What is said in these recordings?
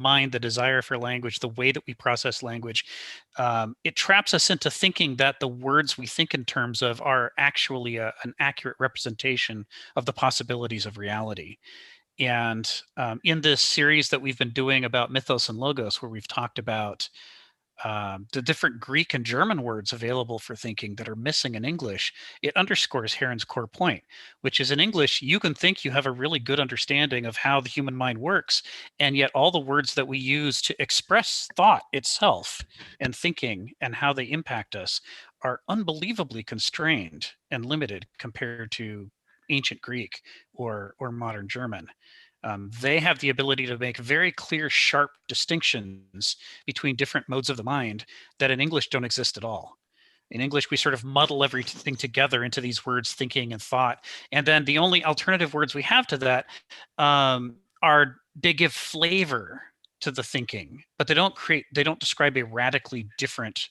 mind, the desire for language, the way that we process language, it traps us into thinking that the words we think in terms of are actually an accurate representation of the possibilities of reality. And in this series that we've been doing about mythos and logos, where we've talked about the different Greek and German words available for thinking that are missing in English, it underscores Heron's core point, which is in English, you can think you have a really good understanding of how the human mind works, and yet all the words that we use to express thought itself and thinking and how they impact us are unbelievably constrained and limited compared to ancient Greek or modern German. They have the ability to make very clear, sharp distinctions between different modes of the mind that in English don't exist at all. In English, we sort of muddle everything together into these words, thinking and thought. And then the only alternative words we have to that are they give flavor to the thinking, but they don't describe a radically different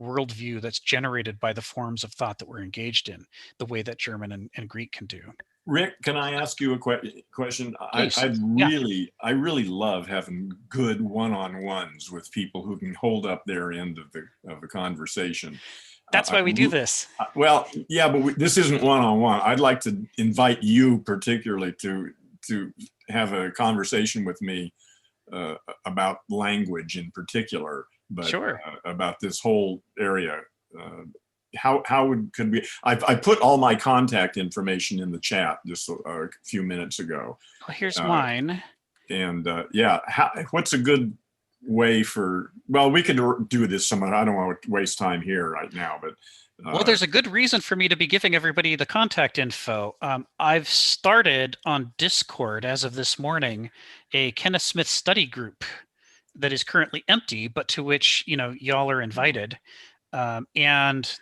worldview that's generated by the forms of thought that we're engaged in, the way that German and Greek can do. Rick, can I ask you a question? I Yeah. really love having good one-on-ones with people who can hold up their end of the conversation. That's why we do this. Well, yeah, but this isn't one-on-one. I'd like to invite you particularly to have a conversation with me about language in particular, but sure. About this whole area. Could we? I put all my contact information in the chat just a few minutes ago. Well, here's mine. And yeah, what's a good way for? Well, we could do this somewhere. I don't want to waste time here right now, but. Well, there's a good reason for me to be giving everybody the contact info. I've started on Discord as of this morning a Kenneth Smith study group that is currently empty, but to which y'all are invited, and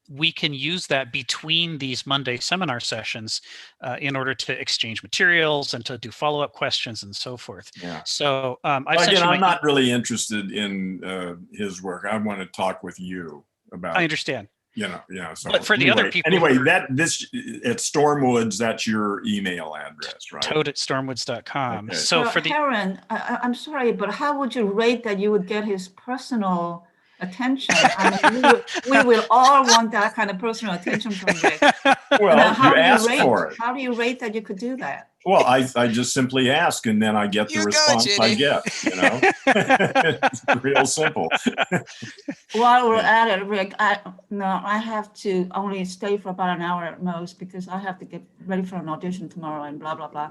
we can use that between these Monday seminar sessions in order to exchange materials and to do follow-up questions and so forth. Yeah. So I'm not really interested in his work. I want to talk with you about. I understand. So but for the other people, anyway, this at Stormwoods, that's your email address, right? toad@stormwoods.com. Okay. So for Heron, I'm sorry, but how would you rate that you would get his personal attention? I mean, we will all want that kind of personal attention from Rick. Well, you asked for it. How do you rate that you could do that? Well, I just simply ask, and then I get the response I get. It's real simple. While we're at it, Rick, I have to only stay for about an hour at most because I have to get ready for an audition tomorrow and blah blah blah.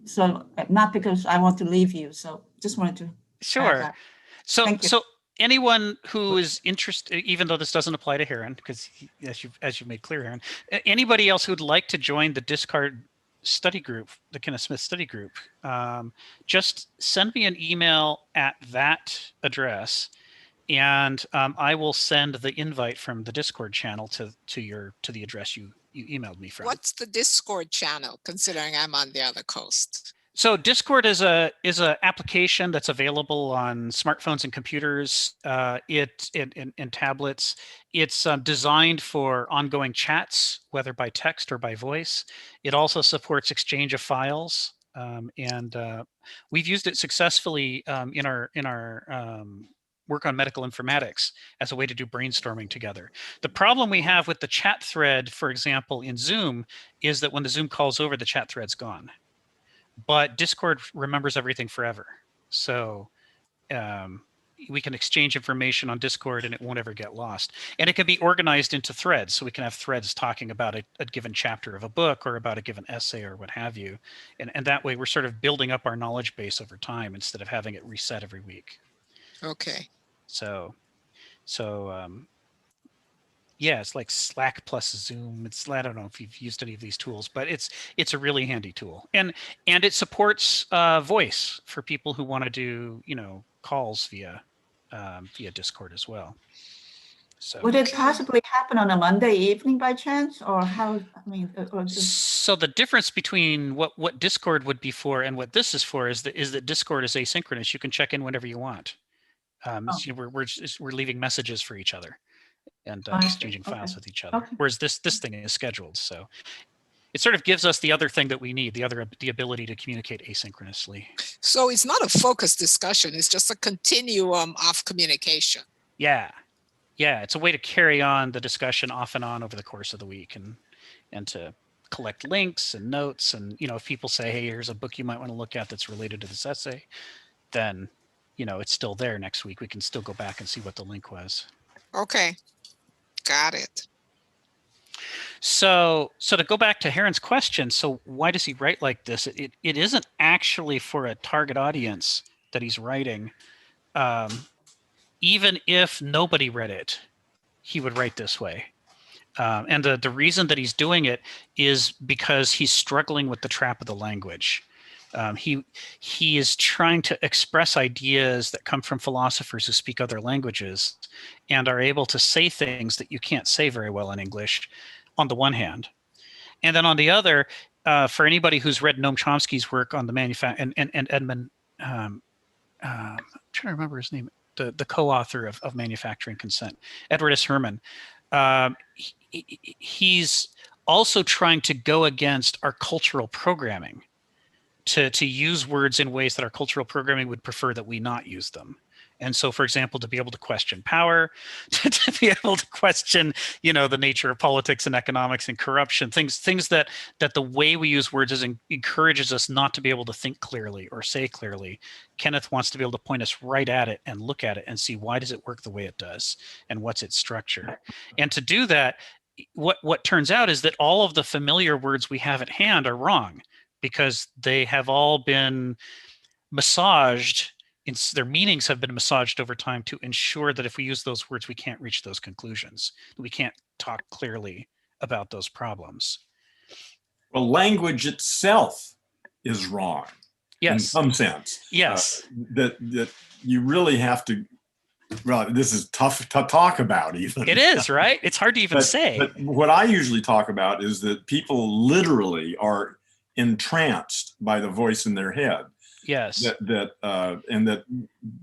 So not because I want to leave you. So just wanted to. Sure. So anyone who is interested, even though this doesn't apply to Heron, because as you made clear, Heron, anybody else who'd like to join the Discord study group, the Kenneth Smith study group, just send me an email at that address, and I will send the invite from the Discord channel to the address you emailed me from. What's the Discord channel, considering I'm on the other coast? So Discord is a application that's available on smartphones and computers, and tablets. It's designed for ongoing chats, whether by text or by voice. It also supports exchange of files, and we've used it successfully in our work on medical informatics as a way to do brainstorming together. The problem we have with the chat thread, for example, in Zoom, is that when the Zoom call's over, the chat thread's gone. But Discord remembers everything forever. So we can exchange information on Discord and it won't ever get lost. And it can be organized into threads. So we can have threads talking about a given chapter of a book or about a given essay or what have you. And that way we're sort of building up our knowledge base over time instead of having it reset every week. Okay. So yeah, it's like Slack plus Zoom. I don't know if you've used any of these tools, but it's a really handy tool, and it supports voice for people who want to do calls via Discord as well. So would it possibly happen on a Monday evening by chance, or how? So the difference between what Discord would be for and what this is for is that Discord is asynchronous. You can check in whenever you want. We're leaving messages for each other and exchanging files with each other. Whereas this thing is scheduled. So it sort of gives us the other thing that we need, the ability to communicate asynchronously. So it's not a focused discussion. It's just a continuum of communication. Yeah. Yeah. It's a way to carry on the discussion off and on over the course of the week and to collect links and notes. And, if people say, hey, here's a book you might want to look at that's related to this essay, then, it's still there next week. We can still go back and see what the link was. Okay. Got it. So to go back to Heron's question, so why does he write like this? It isn't actually for a target audience that he's writing. Even if nobody read it, he would write this way. And the reason that he's doing it is because he's struggling with the trap of the language. He is trying to express ideas that come from philosophers who speak other languages and are able to say things that you can't say very well in English, on the one hand. And then on the other, for anybody who's read Noam Chomsky's work on the and Edmund, I'm trying to remember his name, the co-author of Manufacturing Consent, Edward S. Herman, he's also trying to go against our cultural programming, to use words in ways that our cultural programming would prefer that we not use them. And so, for example, to be able to question power, to be able to question, the nature of politics and economics and corruption, things that the way we use words encourages us not to be able to think clearly or say clearly. Kenneth wants to be able to point us right at it and look at it and see, why does it work the way it does and what's its structure? And to do that, what turns out is that all of the familiar words we have at hand are wrong, because they have all been massaged. Their meanings have been massaged over time to ensure that if we use those words, we can't reach those conclusions. We can't talk clearly about those problems. Well, language itself is wrong. Yes. In some sense. Yes. That you really have to. Well, this is tough to talk about even. It is, right? It's hard to even say. But what I usually talk about is that people literally are entranced by the voice in their head. Yes. And that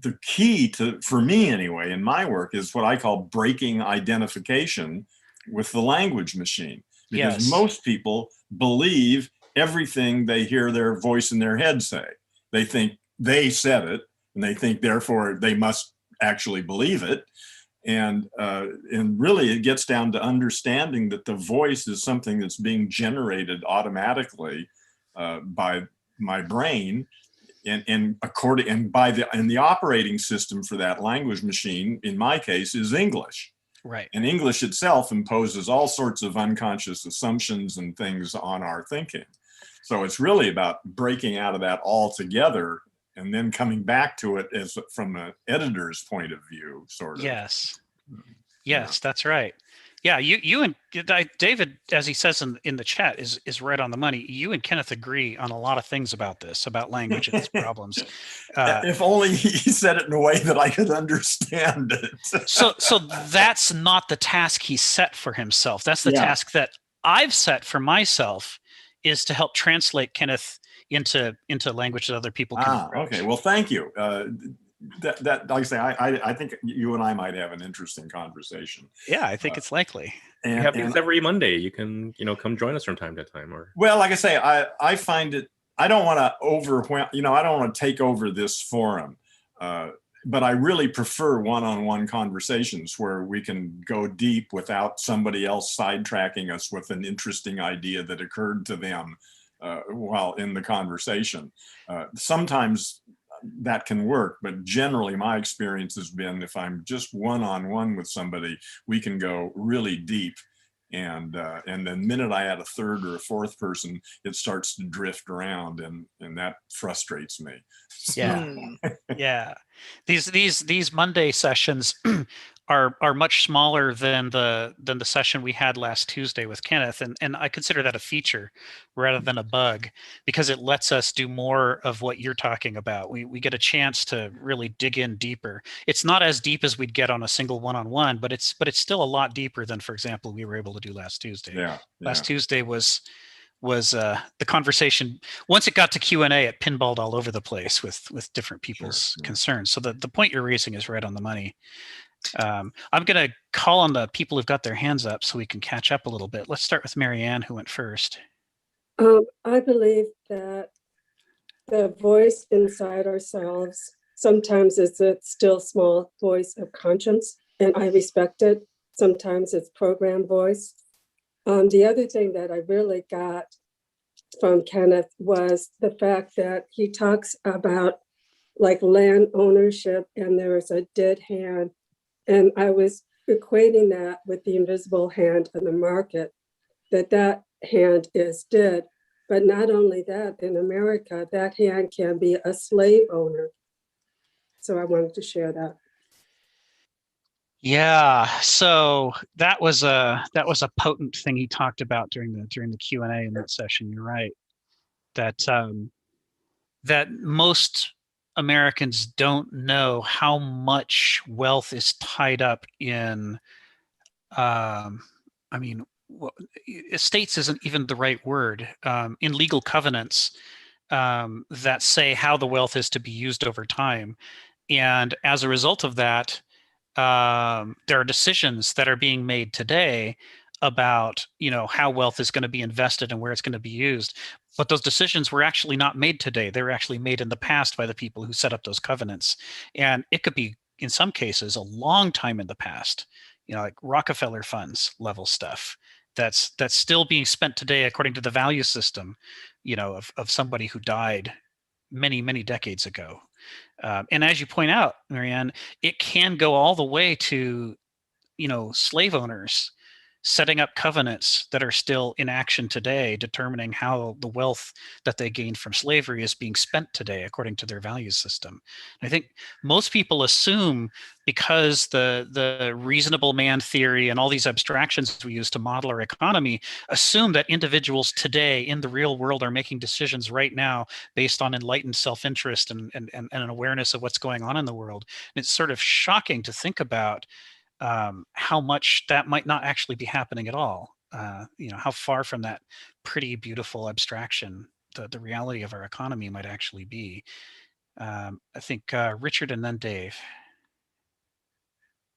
the key for me anyway, in my work, is what I call breaking identification with the language machine. Because most people believe everything they hear their voice in their head say. They think they said it, and they think therefore they must actually believe it. And really it gets down to understanding that the voice is something that's being generated automatically by my brain, and the operating system for that language machine, in my case, is English. Right. And English itself imposes all sorts of unconscious assumptions and things on our thinking. So it's really about breaking out of that altogether and then coming back to it as from an editor's point of view, sort of. Yes. Yes, that's right. Yeah, you and David, as he says in the chat, is right on the money. You and Kenneth agree on a lot of things about this, about language and its problems. If only he said it in a way that I could understand it. So that's not the task he set for himself. That's the task that I've set for myself, is to help translate Kenneth into language that other people can approach. Okay. Well, thank you. That like I say, I think you and I might have an interesting conversation. Yeah, I think it's likely. We have these every Monday. You can, come join us from time to time. Or well, like I say, I find it. I don't want to overwhelm. I don't want to take over this forum, but I really prefer one-on-one conversations where we can go deep without somebody else sidetracking us with an interesting idea that occurred to them while in the conversation. Sometimes that can work, but generally my experience has been, if I'm just one-on-one with somebody, we can go really deep, and the minute I add a third or a fourth person, it starts to drift around, and that frustrates me. Yeah. Yeah. These Monday sessions are much smaller than the session we had last Tuesday with Kenneth, and I consider that a feature rather than a bug, because it lets us do more of what you're talking about. We get a chance to really dig in deeper. It's not as deep as we'd get on a single one-on-one, but it's still a lot deeper than, for example, we were able to do last Tuesday. Last Tuesday was the conversation. Once it got to Q&A, it pinballed all over the place with different people's concerns. So the point you're raising is right on the money. I'm going to call on the people who've got their hands up so we can catch up a little bit. Let's start with Marianne, who went first. I believe that the voice inside ourselves, sometimes it's a still small voice of conscience, and I respect it. Sometimes it's program voice. The other thing that I really got from Kenneth was the fact that he talks about like land ownership and there is a dead hand. And I was equating that with the invisible hand in the market, that hand is dead. But not only that, in America, that hand can be a slave owner. So I wanted to share that. Yeah, so that was a potent thing he talked about during the Q&A in that session. You're right that that most Americans don't know how much wealth is tied up in. I mean, estates isn't even the right word. In legal covenants that say how the wealth is to be used over time, and as a result of that, there are decisions that are being made today about how wealth is going to be invested and where it's going to be used, but those decisions were actually not made today. They were actually made in the past by the people who set up those covenants, and it could be in some cases a long time in the past, like Rockefeller funds level stuff that's still being spent today according to the value system of somebody who died many decades ago. And as you point out, Marianne, it can go all the way to, slave owners setting up covenants that are still in action today, determining how the wealth that they gained from slavery is being spent today according to their value system. And I think most people assume, because the reasonable man theory and all these abstractions we use to model our economy assume that individuals today in the real world are making decisions right now based on enlightened self-interest and an awareness of what's going on in the world. And it's sort of shocking to think about how much that might not actually be happening at all. How far from that pretty beautiful abstraction the reality of our economy might actually be. I think Richard and then Dave.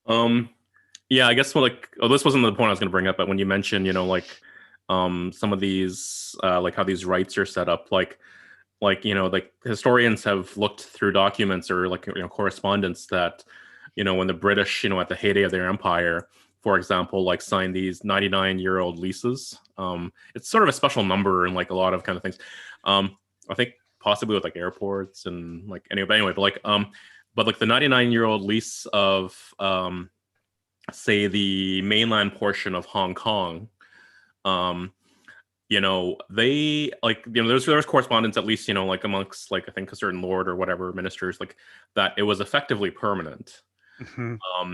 Yeah, I guess this wasn't the point I was going to bring up, but when you mentioned, some of these, like how these rights are set up, like historians have looked through documents or correspondence that, when the British, at the heyday of their empire, for example, signed these 99-year-old leases. It's sort of a special number in a lot of kind of things. I think possibly with airports and anyway, but the 99-year-old lease of say the mainland portion of Hong Kong, they there's correspondence, at least, amongst I think a certain lord or whatever ministers, that it was effectively permanent. Mm-hmm.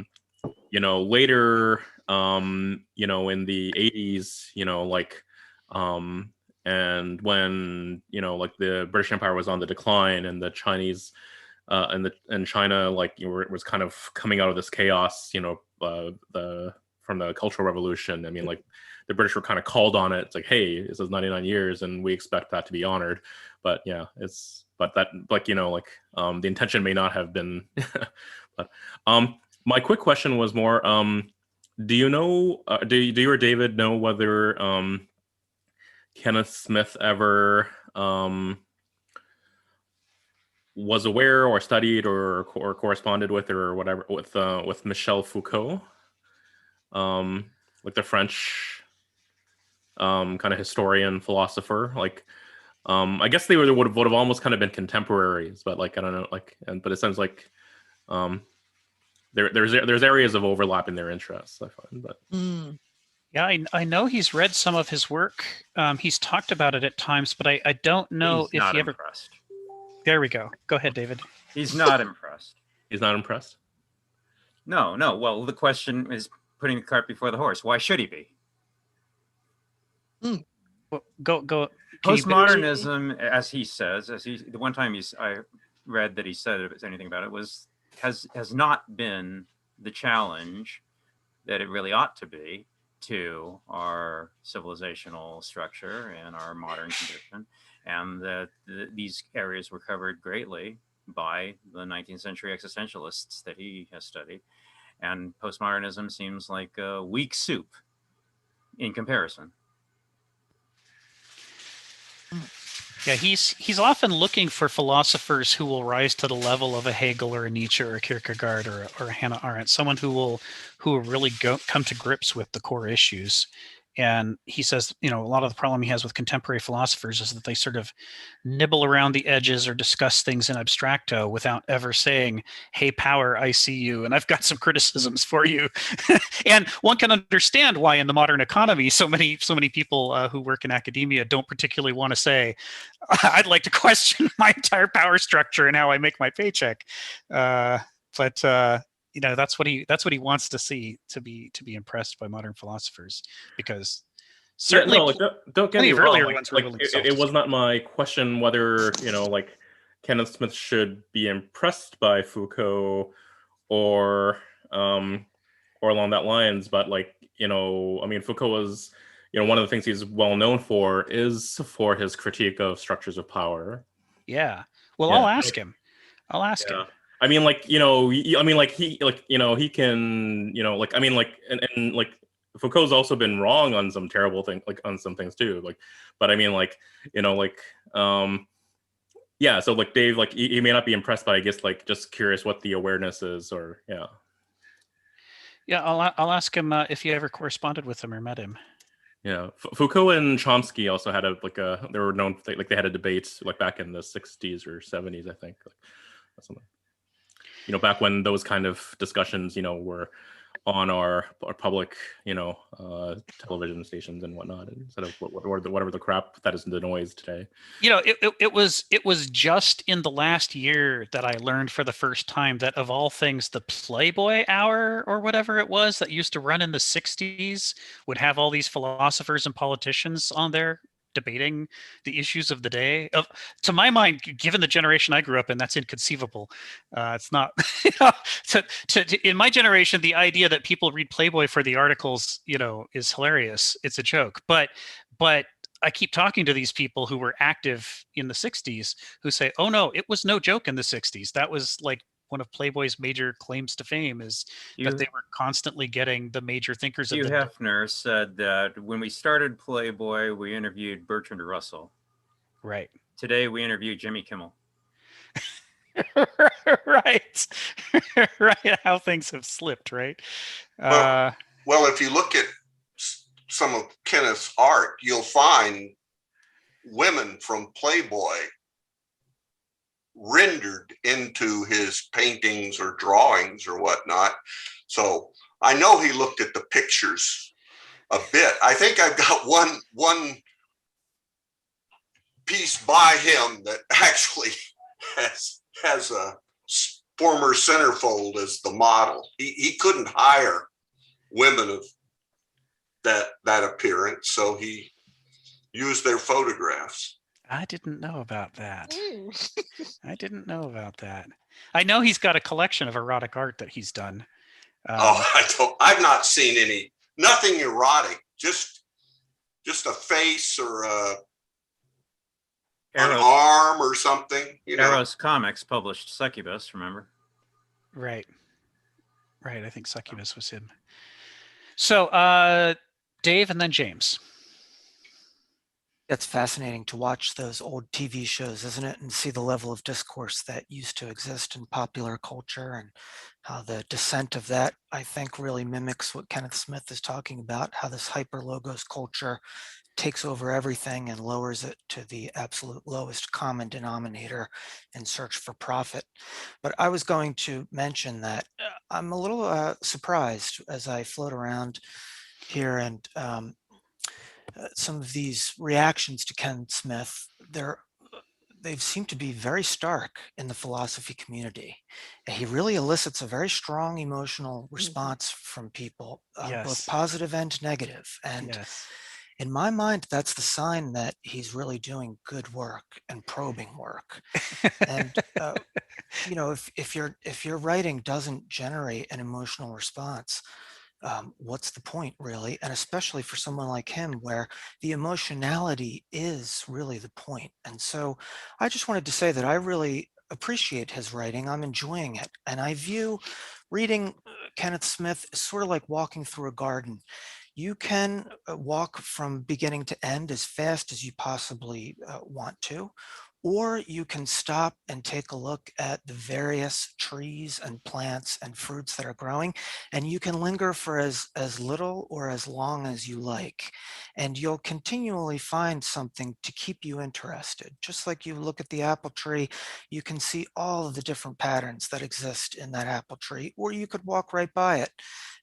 Later, in the 80s, and when, the British Empire was on the decline and the Chinese, and China, was kind of coming out of this chaos, from the Cultural Revolution. I mean, the British were kind of called on it. It's hey, this is 99 years and we expect that to be honored. But yeah, the intention may not have been, but, my quick question was more, do you know, do you or David know whether Kenneth Smith ever was aware or studied or corresponded with or whatever with Michel Foucault, the French kind of historian, philosopher? I guess they would have almost kind of been contemporaries, but I don't know, but it sounds like there's areas of overlap in their interests, I find. But yeah, I know he's read some of his work. He's talked about it at times, but I don't know He's if not he ever. Impressed. There we go. Go ahead, David. He's not impressed. He's not impressed? No. Well, the question is putting the cart before the horse. Why should he be? Well, go. Postmodernism, as he says, the one time I read that he said anything about it has not been the challenge that it really ought to be to our civilizational structure and our modern condition, and that these areas were covered greatly by the 19th century existentialists that he has studied, and postmodernism seems like a weak soup in comparison. Yeah, he's often looking for philosophers who will rise to the level of a Hegel or a Nietzsche or a Kierkegaard or a Hannah Arendt, someone who will really come to grips with the core issues. And he says, a lot of the problem he has with contemporary philosophers is that they sort of nibble around the edges or discuss things in abstracto without ever saying, "Hey, power, I see you, and I've got some criticisms for you." And one can understand why, in the modern economy, so many people who work in academia don't particularly want to say, "I'd like to question my entire power structure and how I make my paycheck." But that's what he wants to see, to be impressed by modern philosophers, because certainly yeah, no, like don't get plenty me of wrong. earlier ones were willing to It was not my question whether like Kenneth Smith should be impressed by Foucault or along that lines, but Foucault was one of the things he's well known for is for his critique of structures of power. Yeah. Well, Yeah. I'll ask him. Yeah. I mean, he can, and Foucault's also been wrong on some terrible things, like on some things too. But I mean, yeah. So Dave, he may not be impressed, but I guess just curious what the awareness is, or yeah. Yeah, I'll ask him if you ever corresponded with him or met him. Yeah, Foucault and Chomsky also had they were known, they had a debate back in the 60s or 70s, I think. Something. Back when those kind of discussions, were on our public, television stations and whatnot, instead of whatever the crap that is the noise today. It was just in the last year that I learned for the first time that, of all things, the Playboy Hour or whatever it was that used to run in the 60s would have all these philosophers and politicians on there debating the issues of the day. To my mind, given the generation I grew up in, that's inconceivable. It's not. In my generation, the idea that people read Playboy for the articles, is hilarious. It's a joke, but I keep talking to these people who were active in the 60s who say, "Oh no, it was no joke in the 60s. That was one of Playboy's major claims to fame, is that they were constantly getting the major thinkers." Hugh Hefner said that when we started Playboy, we interviewed Bertrand Russell. Right. Today, we interview Jimmy Kimmel. Right. Right. How things have slipped, right? Well, if you look at some of Kenneth's art, you'll find women from Playboy rendered into his paintings or drawings or whatnot. So I know he looked at the pictures a bit. I think I've got one piece by him that actually has a former centerfold as the model. He couldn't hire women of that appearance, so he used their photographs. I didn't know about that. I didn't know about that. I know he's got a collection of erotic art that he's done. I've not seen nothing erotic, just a face or an arm or something. Eros Comics published Succubus, remember? Right. I think Succubus was him. So, Dave and then James. It's fascinating to watch those old TV shows, isn't it? And see the level of discourse that used to exist in popular culture, and how the descent of that, I think, really mimics what Kenneth Smith is talking about, how this hyper-logos culture takes over everything and lowers it to the absolute lowest common denominator in search for profit. But I was going to mention that I'm a little surprised as I float around here, and some of these reactions to Ken Smith, they seem to be very stark in the philosophy community. He really elicits a very strong emotional response from people, both positive and negative. And in my mind, that's the sign that he's really doing good work and probing work. And if your writing doesn't generate an emotional response, what's the point, really? And especially for someone like him, where the emotionality is really the point. And so I just wanted to say that I really appreciate his writing. I'm enjoying it. And I view reading Kenneth Smith as sort of like walking through a garden. You can walk from beginning to end as fast as you possibly want to, or you can stop and take a look at the various trees and plants and fruits that are growing, and you can linger for as little or as long as you like. And you'll continually find something to keep you interested. Just like you look at the apple tree, you can see all of the different patterns that exist in that apple tree, or you could walk right by it,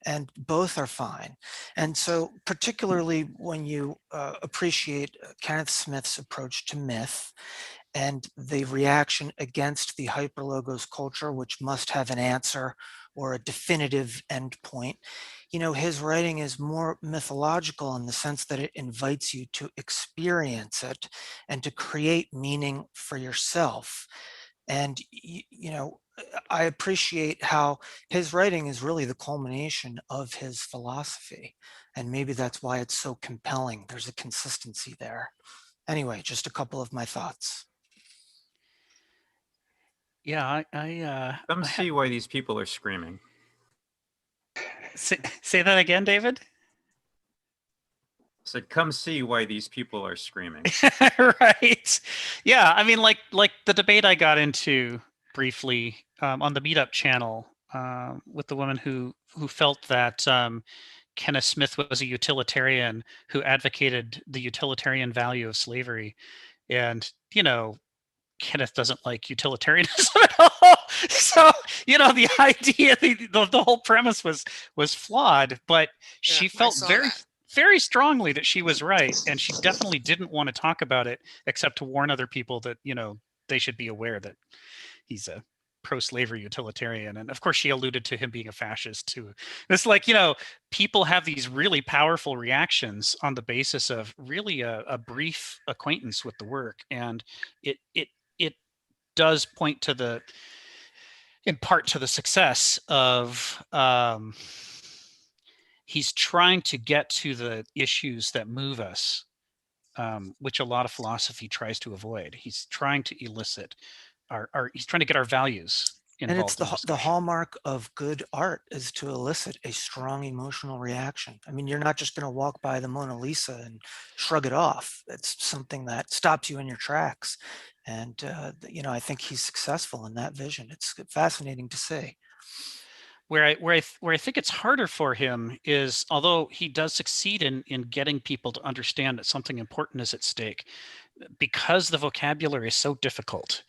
and both are fine. And so particularly when you appreciate Kenneth Smith's approach to myth, and the reaction against the hyperlogos culture, which must have an answer or a definitive endpoint. You know, his writing is more mythological in the sense that it invites you to experience it and to create meaning for yourself. And, you know, I appreciate how his writing is really the culmination of his philosophy. And maybe that's why it's so compelling. There's a consistency there. Anyway, just a couple of my thoughts. Yeah, Come see why these people are screaming. say that again, David. Said, come see why these people are screaming. Right. Yeah, I mean, like the debate I got into briefly on the Meetup channel with the woman who felt that Kenneth Smith was a utilitarian who advocated the utilitarian value of slavery, and you know, Kenneth doesn't like utilitarianism at all. So, you know, the idea, the whole premise was flawed, but she I felt saw very, that. very strongly that she was right. And she definitely didn't want to talk about it except to warn other people that, you know, they should be aware that he's a pro-slavery utilitarian. And of course, she alluded to him being a fascist too. It's like, you know, people have these really powerful reactions on the basis of really a brief acquaintance with the work. And it does point to the, in part to the success of he's trying to get to the issues that move us, which a lot of philosophy tries to avoid. He's trying to elicit he's trying to get our values And it's involved in the discussion. hallmark of good art is to elicit a strong emotional reaction. I mean, you're not just going to walk by the Mona Lisa and shrug it off. It's something that stops you in your tracks. And, you know, I think he's successful in that vision. It's fascinating to see. Where I think it's harder for him is, although he does succeed in getting people to understand that something important is at stake, because the vocabulary is so difficult.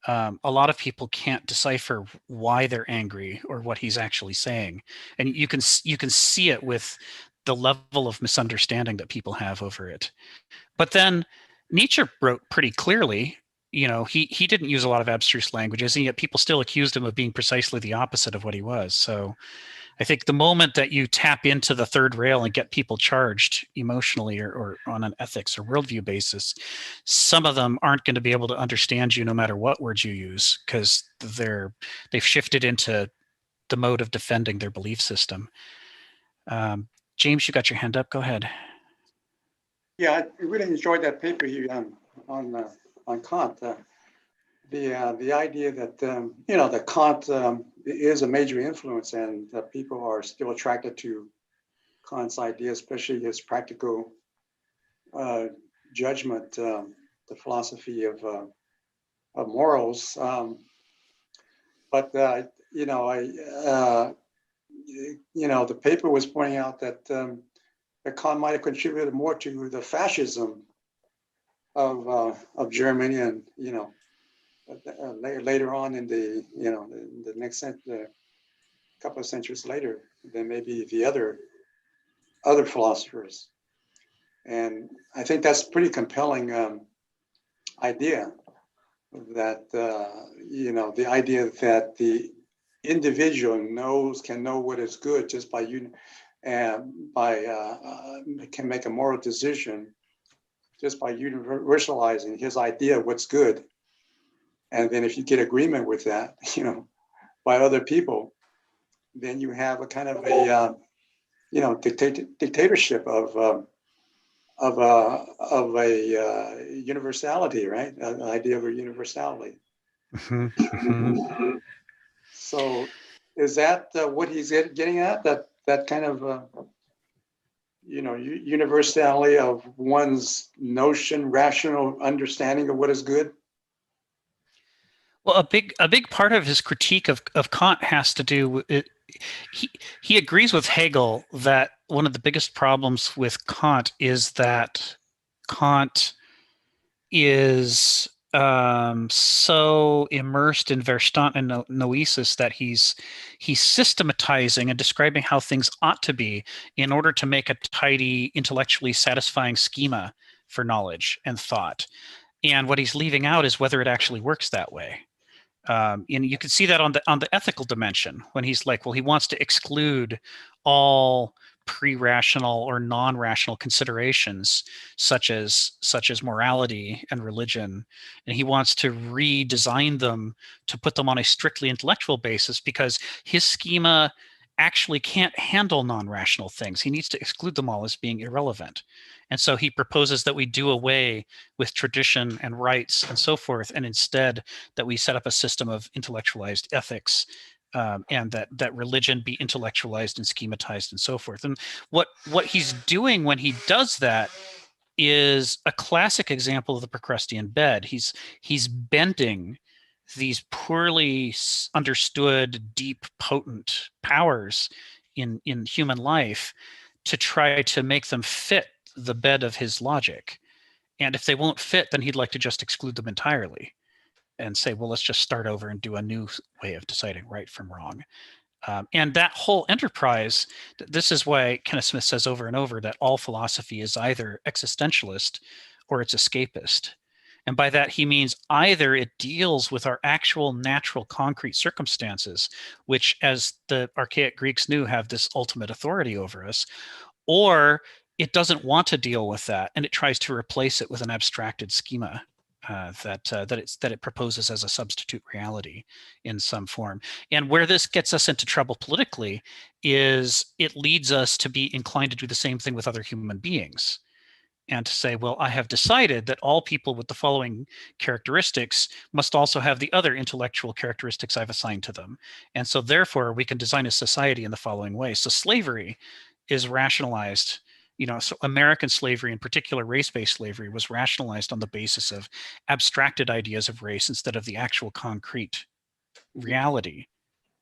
A lot of people can't decipher why they're angry or what he's actually saying, and you can see it with the level of misunderstanding that people have over it. But then Nietzsche wrote pretty clearly. You know, he didn't use a lot of abstruse languages, and yet people still accused him of being precisely the opposite of what he was. So I think the moment that you tap into the third rail and get people charged emotionally or on an ethics or worldview basis, some of them aren't going to be able to understand you no matter what words you use, because they've shifted into the mode of defending their belief system. James, you got your hand up. Go ahead. Yeah, I really enjoyed that paper you on Kant. The idea that you know, that Kant is a major influence, and that people are still attracted to Kant's idea, especially his practical judgment, the philosophy of morals. But you know, you know, the paper was pointing out that that Kant might have contributed more to the fascism of Germany, and you know, later on in the, you know, the next couple of centuries later than maybe the other philosophers. And I think that's a pretty compelling idea, that you know, the idea that the individual can know what is good just by can make a moral decision just by universalizing his idea of what's good. And then if you get agreement with that, you know, by other people, then you have a kind of a you know, dictatorship of a universality, right? An idea of a universality. So is that what he's getting at? That kind of universality of one's notion, rational understanding of what is good? Well, a big part of his critique of Kant has to do with it. He agrees with Hegel that one of the biggest problems with Kant is that Kant is so immersed in Verstand and Noesis that he's systematizing and describing how things ought to be in order to make a tidy, intellectually satisfying schema for knowledge and thought. And what he's leaving out is whether it actually works that way. And you can see that on the ethical dimension when he's like, well, he wants to exclude all pre-rational or non-rational considerations such as morality and religion, and he wants to redesign them to put them on a strictly intellectual basis because his schema actually can't handle non-rational things. He needs to exclude them all as being irrelevant. And so he proposes that we do away with tradition and rights and so forth, and instead that we set up a system of intellectualized ethics, and that religion be intellectualized and schematized and so forth. And what he's doing when he does that is a classic example of the Procrustean bed. He's bending these poorly understood, deep, potent powers in human life to try to make them fit the bed of his logic. And if they won't fit, then he'd like to just exclude them entirely and say, well, let's just start over and do a new way of deciding right from wrong. And that whole enterprise, this is why Kenneth Smith says over and over that all philosophy is either existentialist or it's escapist. And by that, he means either it deals with our actual natural concrete circumstances, which, as the archaic Greeks knew, have this ultimate authority over us, or it doesn't want to deal with that, and it tries to replace it with an abstracted schema that it proposes as a substitute reality in some form. And where this gets us into trouble politically is it leads us to be inclined to do the same thing with other human beings, and to say, well, I have decided that all people with the following characteristics must also have the other intellectual characteristics I've assigned to them. And so therefore we can design a society in the following way. So slavery is rationalized, so American slavery, in particular race-based slavery, was rationalized on the basis of abstracted ideas of race instead of the actual concrete reality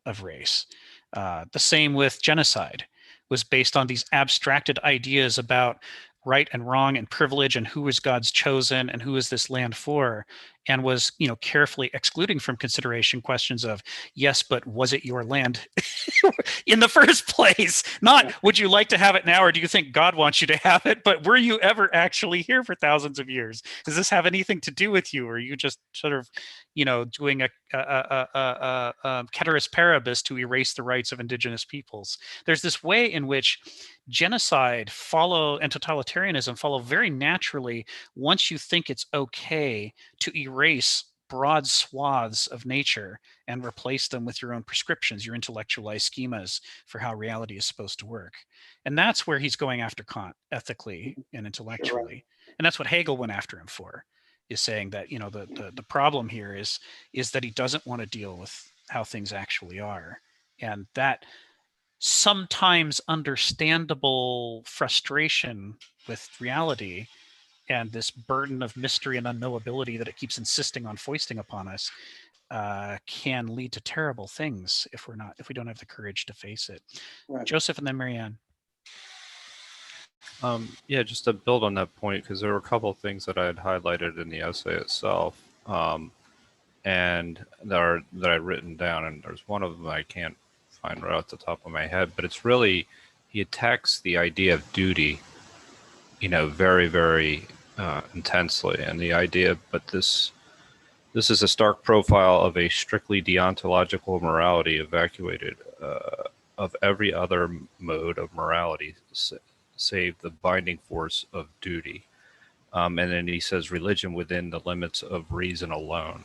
of race. The same with genocide, was based on these abstracted ideas about right and wrong and privilege and who is God's chosen and who is this land for, and was carefully excluding from consideration questions of, yes, but was it your land in the first place? Not would you like to have it now, or do you think God wants you to have it, but were you ever actually here for thousands of years? Does this have anything to do with you, or are you just sort of doing a ceteris paribus to erase the rights of indigenous peoples? There's this way in which genocide and totalitarianism follow very naturally once you think it's okay to erase broad swaths of nature and replace them with your own prescriptions, your intellectualized schemas for how reality is supposed to work. And that's where he's going after Kant ethically and intellectually. And that's what Hegel went after him for, is saying that the problem here is that he doesn't want to deal with how things actually are. And that sometimes understandable frustration with reality and this burden of mystery and unknowability that it keeps insisting on foisting upon us can lead to terrible things if we don't have the courage to face it. Right. Joseph, and then Marianne. Yeah, just to build on that point, because there were a couple of things that I had highlighted in the essay itself, and that I'd written down, and there's one of them I can't find right off the top of my head, but it's really, he attacks the idea of duty, very, very intensely, and the idea, but this is a stark profile of a strictly deontological morality evacuated of every other mode of morality, save the binding force of duty. And then he says religion within the limits of reason alone.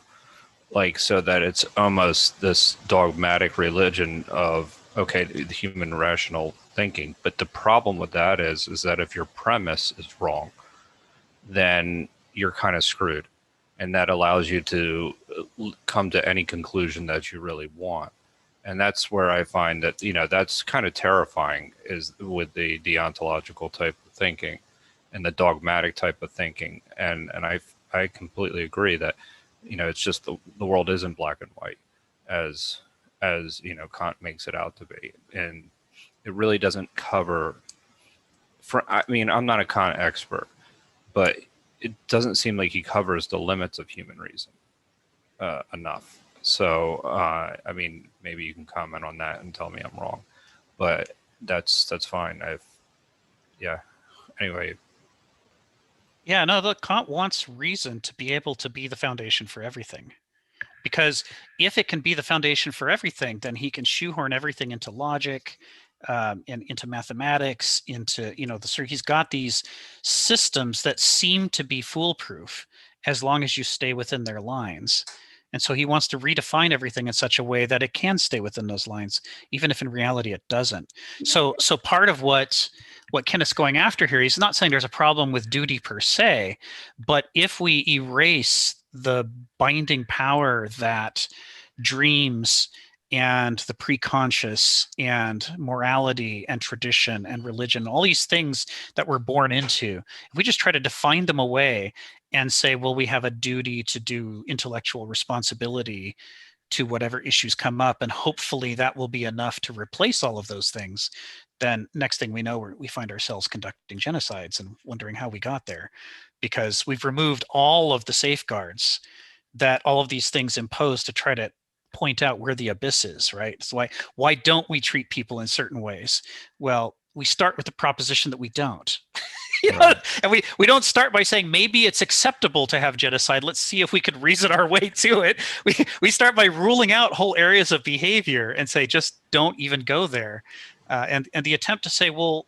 So that it's almost this dogmatic religion of, okay, the human rational thinking. But the problem with that is that if your premise is wrong, then you're kind of screwed. And that allows you to come to any conclusion that you really want. And that's where I find that, that's kind of terrifying, is with the deontological type of thinking and the dogmatic type of thinking. And I completely agree that, it's just the world isn't black and white as Kant makes it out to be. And it really doesn't cover, I'm not a Kant expert, but it doesn't seem like he covers the limits of human reason enough. So, maybe you can comment on that and tell me I'm wrong, but that's fine. Anyway. Yeah, no, the Kant wants reason to be able to be the foundation for everything. Because if it can be the foundation for everything, then he can shoehorn everything into logic, and into mathematics, into, he's got these systems that seem to be foolproof as long as you stay within their lines. And so he wants to redefine everything in such a way that it can stay within those lines, even if in reality it doesn't. So part of what Kenneth's going after here, he's not saying there's a problem with duty per se, but if we erase the binding power that dreams and the preconscious and morality and tradition and religion, all these things that we're born into, if we just try to define them away and say, well, we have a duty to do intellectual responsibility to whatever issues come up, and hopefully that will be enough to replace all of those things, then next thing we know, we find ourselves conducting genocides and wondering how we got there, because we've removed all of the safeguards that all of these things impose to try to point out where the abyss is, right? So why don't we treat people in certain ways? Well, we start with the proposition that we don't. And we don't start by saying maybe it's acceptable to have genocide. Let's see if we could reason our way to it. We start by ruling out whole areas of behavior and say, just don't even go there. And the attempt to say, well,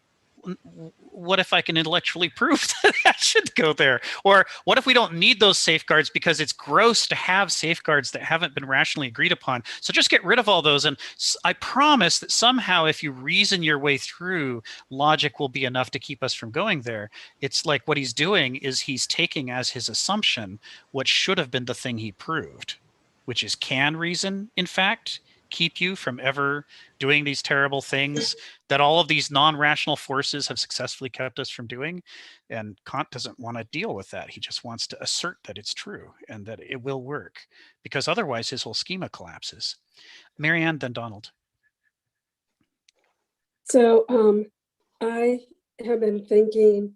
what if I can intellectually prove that I should go there? Or what if we don't need those safeguards because it's gross to have safeguards that haven't been rationally agreed upon? So just get rid of all those. And I promise that somehow if you reason your way through, logic will be enough to keep us from going there. It's like what he's doing is he's taking as his assumption what should have been the thing he proved, which is, can reason, in fact, keep you from ever doing these terrible things that all of these non-rational forces have successfully kept us from doing? And Kant doesn't want to deal with that. He just wants to assert that it's true and that it will work, because otherwise his whole schema collapses. Marianne, then Donald. So I have been thinking,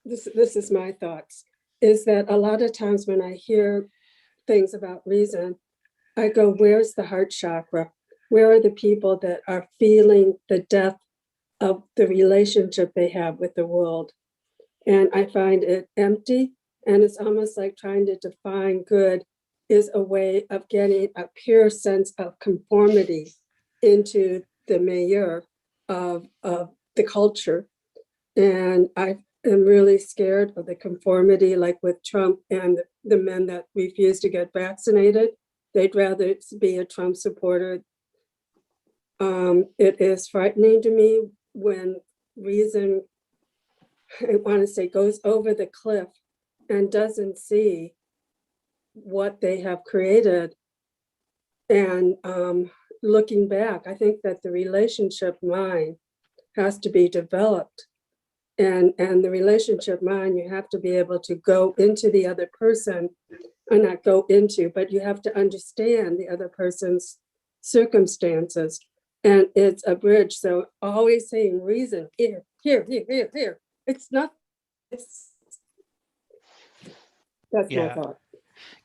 this is my thoughts, is that a lot of times when I hear things about reason, I go, where's the heart chakra? Where are the people that are feeling the depth of the relationship they have with the world? And I find it empty. And it's almost like trying to define good is a way of getting a pure sense of conformity into the milieu of the culture. And I am really scared of the conformity, like with Trump and the men that refuse to get vaccinated. They'd rather be a Trump supporter. It is frightening to me when reason, I want to say, goes over the cliff and doesn't see what they have created. And looking back, I think that the relationship mind has to be developed. And the relationship mind, you have to be able to go into the other person, or not go into, but you have to understand the other person's circumstances. And it's a bridge. So always saying reason, here. It's not, that's my thought.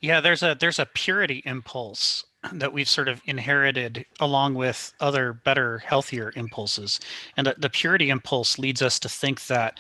Yeah, there's a purity impulse that we've sort of inherited along with other better, healthier impulses. And the purity impulse leads us to think that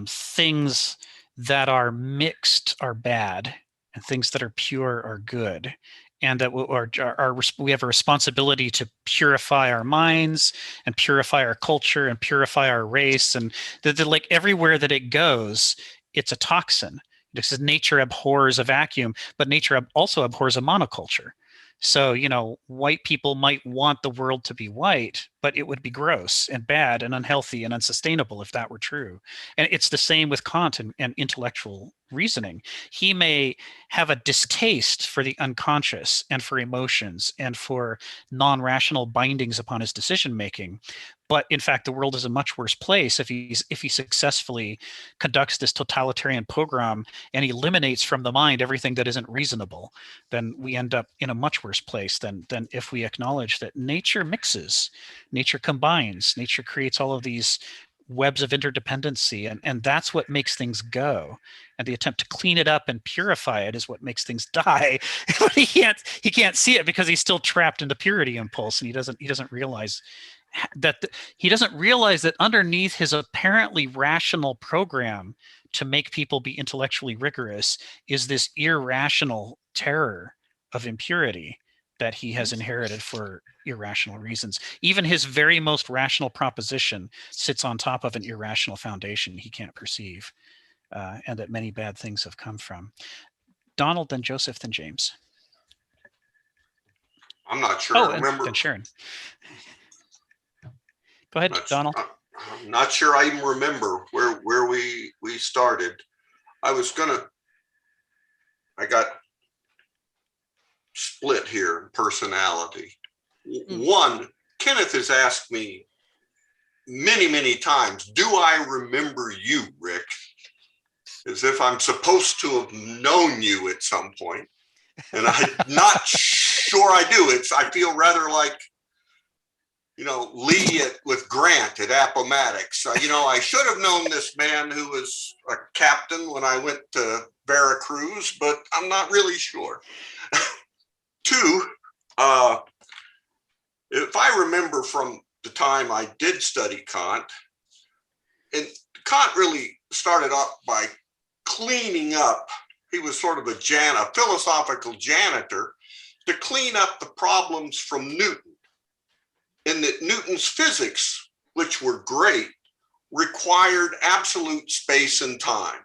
things that are mixed are bad and things that are pure are good. And that we have a responsibility to purify our minds and purify our culture and purify our race. And like everywhere that it goes, it's a toxin. Because nature abhors a vacuum, but nature also abhors a monoculture. So, white people might want the world to be white, but it would be gross and bad and unhealthy and unsustainable if that were true. And it's the same with Kant and intellectual reasoning. He may have a distaste for the unconscious and for emotions and for non-rational bindings upon his decision making, but in fact the world is a much worse place if he successfully conducts this totalitarian pogrom and eliminates from the mind everything that isn't reasonable. Then we end up in a much worse place than if we acknowledge that nature mixes, nature combines, nature creates all of these webs of interdependency, and that's what makes things go. And the attempt to clean it up and purify it is what makes things die. But he can't see it because he's still trapped in the purity impulse, and he doesn't realize that underneath his apparently rational program to make people be intellectually rigorous is this irrational terror of impurity that he has inherited for irrational reasons. Even his very most rational proposition sits on top of an irrational foundation he can't perceive, and that many bad things have come from. Donald, then Joseph, then James. I'm not sure I remember. Then Sharon. Go ahead, Donald. I'm not sure I even remember where we started. I got split here in personality. One, Kenneth has asked me many, many times, do I remember you, Rick? As if I'm supposed to have known you at some point. And I'm not sure I do. I feel rather like, Lee with Grant at Appomattox. I should have known this man who was a captain when I went to Veracruz, but I'm not really sure. Two, if I remember from the time I did study Kant, and Kant really started off by cleaning up. He was sort of a philosophical janitor to clean up the problems from Newton. In that Newton's physics, which were great, required absolute space and time.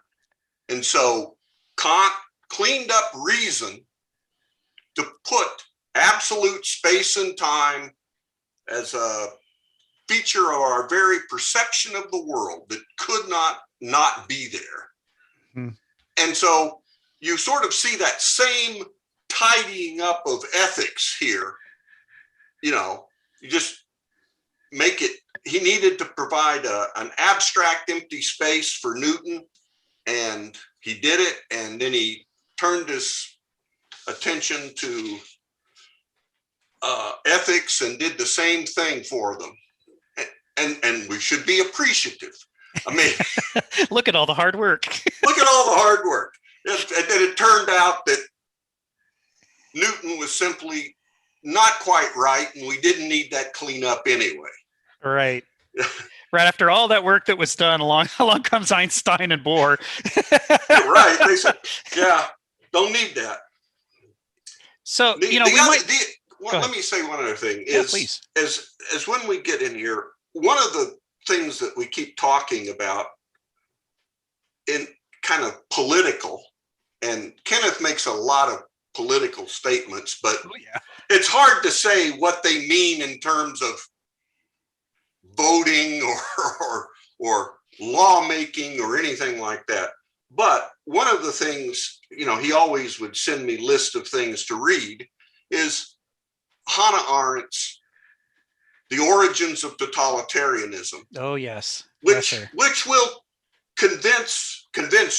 And so Kant cleaned up reason to put absolute space and time as a feature of our very perception of the world that could not be there. And so you sort of see that same tidying up of ethics here. You just make it, he needed to provide an abstract empty space for Newton, and he did it. And then he turned his attention to ethics and did the same thing for them. And we should be appreciative. I mean, look at all the hard work. Look at all the hard work. And it turned out that Newton was simply not quite right, and we didn't need that cleanup anyway. Right. Right after all that work that was done, along comes Einstein and Bohr. Right. They said, yeah, don't need that. So, let me say one other thing is, please. As when we get in here, one of the things that we keep talking about in kind of political, and Kenneth makes a lot of political statements, but it's hard to say what they mean in terms of voting or lawmaking or anything like that. But one of the things, he always would send me lists of things to read is Hannah Arendt's The Origins of Totalitarianism. Oh, yes. Which will convince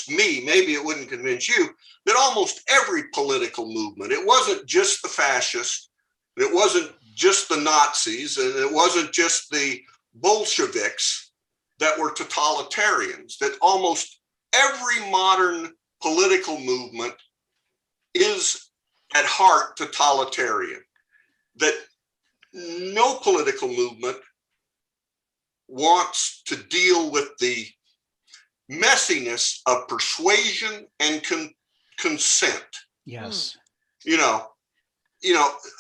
me, maybe it wouldn't convince you, that almost every political movement, it wasn't just the fascists, it wasn't just the Nazis, and it wasn't just the Bolsheviks that were totalitarians, that almost every modern political movement is at heart totalitarian, that no political movement wants to deal with the messiness of persuasion and consent. Yes.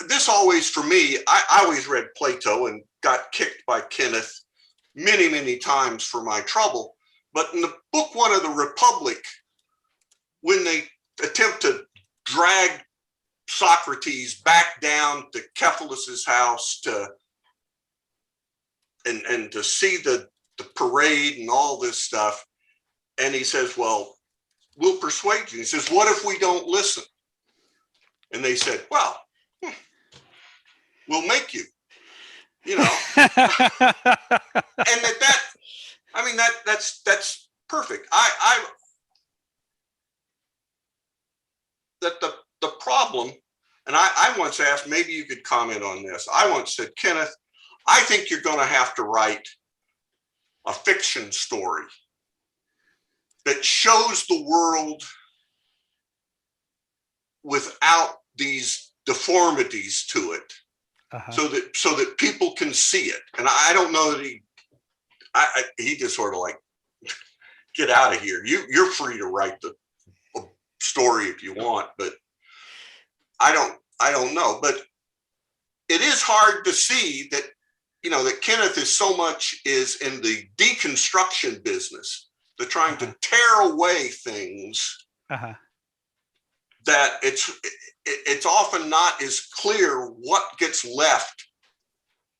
This always, for me, I always read Plato and got kicked by Kenneth many, many times for my trouble. But in the book one of the Republic, when they attempt to drag Socrates back down to Cephalus's house to and to see the parade and all this stuff. And he says, well, we'll persuade you. He says, what if we don't listen? And they said, well, we'll make you, you know. And that I mean, that's perfect. The problem, and I once asked, maybe you could comment on this. I once said, Kenneth, I think you're going to have to write a fiction story that shows the world without these deformities to it, so that people can see it. And I don't know that he just sort of like, get out of here. You're free to write the story if you want, but I don't know. But it is hard to see that, you know, that Kenneth is so much is in the deconstruction business, the trying to tear away things, that it's often not as clear what gets left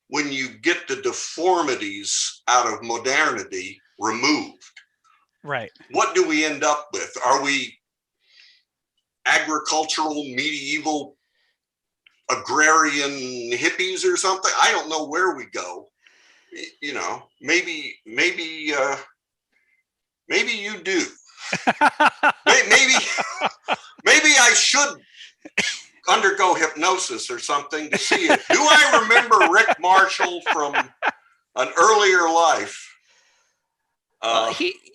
when you get the deformities out of modernity removed. Right. What do we end up with? Are we agricultural, medieval, agrarian hippies or something? I don't know where we go. You know, maybe you do. Maybe I should undergo hypnosis or something to see it. Do I remember Rick Marshall from an earlier life?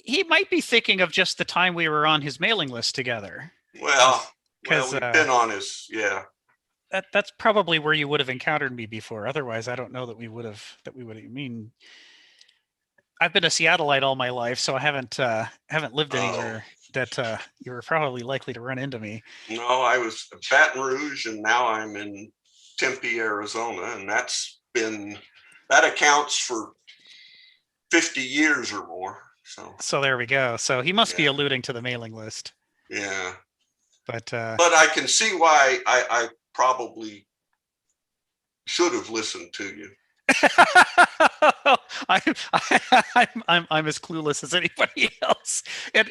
He might be thinking of just the time we were on his mailing list together. Well, we've been on his, yeah. That's probably where you would have encountered me before. Otherwise, I don't know that we would have. I mean, I've been a Seattleite all my life, so I haven't lived anywhere that you were probably likely to run into me. No, I was Baton Rouge, and now I'm in Tempe, Arizona, and that accounts for 50 years or more. So there we go. So he must be alluding to the mailing list. Yeah. But I can see why I probably should have listened to you. I'm as clueless as anybody else, and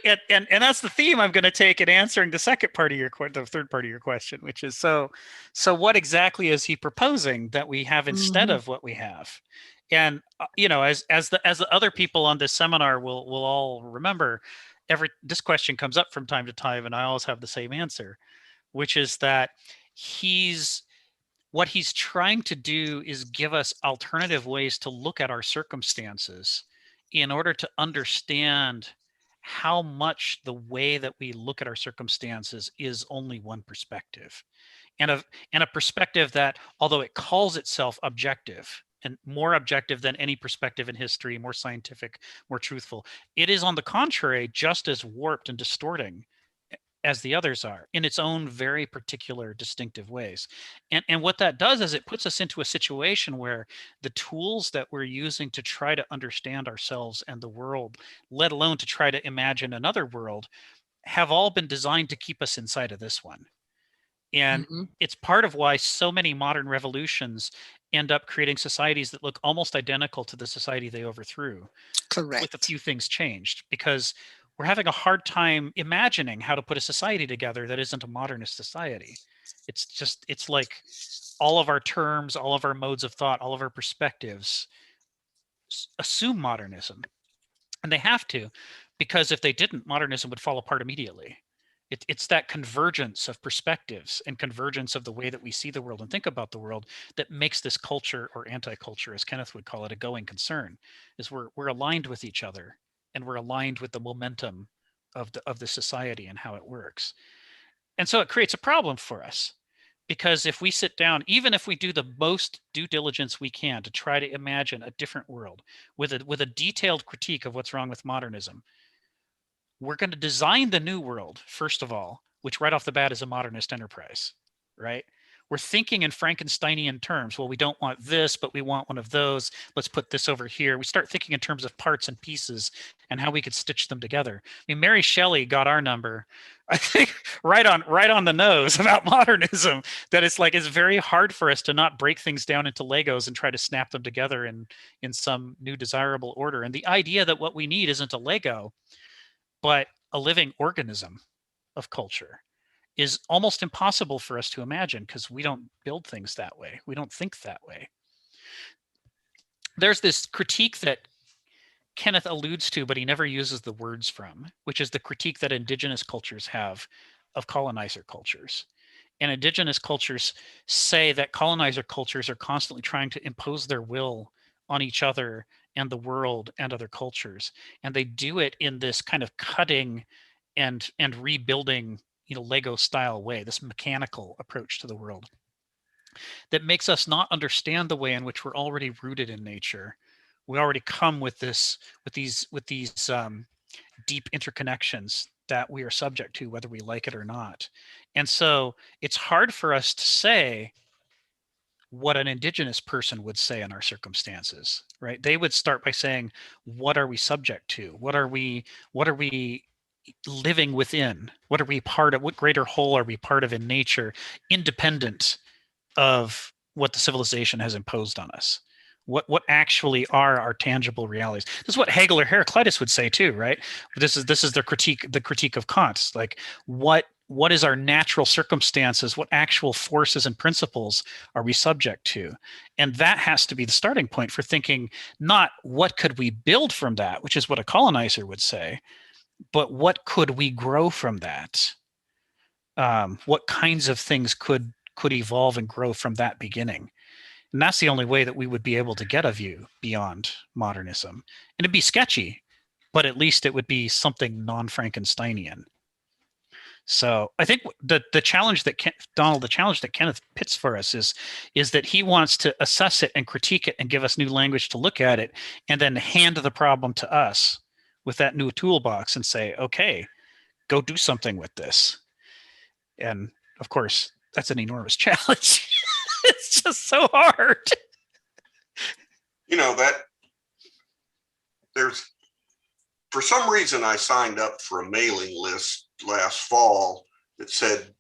that's the theme I'm going to take in answering the second part of the third part of your question, which is so what exactly is he proposing that we have instead of what we have? And you know, as the other people on this seminar will all remember, this question comes up from time to time, and I always have the same answer, which is that what he's trying to do is give us alternative ways to look at our circumstances in order to understand how much the way that we look at our circumstances is only one perspective, and a perspective that, although it calls itself objective and more objective than any perspective in history, more scientific, more truthful, it is on the contrary just as warped and distorting as the others are in its own very particular distinctive ways. And what that does is it puts us into a situation where the tools that we're using to try to understand ourselves and the world, let alone to try to imagine another world, have all been designed to keep us inside of this one. And it's part of why so many modern revolutions end up creating societies that look almost identical to the society they overthrew. Correct. With a few things changed, because we're having a hard time imagining how to put a society together that isn't a modernist society. It's like all of our terms, all of our modes of thought, all of our perspectives assume modernism. And they have to, because if they didn't, modernism would fall apart immediately. It's that convergence of perspectives and convergence of the way that we see the world and think about the world that makes this culture, or anti-culture, as Kenneth would call it, a going concern. Is we're aligned with each other, and we're aligned with the momentum of the society and how it works. And so it creates a problem for us, because if we sit down, even if we do the most due diligence we can to try to imagine a different world with a detailed critique of what's wrong with modernism, we're going to design the new world, first of all, which right off the bat is a modernist enterprise, right? we're thinking in Frankensteinian terms. Well, we don't want this, but we want one of those. Let's put this over here. We start thinking in terms of parts and pieces and how we could stitch them together. I mean, Mary Shelley got our number, I think, right on the nose about modernism, that it's like, it's very hard for us to not break things down into Legos and try to snap them together in some new desirable order. And the idea that what we need isn't a Lego, but a living organism of culture is almost impossible for us to imagine, because we don't build things that way. We don't think that way. There's this critique that Kenneth alludes to, but he never uses the words from, which is the critique that indigenous cultures have of colonizer cultures. And indigenous cultures say that colonizer cultures are constantly trying to impose their will on each other and the world and other cultures. And they do it in this kind of cutting and rebuilding, Lego style way, this mechanical approach to the world that makes us not understand the way in which we're already rooted in nature. We already come with these deep interconnections that we are subject to, whether we like it or not. And so it's hard for us to say what an indigenous person would say in our circumstances, right? They would start by saying, what are we subject to? What are we living within? What are we part of? What greater whole are we part of in nature, independent of what the civilization has imposed on us? What actually are our tangible realities? This is what Hegel or Heraclitus would say too, right? This is the critique of Kant. It's like, what is our natural circumstances? What actual forces and principles are we subject to? And that has to be the starting point for thinking, not what could we build from that, which is what a colonizer would say, but what could we grow from that? What kinds of things could evolve and grow from that beginning? And that's the only way that we would be able to get a view beyond modernism. And it'd be sketchy, but at least it would be something non-Frankensteinian. So I think the challenge that Kenneth pits for us is that he wants to assess it and critique it and give us new language to look at it, and then hand the problem to us with that new toolbox and say, okay, go do something with this. And of course, that's an enormous challenge. It's just so hard. For some reason, I signed up for a mailing list last fall that said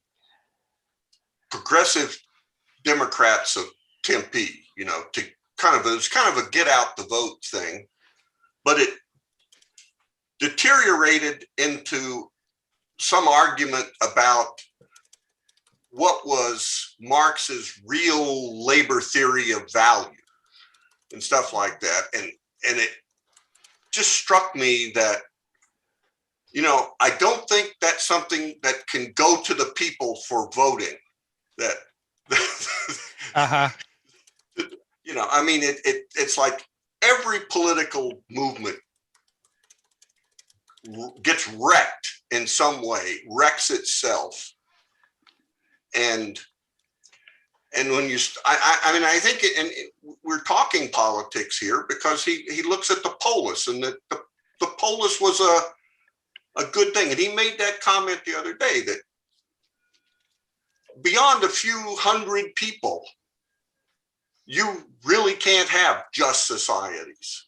Progressive Democrats of Tempe, it was kind of a get out the vote thing, but it deteriorated into some argument about what was Marx's real labor theory of value and stuff like that. And it just struck me that, I don't think that's something that can go to the people for voting. That, it's like every political movement gets wrecked in some way, wrecks itself. And when I think we're talking politics here because he looks at the polis, and that the polis was a good thing. And he made that comment the other day that beyond a few hundred people, you really can't have just societies.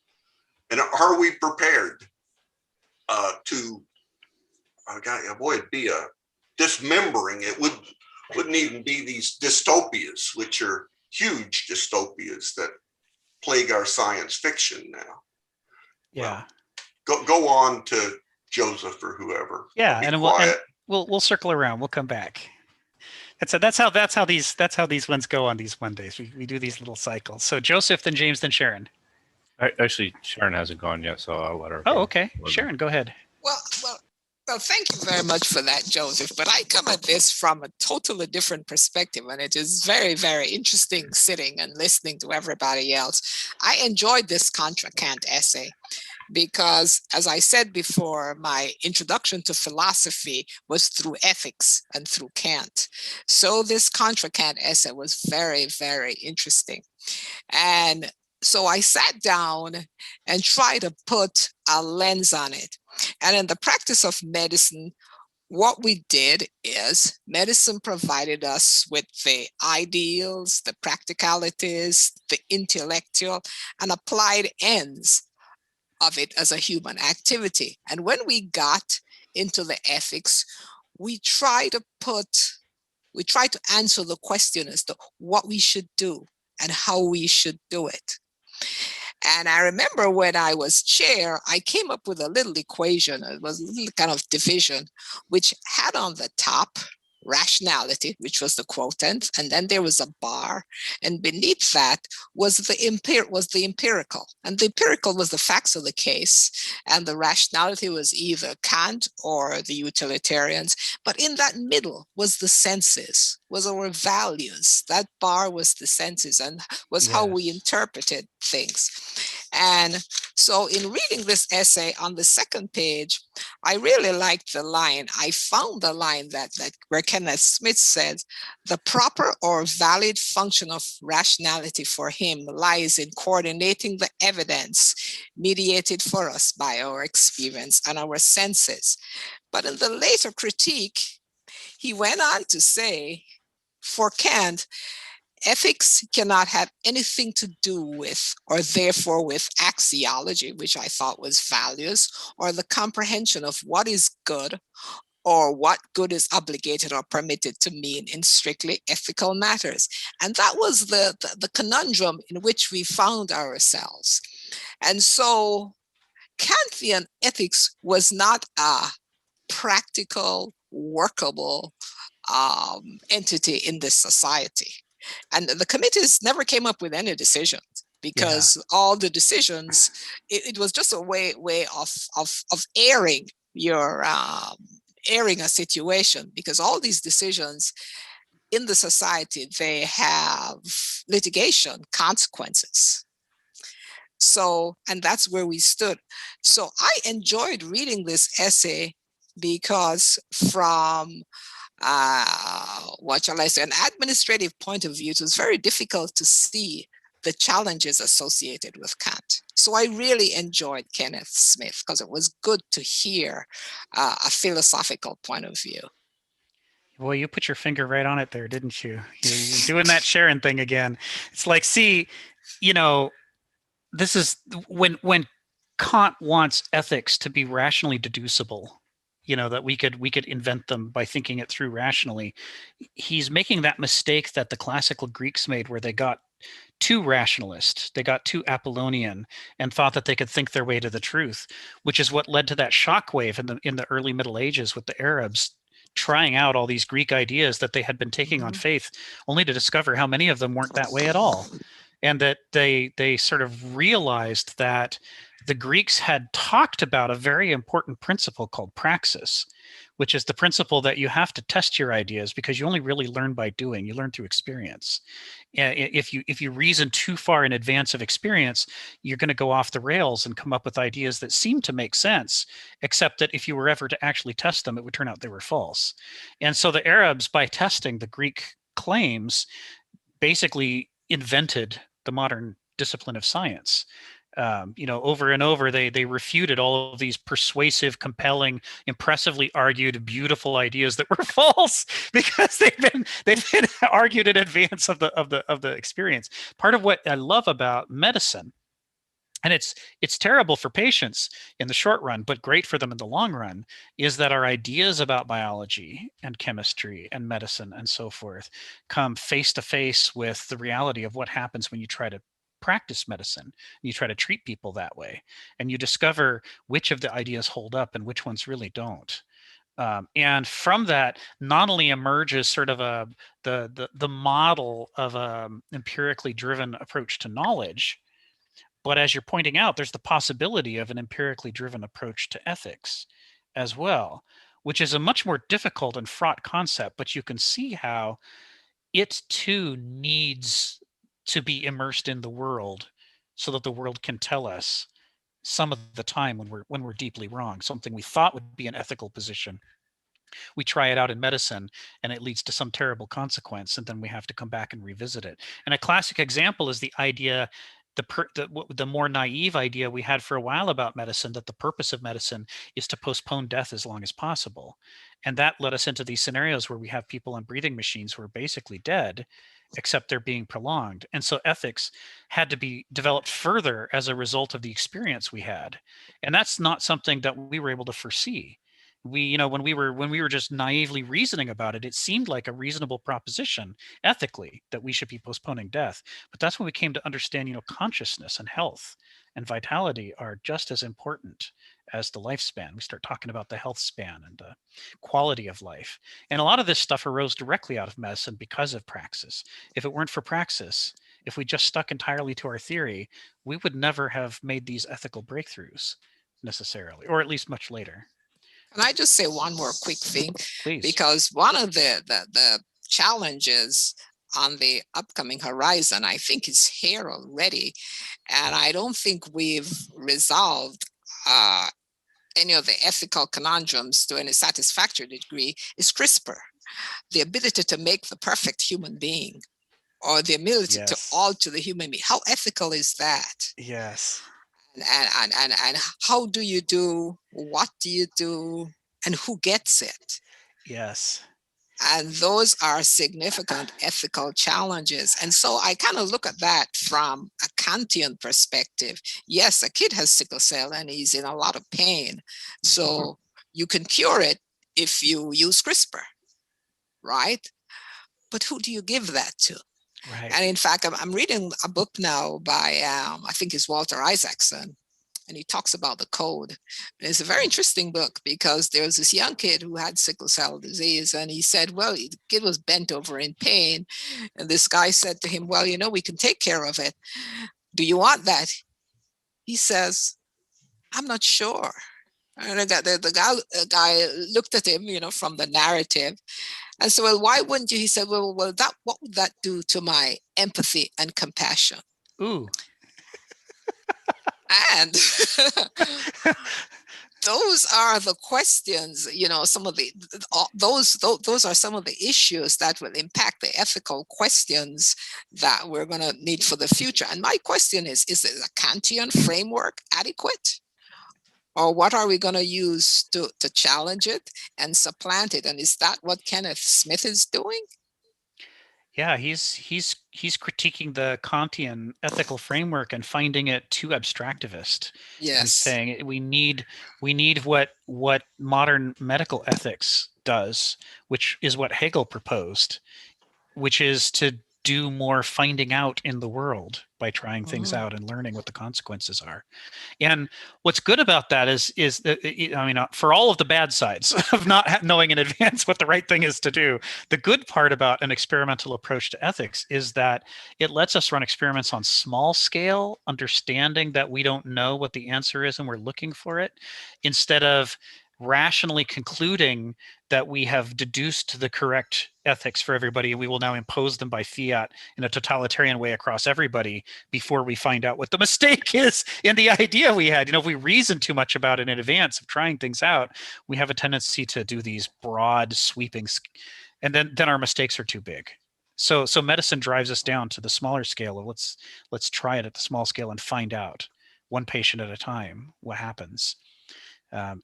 And are we prepared it'd be a dismembering. It wouldn't even be these dystopias, which are huge dystopias that plague our science fiction now. Yeah. Well, go on to Joseph or whoever. Yeah, and we'll circle around. We'll come back. That's how these ones go on these Mondays. We do these little cycles. So Joseph, then James, then Sharon. Actually, Sharon hasn't gone yet, so I'll let her. Oh, okay. Sharon, go ahead. Well, thank you very much for that, Joseph. But I come at this from a totally different perspective, and it is very, very interesting sitting and listening to everybody else. I enjoyed this Contra Kant essay because, as I said before, my introduction to philosophy was through ethics and through Kant. So this Contra Kant essay was very, very interesting. And so I sat down and tried to put a lens on it. And in the practice of medicine, what we did is medicine provided us with the ideals, the practicalities, the intellectual, and applied ends of it as a human activity. And when we got into the ethics, we try to answer the question as to what we should do and how we should do it. And I remember when I was chair, I came up with a little equation. It was a little kind of division, which had on the top rationality, which was the quotient, and then there was a bar, and beneath that was the empirical, and the empirical was the facts of the case, and the rationality was either Kant or the utilitarians. But in that middle was the senses, was our values. That bar was the senses and was how we interpreted things. And so in reading this essay on the second page, I really liked the line. I found the line that where Kenneth Smith said, the proper or valid function of rationality for him lies in coordinating the evidence mediated for us by our experience and our senses. But in the later critique, he went on to say, for Kant, ethics cannot have anything to do with, or therefore with, axiology, which I thought was values, or the comprehension of what is good, or what good is obligated or permitted to mean in strictly ethical matters. And that was the conundrum in which we found ourselves. And so Kantian ethics was not a practical, workable entity in this society. And the committees never came up with any decisions, because all the decisions, it was just a way of airing your airing a situation, because all these decisions in the society, they have litigation consequences. So, and that's where we stood. So I enjoyed reading this essay because from what shall I say, an administrative point of view, it was very difficult to see the challenges associated with Kant. So I really enjoyed Kenneth Smith because it was good to hear a philosophical point of view. Well, you put your finger right on it there, didn't you? You're doing that Sharon thing again. It's like, see, you know, this is when Kant wants ethics to be rationally deducible, you know, that we could invent them by thinking it through rationally. He's making that mistake that the classical Greeks made, where they got too rationalist, they got too Apollonian, and thought that they could think their way to the truth, which is what led to that shockwave in the early Middle Ages with the Arabs trying out all these Greek ideas that they had been taking on faith, only to discover how many of them weren't that way at all. And that they sort of realized that the Greeks had talked about a very important principle called praxis, which is the principle that you have to test your ideas, because you only really learn by doing. You learn through experience. If you reason too far in advance of experience, you're going to go off the rails and come up with ideas that seem to make sense, except that if you were ever to actually test them, it would turn out they were false. And so the Arabs, by testing the Greek claims, basically invented the modern discipline of science. You know, over and over, they refuted all of these persuasive, compelling, impressively argued, beautiful ideas that were false, because they've been argued in advance of the experience. Part of what I love about medicine, and it's terrible for patients in the short run, but great for them in the long run, is that our ideas about biology and chemistry and medicine and so forth come face to face with the reality of what happens when you try to practice medicine and you try to treat people that way, and you discover which of the ideas hold up and which ones really don't. And from that, not only emerges sort of the model of an empirically driven approach to knowledge, but as you're pointing out, there's the possibility of an empirically driven approach to ethics as well, which is a much more difficult and fraught concept, but you can see how it too needs to be immersed in the world so that the world can tell us some of the time when we're deeply wrong. Something we thought would be an ethical position, we try it out in medicine and it leads to some terrible consequence, and then we have to come back and revisit it. And a classic example is the idea the more naive idea we had for a while about medicine, that the purpose of medicine is to postpone death as long as possible. And that led us into these scenarios where we have people on breathing machines who are basically dead, except they're being prolonged. And so ethics had to be developed further as a result of the experience we had. And that's not something that we were able to foresee. When we were just naively reasoning about it, it seemed like a reasonable proposition ethically that we should be postponing death. But that's when we came to understand, consciousness and health and vitality are just as important as the lifespan. We start talking about the health span and the quality of life. And a lot of this stuff arose directly out of medicine because of praxis. If it weren't for praxis, if we just stuck entirely to our theory, we would never have made these ethical breakthroughs necessarily, or at least much later. Can I just say one more quick thing? Please. Because one of the challenges on the upcoming horizon, I think, is here already. And I don't think we've resolved any of the ethical conundrums to any satisfactory degree, is CRISPR. The ability to make the perfect human being, or the ability to alter the human being. How ethical is that? Yes. And how do you do, what do you do, and who gets it? Yes. And those are significant ethical challenges. And so I kind of look at that from a Kantian perspective. Yes, a kid has sickle cell and he's in a lot of pain. So you can cure it if you use CRISPR, right? But who do you give that to? Right. And in fact, I'm reading a book now by, I think it's Walter Isaacson, and he talks about the code. And it's a very interesting book because there was this young kid who had sickle cell disease, and he said, well, the kid was bent over in pain. And this guy said to him, well, we can take care of it. Do you want that? He says, I'm not sure. And the guy looked at him, from the narrative. And so, well, why wouldn't you? He said, well, what would that do to my empathy and compassion? Ooh. And those are the questions, some of those are some of the issues that will impact the ethical questions that we're going to need for the future. And my question is the Kantian framework adequate? Or what are we going to use to challenge it and supplant it? And is that what Kenneth Smith is doing? Yeah, he's critiquing the Kantian ethical framework and finding it too abstractivist. Yes. And saying we need what modern medical ethics does, which is what Hegel proposed, which is to do more finding out in the world by trying things out and learning what the consequences are. And what's good about that is that, for all of the bad sides of not knowing in advance what the right thing is to do, the good part about an experimental approach to ethics is that it lets us run experiments on small scale, understanding that we don't know what the answer is and we're looking for it, instead of rationally concluding that we have deduced the correct ethics for everybody and we will now impose them by fiat in a totalitarian way across everybody before we find out what the mistake is in the idea we had. If we reason too much about it in advance of trying things out, we have a tendency to do these broad sweeping, and then our mistakes are too big. So medicine drives us down to the smaller scale of let's try it at the small scale and find out one patient at a time what happens.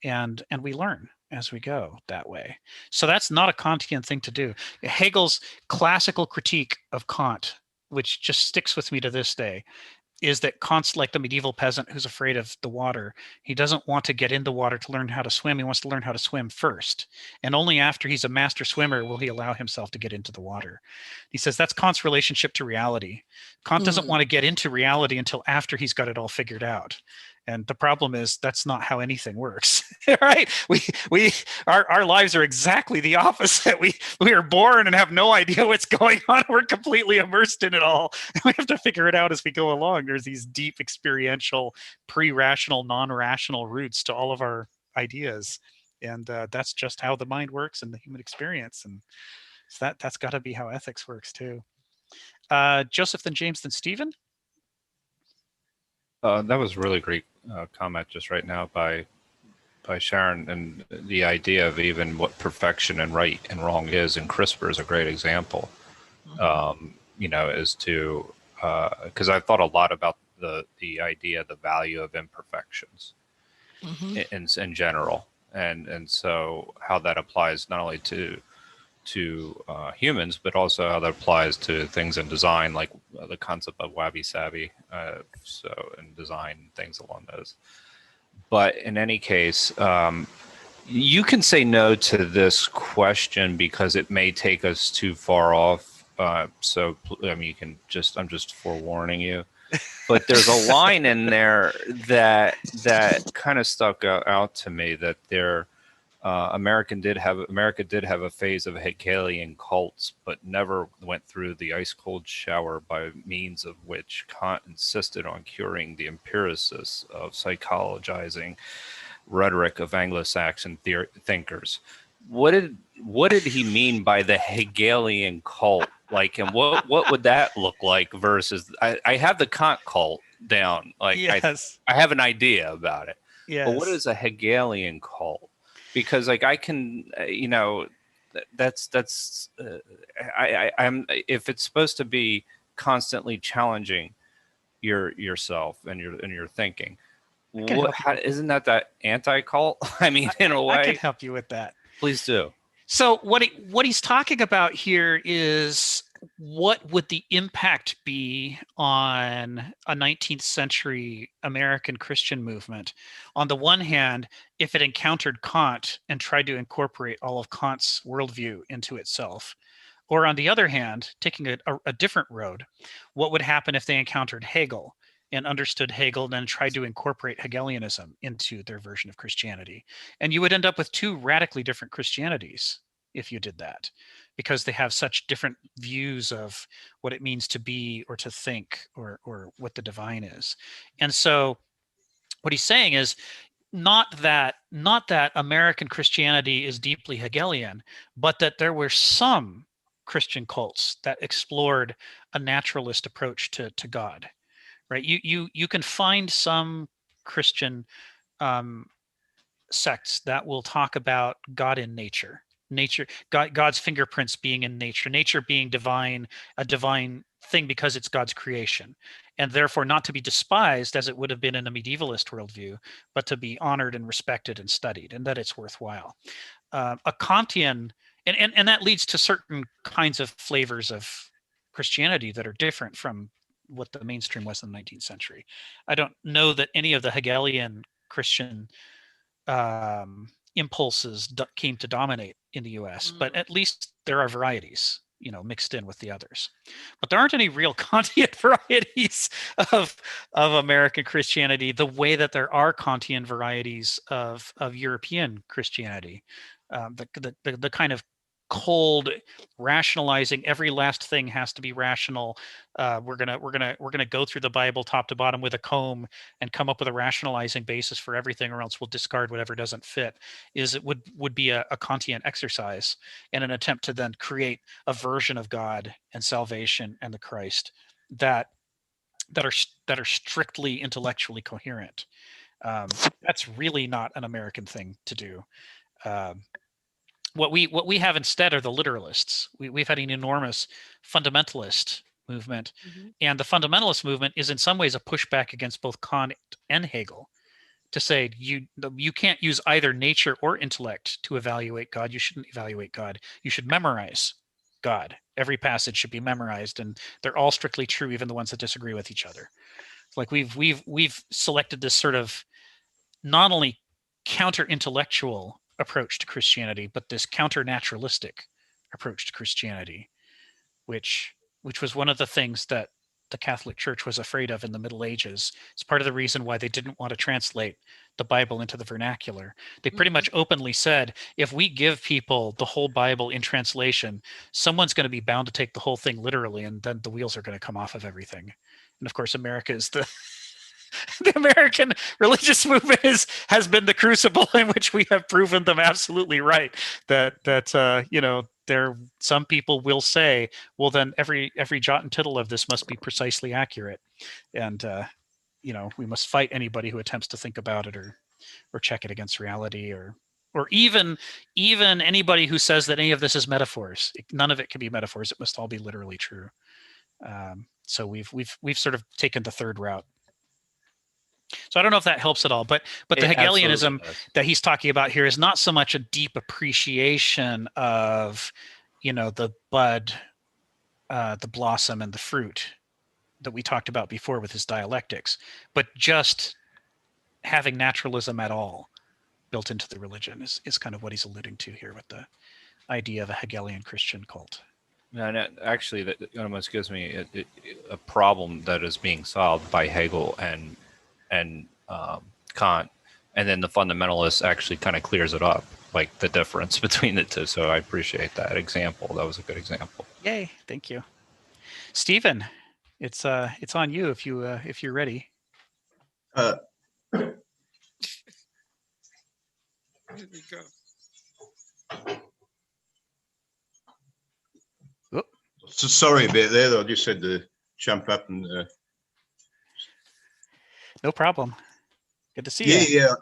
And we learn as we go that way. So that's not a Kantian thing to do. Hegel's classical critique of Kant, which just sticks with me to this day, is that Kant's like the medieval peasant who's afraid of the water. He doesn't want to get in the water to learn how to swim. He wants to learn how to swim first. And only after he's a master swimmer will he allow himself to get into the water. He says that's Kant's relationship to reality. Kant doesn't want to get into reality until after he's got it all figured out. And the problem is that's not how anything works, right? Our lives are exactly the opposite. We are born and have no idea what's going on. We're completely immersed in it all. And we have to figure it out as we go along. There's these deep experiential, pre-rational, non-rational roots to all of our ideas. And that's just how the mind works in the human experience. And so that's got to be how ethics works too. Joseph, then James, then Stephen. That was a really great comment just right now by Sharon, and the idea of even what perfection and right and wrong is, and CRISPR is a great example. As to because I've thought a lot about the idea, the value of imperfections in general, and so how that applies not only to humans, but also how that applies to things in design, like the concept of wabi sabi. So in design, things along those. But in any case, you can say no to this question because it may take us too far off. So I mean, I'm just forewarning you. But there's a line in there that kind of stuck out to me, that America did have a phase of Hegelian cults, but never went through the ice cold shower by means of which Kant insisted on curing the empiricists of psychologizing rhetoric of Anglo-Saxon thinkers. What did he mean by the Hegelian cult? Like, and what would that look like versus? I have the Kant cult down. Like, yes. I have an idea about it. Yes. But what is a Hegelian cult? Because like I can, I'm if it's supposed to be constantly challenging yourself and your thinking. Isn't that anti-cult? I mean, in a way. I can help you with that. Please do. So what he's talking about here is, what would the impact be on a 19th century American Christian movement? On the one hand, if it encountered Kant and tried to incorporate all of Kant's worldview into itself. Or on the other hand, taking a different road, what would happen if they encountered Hegel and understood Hegel and then tried to incorporate Hegelianism into their version of Christianity? And you would end up with two radically different Christianities if you did that, because they have such different views of what it means to be or to think, or what the divine is. And so what he's saying is, not that American Christianity is deeply Hegelian, but that there were some Christian cults that explored a naturalist approach to God, right? You can find some Christian sects that will talk about God in nature, God's fingerprints being in nature being divine, a divine thing because it's God's creation, and therefore not to be despised as it would have been in a medievalist worldview, but to be honored and respected and studied, and that it's worthwhile. A Kantian, and that leads to certain kinds of flavors of Christianity that are different from what the mainstream was in the 19th century. I don't know that any of the Hegelian Christian impulses came to dominate in the US, but at least there are varieties, mixed in with the others. But there aren't any real Kantian varieties of American Christianity, the way that there are Kantian varieties of European Christianity. The kind of cold rationalizing, every last thing has to be rational. We're gonna go through the Bible top to bottom with a comb and come up with a rationalizing basis for everything, or else we'll discard whatever doesn't fit. It would be a Kantian exercise and an attempt to then create a version of God and salvation and the Christ that are strictly intellectually coherent. That's really not an American thing to do. What we have instead are the literalists. We've had an enormous fundamentalist movement, and the fundamentalist movement is in some ways a pushback against both Kant and Hegel, to say you can't use either nature or intellect to evaluate God. You shouldn't evaluate God. You should memorize God. Every passage should be memorized, and they're all strictly true, even the ones that disagree with each other. Like we've selected this sort of not only counter-intellectual approach to Christianity, but this counter-naturalistic approach to Christianity, which was one of the things that the Catholic Church was afraid of in the Middle Ages. It's part of the reason why they didn't want to translate the Bible into the vernacular. They pretty much openly said, if we give people the whole Bible in translation, someone's going to be bound to take the whole thing literally, and then the wheels are going to come off of everything. And of course, America is the American religious movement has been the crucible in which we have proven them absolutely right. That some people will say, well, then every jot and tittle of this must be precisely accurate, and we must fight anybody who attempts to think about it or check it against reality, or even anybody who says that any of this is metaphors. None of it can be metaphors. It must all be literally true. So we've sort of taken the third route So I don't know if that helps at all, but the It absolutely Hegelianism does. that he's talking about here is not so much a deep appreciation of, the bud, the blossom, and the fruit that we talked about before with his dialectics, but just having naturalism at all built into the religion is kind of what he's alluding to here with the idea of a Hegelian Christian cult. No, actually, that almost gives me a problem that is being solved by Hegel and Kant, and then the fundamentalist actually kind of clears it up, like the difference between the two. So I appreciate that example. That was a good example. Yay! Thank you, Stephen. It's on you if you're ready. Uh, Here we go. so sorry about that. I just had to jump up and. No problem. Good to see Yeah, you. yeah.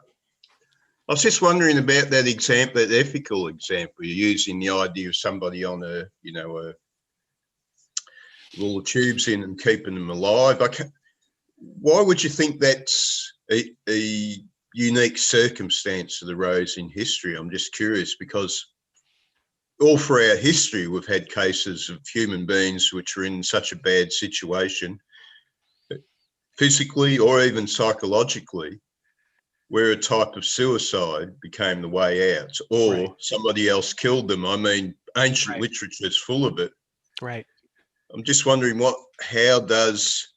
I was just wondering about that example, that ethical example. You're using the idea of somebody on a all the tubes in and keeping them alive. Why would you think that's a unique circumstance that arose in history? I'm just curious, because all through our history, we've had cases of human beings which are in such a bad situation, physically or even psychologically, where a type of suicide became the way out, or Right. somebody else killed them. I mean, ancient Right. literature is full of it. Right. I'm just wondering how does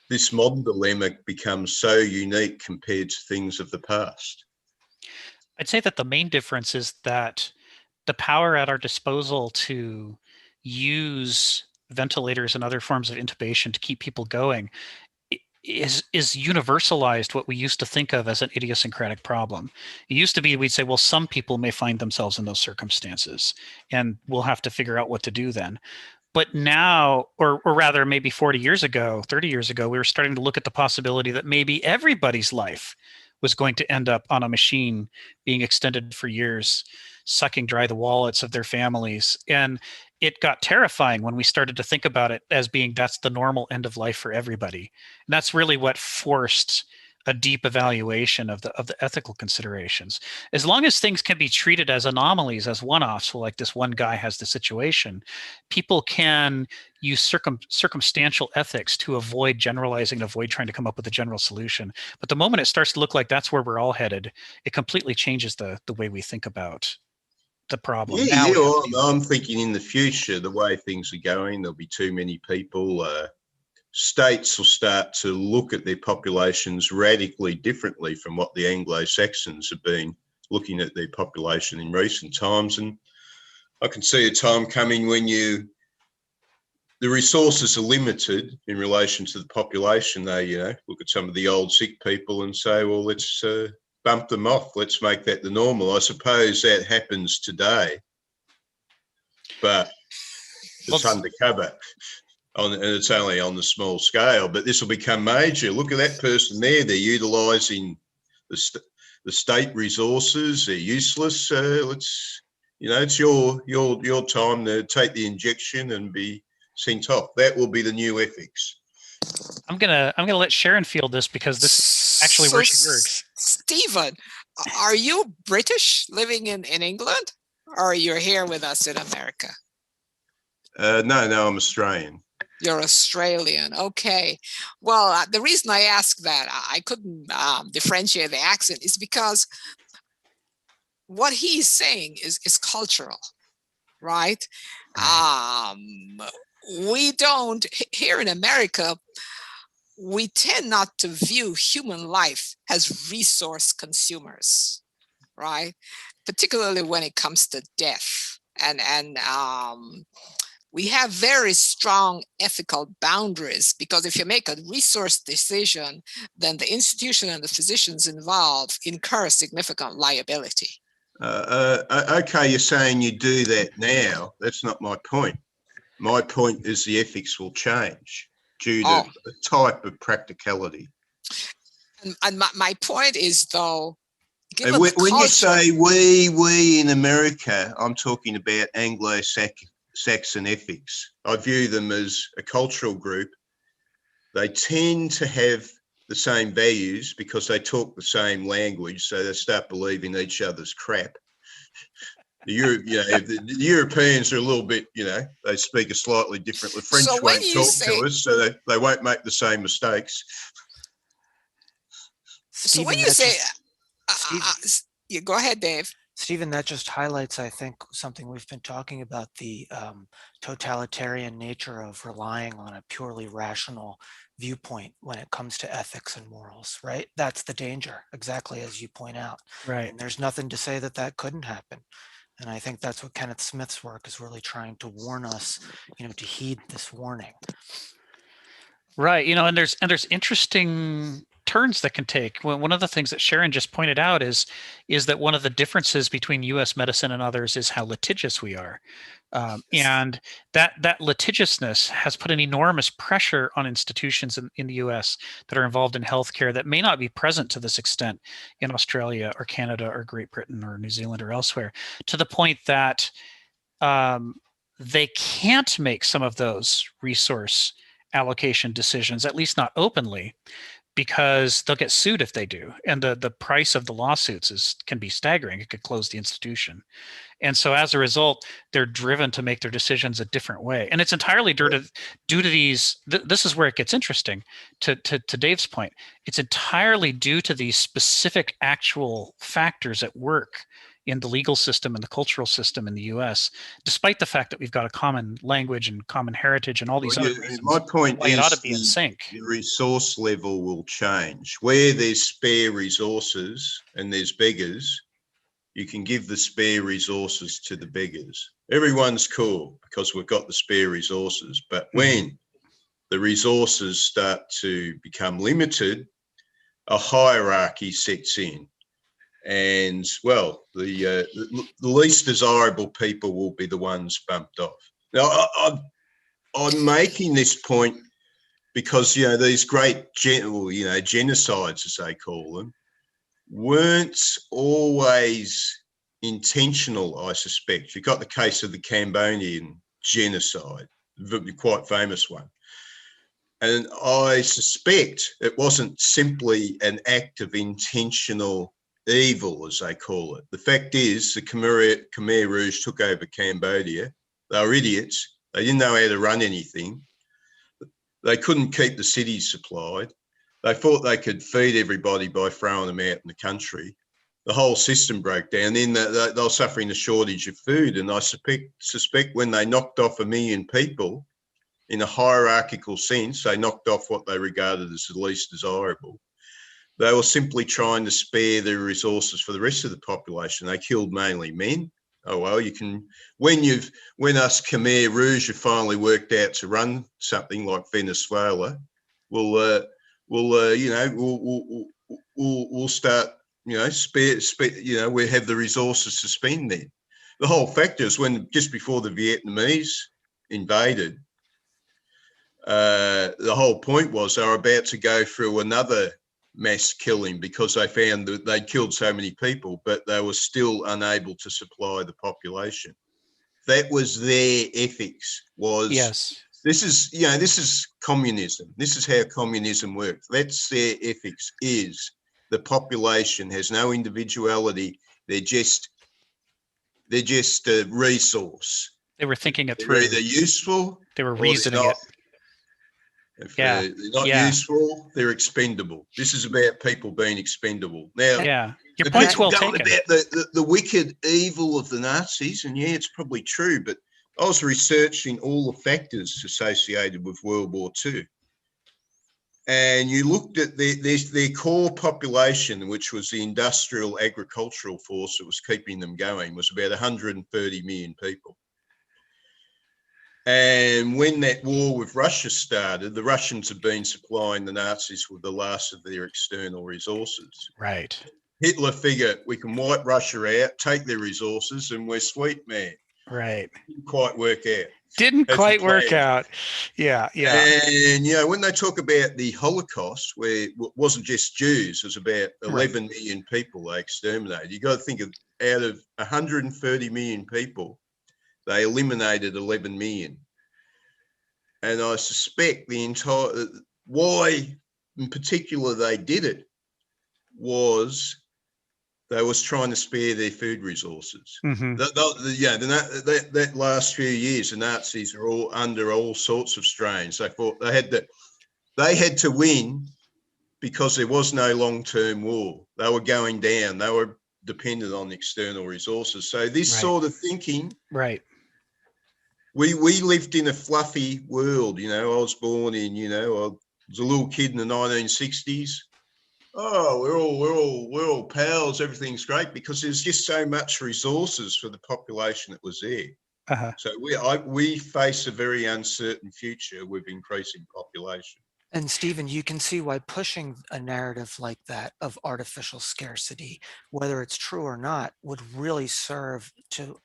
this modern dilemma become so unique compared to things of the past? I'd say that the main difference is that the power at our disposal to use ventilators and other forms of intubation to keep people going is universalized what we used to think of as an idiosyncratic problem. It used to be we'd say, well, some people may find themselves in those circumstances, and we'll have to figure out what to do then. But now, or rather maybe 40 years ago, 30 years ago, we were starting to look at the possibility that maybe everybody's life was going to end up on a machine being extended for years, sucking dry the wallets of their families. And it got terrifying when we started to think about it as being that's the normal end of life for everybody. And that's really what forced a deep evaluation of the ethical considerations. As long as things can be treated as anomalies, as one-offs, so like this one guy has the situation, people can use circumstantial ethics to avoid generalizing, avoid trying to come up with a general solution. But the moment it starts to look like that's where we're all headed, it completely changes the way we think about the problem. Yeah, I'm thinking in the future, the way things are going, there'll be too many people. States will start to look at their populations radically differently from what the Anglo-Saxons have been looking at their population in recent times. And I can see a time coming when the resources are limited in relation to the population. They, look at some of the old sick people and say, well, let's bump them off. Let's make that the normal. I suppose that happens today, but it's undercover. And it's only on the small scale, but this will become major. Look at that person there. They're utilising the state resources. They're useless. It's your time to take the injection and be sent off. That will be the new ethics. I'm gonna let Sharon field this because this is actually where she works. Stephen, are you British living in England, or you're here with us in America? No, I'm Australian. You're Australian. Okay. Well, the reason I ask that, I couldn't differentiate the accent, is because what he's saying is cultural, right? We don't, here in America, we tend not to view human life as resource consumers, right? Particularly when it comes to death. And we have very strong ethical boundaries, because if you make a resource decision, then the institution and the physicians involved incur significant liability. Okay, you're saying you do that now. That's not my point. My point is the ethics will change due to a type of practicality. And my point is, though, and when you say we in America, I'm talking about Anglo-Saxon ethics. I view them as a cultural group. They tend to have the same values because they talk the same language, so they start believing each other's crap. The Europeans are a little bit, they speak a slightly different. The French So when won't you talk say, to us, so they won't make the same mistakes. so when Stephen, you that say, just, Steve, yeah, go ahead, Dave. Stephen, that just highlights, I think, something we've been talking about, the totalitarian nature of relying on a purely rational viewpoint when it comes to ethics and morals, right? That's the danger, exactly as you point out. Right. And there's nothing to say that that couldn't happen. And I think that's what Kenneth Smith's work is really trying to warn us, to heed this warning. Right. And there's interesting turns that can take. One of the things that Sharon just pointed out is that one of the differences between U.S. medicine and others is how litigious we are. And that litigiousness has put an enormous pressure on institutions in the U.S. that are involved in healthcare that may not be present to this extent in Australia or Canada or Great Britain or New Zealand or elsewhere, to the point that they can't make some of those resource allocation decisions, at least not openly, because they'll get sued if they do. And the price of the lawsuits can be staggering. It could close the institution. And so as a result, they're driven to make their decisions a different way. And it's entirely due to these, this is where it gets interesting, to Dave's point. It's entirely due to these specific actual factors at work in the legal system and the cultural system in the US, despite the fact that we've got a common language and common heritage and all these other reasons. My point why it ought to is be in sync. the resource level will change. Where there's spare resources and there's beggars, you can give the spare resources to the beggars. Everyone's cool because we've got the spare resources. But when the resources start to become limited, a hierarchy sets in. And, well, the least desirable people will be the ones bumped off. Now, I'm making this point because, these great, genocides, as they call them, weren't always intentional, I suspect. You've got the case of the Cambodian genocide, quite famous one. And I suspect it wasn't simply an act of intentional evil, as they call it. The fact is, the Khmer Rouge took over Cambodia. They were idiots. They didn't know how to run anything. They couldn't keep the cities supplied. They thought they could feed everybody by throwing them out in the country. The whole system broke down. Then they were suffering a shortage of food. And I suspect when they knocked off 1 million people, in a hierarchical sense, they knocked off what they regarded as the least desirable. They were simply trying to spare their resources for the rest of the population. They killed mainly men. Oh, well, you can, when us Khmer Rouge have finally worked out to run something like Venezuela, we'll start, we have the resources to spend then. The whole factor is when, just before the Vietnamese invaded, the whole point was they were about to go through another mass killing because they found that they'd killed so many people, but they were still unable to supply the population. That was their ethics. Yes. This is communism. This is how communism works. That's their ethics, is the population has no individuality. They're just a resource. They were thinking it They're through. either useful. They were reasoning it. If they're not useful, they're expendable. This is about people being expendable. Now, your point's well taken. About the wicked evil of the Nazis, and it's probably true, but I was researching all the factors associated with World War II. And you looked at their core population, which was the industrial agricultural force that was keeping them going, was about 130 million people. And when that war with Russia started, the Russians had been supplying the Nazis with the last of their external resources. Right. Hitler figured we can wipe Russia out, take their resources, and we're sweet, man. Right. Didn't quite work out. Didn't quite work out. Yeah. And, when they talk about the Holocaust, where it wasn't just Jews, it was about 11 million people they exterminated. You got to think of, out of 130 million people, they eliminated 11 million. And I suspect why in particular they did it was they was trying to spare their food resources. Mhm. That last few years, the Nazis are all under all sorts of strains. They thought they had to win because there was no long-term war. They were going down. They were dependent on external resources. So this Right. sort of thinking, Right. we lived in a fluffy world. I was born in, I was a little kid in the 1960s. Oh, we're all pals. Everything's great because there's just so much resources for the population that was there. Uh-huh. So we face a very uncertain future with increasing population. And Stephen, you can see why pushing a narrative like that of artificial scarcity, whether it's true or not, would really serve to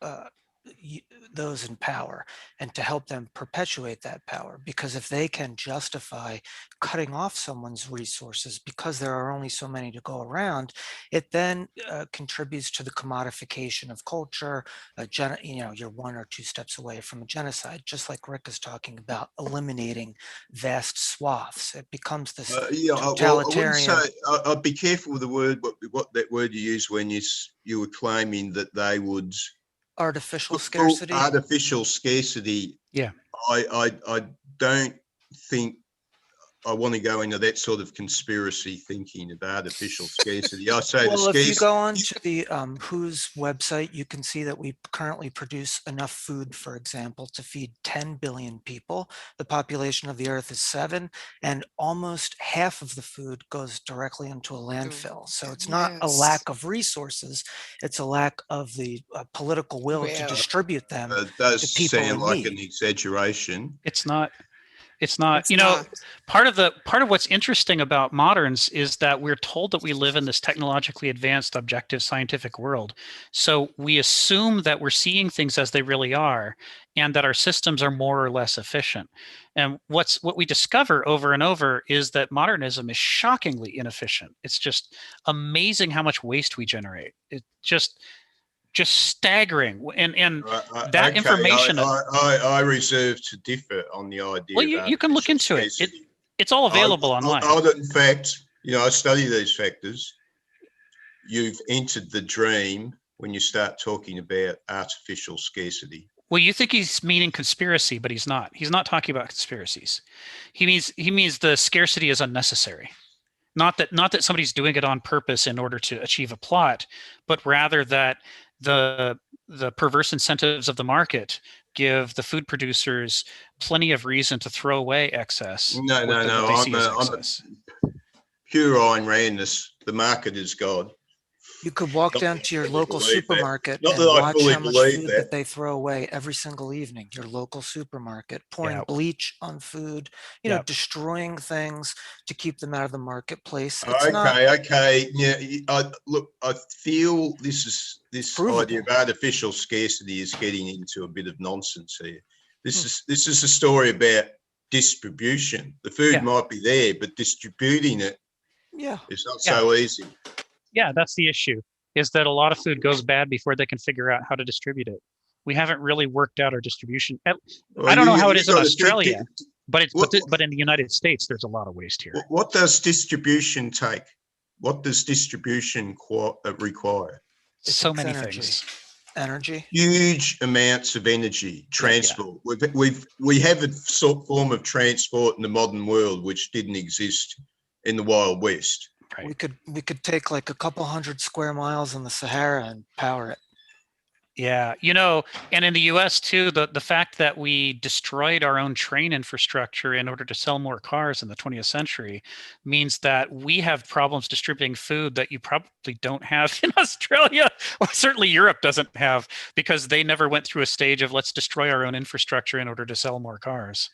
those in power and to help them perpetuate that power. Because if they can justify cutting off someone's resources because there are only so many to go around, it then contributes to the commodification of culture. You're 1 or 2 steps away from a genocide, just like Rick is talking about, eliminating vast swaths. It becomes this totalitarian. I'd be careful with the word, what that word you use when you were claiming that they would artificial scarcity. Artificial scarcity. Yeah. I don't think I want to go into that sort of conspiracy thinking of artificial scarcity. I say well, if you go on to the WHO's website, you can see that we currently produce enough food, for example, to feed 10 billion people. The population of the Earth is 7, and almost half of the food goes directly into a landfill. So it's not a lack of resources; it's a lack of the political will to distribute them it does to people sound in like need. an exaggeration. It's not. Part of what's interesting about moderns is that we're told that we live in this technologically advanced, objective, scientific world. So we assume that we're seeing things as they really are, and that our systems are more or less efficient. And what we discover over and over is that modernism is shockingly inefficient. It's just amazing how much waste we generate. It just staggering, and that information. I reserve to differ on the idea. Well, you can look into it. It's all available online. In fact, I study these factors. You've entered the dream when you start talking about artificial scarcity. Well, you think he's meaning conspiracy, but he's not. He's not talking about conspiracies. He means the scarcity is unnecessary. Not that somebody's doing it on purpose in order to achieve a plot, but rather that the perverse incentives of the market give the food producers plenty of reason to throw away excess. No. I'm pure Ayn Randness. The market is God. You could walk down to your local supermarket and watch how much food that they throw away every single evening. Your local supermarket, pouring bleach on food, destroying things to keep them out of the marketplace. Okay. Yeah, I feel this idea of artificial scarcity is getting into a bit of nonsense here. This is a story about distribution. The food might be there, but distributing it is not so easy. Yeah, that's the issue, is that a lot of food goes bad before they can figure out how to distribute it. We haven't really worked out our distribution. I don't know how it is in Australia, but in the United States, there's a lot of waste here. What does distribution take? What does distribution require? So many things. Energy. Huge amounts of energy. Transport. We have a form of transport in the modern world which didn't exist in the Wild West. Right. We could take like a couple 100 square miles in the Sahara and power it. Yeah, and in the US too, the fact that we destroyed our own train infrastructure in order to sell more cars in the 20th century means that we have problems distributing food that you probably don't have in Australia, or certainly Europe doesn't have, because they never went through a stage of let's destroy our own infrastructure in order to sell more cars.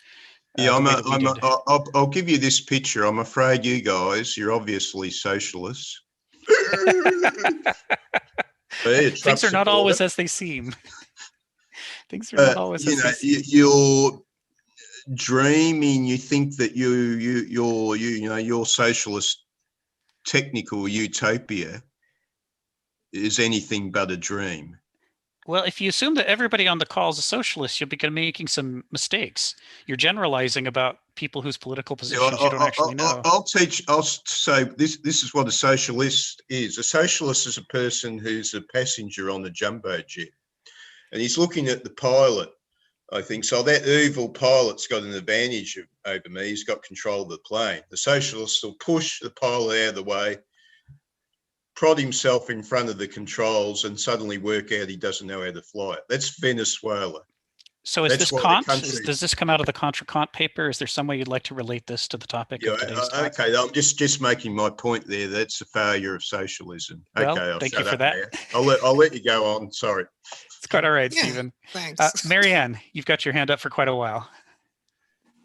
Yeah, I'll give you this picture. I'm afraid you guys, you're obviously socialists. Things are not always as they seem. Things are not always as they seem. You're dreaming. You think that your socialist technical utopia is anything but a dream. Well, if you assume that everybody on the call is a socialist, you'll be making some mistakes. You're generalizing about people whose political positions you don't actually know. I'll say this is what a socialist is. A socialist is a person who's a passenger on a jumbo jet, and he's looking at the pilot, I think. So that evil pilot's got an advantage over me. He's got control of the plane. The socialist will push the pilot out of the way, prod himself in front of the controls, and suddenly work out he doesn't know how to fly it. That's Venezuela. So is That's this why the Kant? country- Does this come out of the Contra Kant paper? Is there some way you'd like to relate this to the topic of today's talk? Okay, I'm just making my point there. That's a failure of socialism. Well, Okay, I'll thank shut you for up that. now. I'll let you go on. Sorry. It's quite all right, Yeah, Stephen. thanks. Marianne, you've got your hand up for quite a while.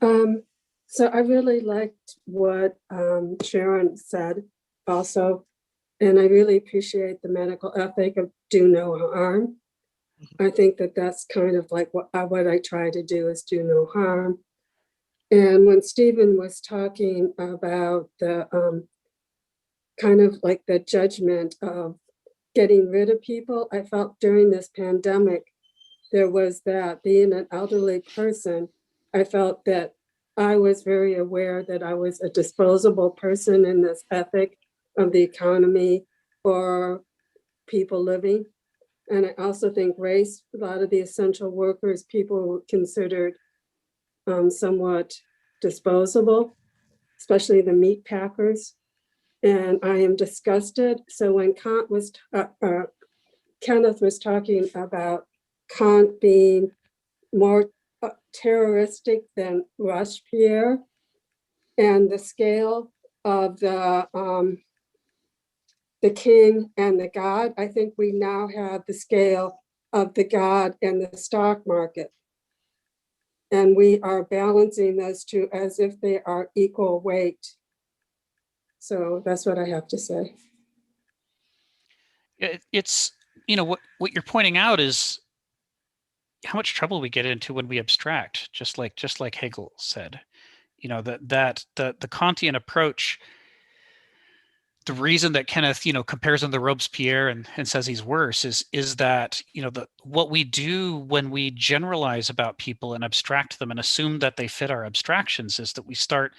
So I really liked what Sharon said also, and I really appreciate the medical ethic of do no harm. I think that that's kind of like what I try to do is do no harm. And when Stephen was talking about the kind of like the judgment of getting rid of people, I felt during this pandemic, there was that being an elderly person, I felt that I was very aware that I was a disposable person in this ethic of the economy for people living. And I also think race, a lot of the essential workers, people were considered somewhat disposable, especially the meat packers. And I am disgusted. So when Kenneth was talking about Kant being more terroristic than Robespierre, and the scale of the king and the god, I think we now have the scale of the god and the stock market. And we are balancing those two as if they are equal weight. So that's what I have to say. It's, you know, what you're pointing out is how much trouble we get into when we abstract, just like Hegel said. You know, that the Kantian approach, the reason that Kenneth, you know, compares him to Robespierre and says he's worse is that, you know, what we do when we generalize about people and abstract them and assume that they fit our abstractions is that we start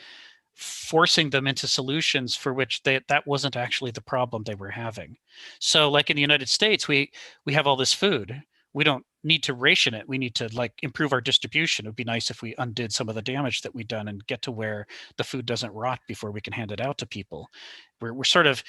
forcing them into solutions for which that wasn't actually the problem they were having. So like in the United States, we have all this food. We don't need to ration it. We need to like improve our distribution. It would be nice if we undid some of the damage that we've done and get to where the food doesn't rot before we can hand it out to people. We're sort of,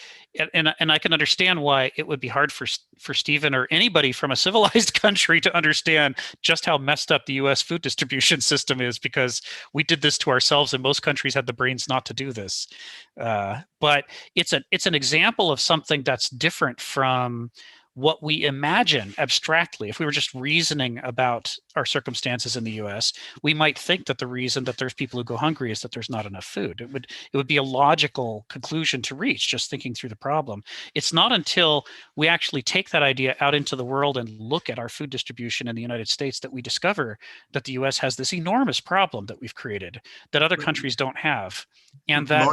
and I can understand why it would be hard for Stephen or anybody from a civilized country to understand just how messed up the U.S. food distribution system is, because we did this to ourselves, and most countries had the brains not to do this. But it's an example of something that's different from what we imagine abstractly. If we were just reasoning about our circumstances in the US, we might think that the reason that there's people who go hungry is that there's not enough food. It would be a logical conclusion to reach just thinking through the problem. It's not until we actually take that idea out into the world and look at our food distribution in the United States that we discover that the US has this enormous problem that we've created that other countries don't have. And that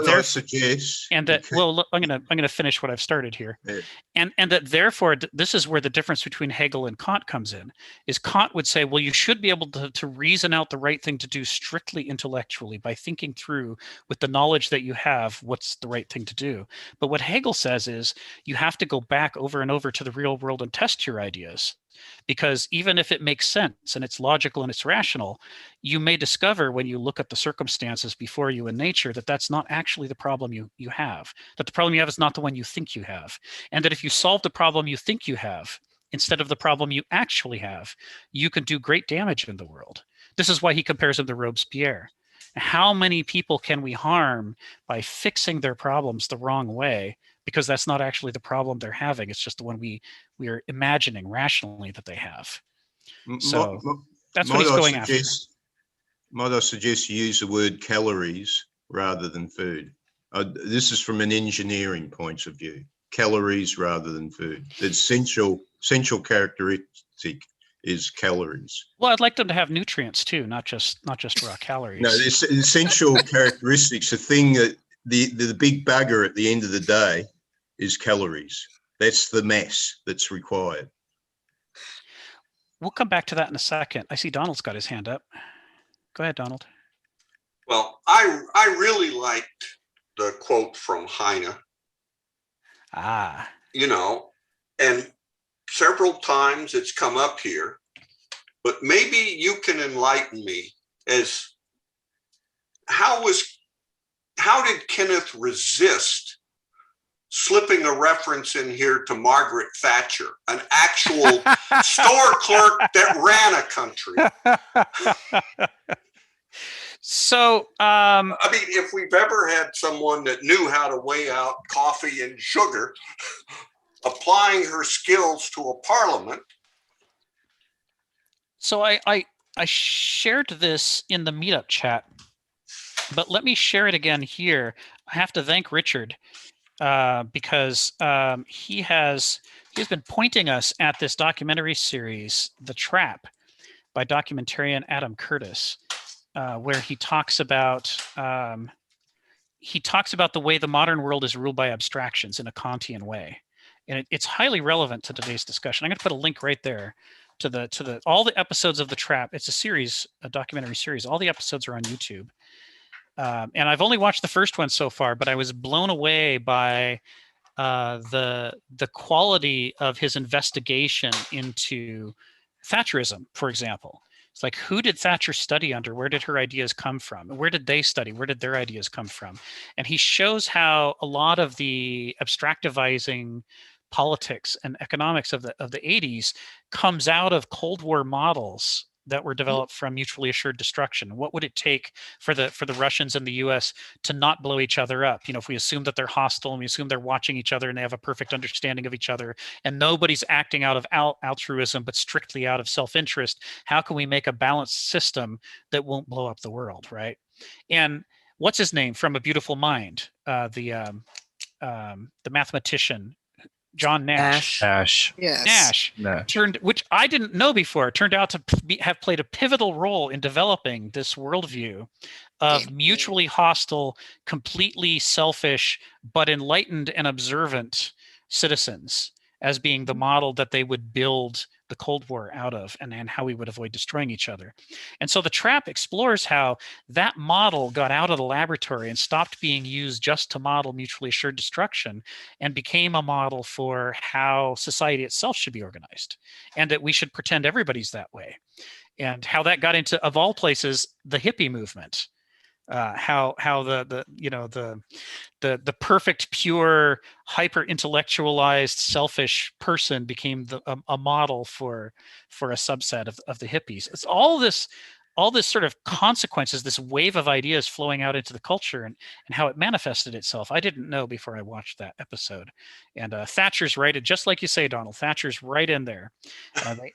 well, I'm gonna finish what I've started here. Yeah. And that therefore, this is where the difference between Hegel and Kant comes in, is Kant would say, well, you should be able to reason out the right thing to do strictly intellectually by thinking through with the knowledge that you have what's the right thing to do. But what Hegel says is you have to go back over and over to the real world and test your ideas. Because even if it makes sense and it's logical and it's rational, you may discover when you look at the circumstances before you in nature that that's not actually the problem you have, that the problem you have is not the one you think you have. And that if you solve the problem you think you have, instead of the problem you actually have, you can do great damage in the world. This is why he compares him to Robespierre. How many people can we harm by fixing their problems the wrong way? Because that's not actually the problem they're having. It's just the one we are imagining rationally that they have. So that's what he's going after. Might I suggest you use the word calories rather than food? This is from an engineering point of view. Calories rather than food. The essential characteristic is calories. Well, I'd like them to have nutrients too, not just raw calories. No, the essential characteristics, the thing that the big bugger at the end of the day is calories. That's the mass that's required. we'll come back to that in a second. I see Donald's got his hand up. Go ahead, Donald. Well, I really liked the quote from Heine. Ah. You know, and several times it's come up here, but maybe you can enlighten me as how did Kenneth resist slipping a reference in here to Margaret Thatcher, an actual store clerk that ran a country? So, I mean, if we've ever had someone that knew how to weigh out coffee and sugar, applying her skills to a parliament. So I shared this in the meetup chat, but let me share it again here. I have to thank Richard because he has been pointing us at this documentary series, The Trap, by documentarian Adam Curtis, where he talks about the way the modern world is ruled by abstractions in a Kantian way, and it's highly relevant to today's discussion. I'm going to put a link right there to all the episodes of The Trap. It's a series, a documentary series. All the episodes are on YouTube, and I've only watched the first one so far, but I was blown away by the quality of his investigation into Thatcherism, for example. It's like, who did Thatcher study under? Where did her ideas come from? Where did they study? Where did their ideas come from? And he shows how a lot of the abstractivizing politics and economics of the 80s comes out of Cold War models that were developed from mutually assured destruction. What would it take for the Russians and the US to not blow each other up? You know, if we assume that they're hostile and we assume they're watching each other and they have a perfect understanding of each other and nobody's acting out of altruism but strictly out of self-interest, how can we make a balanced system that won't blow up the world, right? And what's his name from A Beautiful Mind? The mathematician John Nash. Yes. Nash turned, which I didn't know before, turned out to have played a pivotal role in developing this worldview of mutually hostile, completely selfish, but enlightened and observant citizens as being the model that they would build the Cold War out of, and how we would avoid destroying each other. And so The Trap explores how that model got out of the laboratory and stopped being used just to model mutually assured destruction and became a model for how society itself should be organized, and that we should pretend everybody's that way. And how that got into, of all places, the hippie movement. How the perfect, pure, hyper intellectualized, selfish person became a model for a subset of the hippies. It's all this sort of consequences, this wave of ideas flowing out into the culture, and how it manifested itself. I didn't know before I watched that episode. And Thatcher's right, just like you say, Donald, Thatcher's right in there.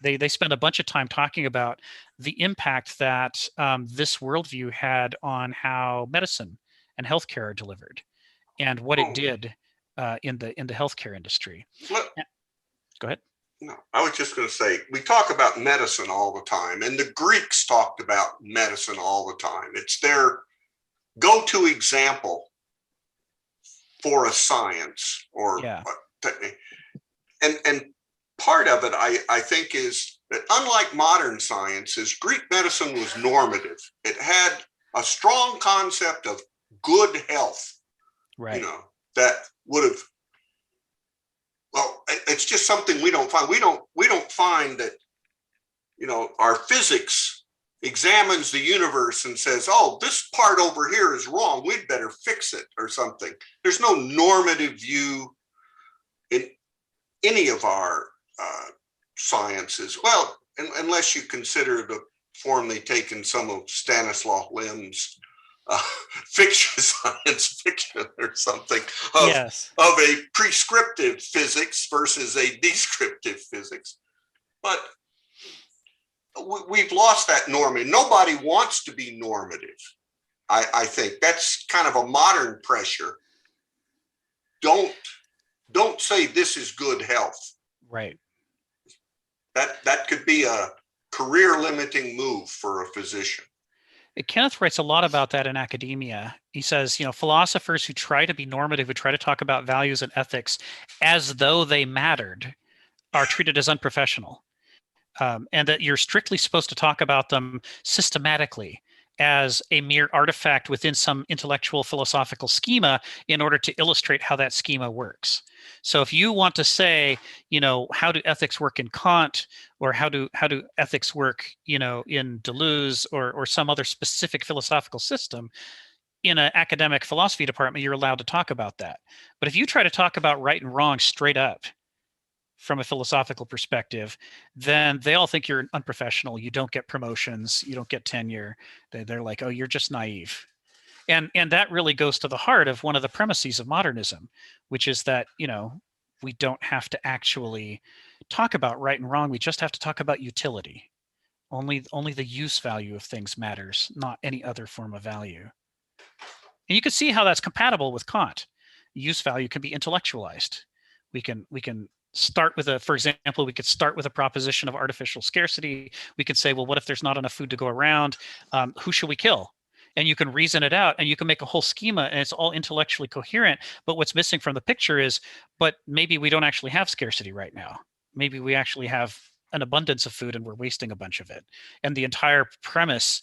They spend a bunch of time talking about the impact that this worldview had on how medicine and healthcare are delivered, and what it did in the healthcare industry. Go ahead. No, I was just going to say, we talk about medicine all the time, and the Greeks talked about medicine all the time. It's their go-to example for a science or technique. And part of it, I think, is that unlike modern sciences, Greek medicine was normative. It had a strong concept of good health, right? You know, that would have. Well, it's just something we don't find. We don't find that, you know, our physics examines the universe and says, oh, this part over here is wrong, we'd better fix it or something. There's no normative view in any of our sciences. Well, unless you consider the form they take in some of Stanislaw Lem's fiction, science fiction or something of a prescriptive physics versus a descriptive physics. But we've lost that norm, and nobody wants to be normative. I think that's kind of a modern pressure. Don't say this is good health. Right. That could be a career limiting move for a physician. Kenneth writes a lot about that in academia. He says, you know, philosophers who try to be normative, who try to talk about values and ethics as though they mattered, are treated as unprofessional. and that you're strictly supposed to talk about them systematically as a mere artifact within some intellectual philosophical schema in order to illustrate how that schema works. So if you want to say, how do ethics work in Kant, or how do ethics work, in Deleuze or some other specific philosophical system, in an academic philosophy department, you're allowed to talk about that. But if you try to talk about right and wrong straight up from a philosophical perspective, then they all think you're unprofessional. You don't get promotions. You don't get tenure. They're like, oh, you're just naive. And that really goes to the heart of one of the premises of modernism, which is that, we don't have to actually talk about right and wrong. We just have to talk about utility. Only the use value of things matters, not any other form of value. And you can see how that's compatible with Kant. Use value can be intellectualized. We can start with for example, we could start with a proposition of artificial scarcity. We could say, well, what if there's not enough food to go around? Who should we kill? And you can reason it out, and you can make a whole schema, and it's all intellectually coherent. But what's missing from the picture is, but maybe we don't actually have scarcity right now. Maybe we actually have an abundance of food and we're wasting a bunch of it. And the entire premise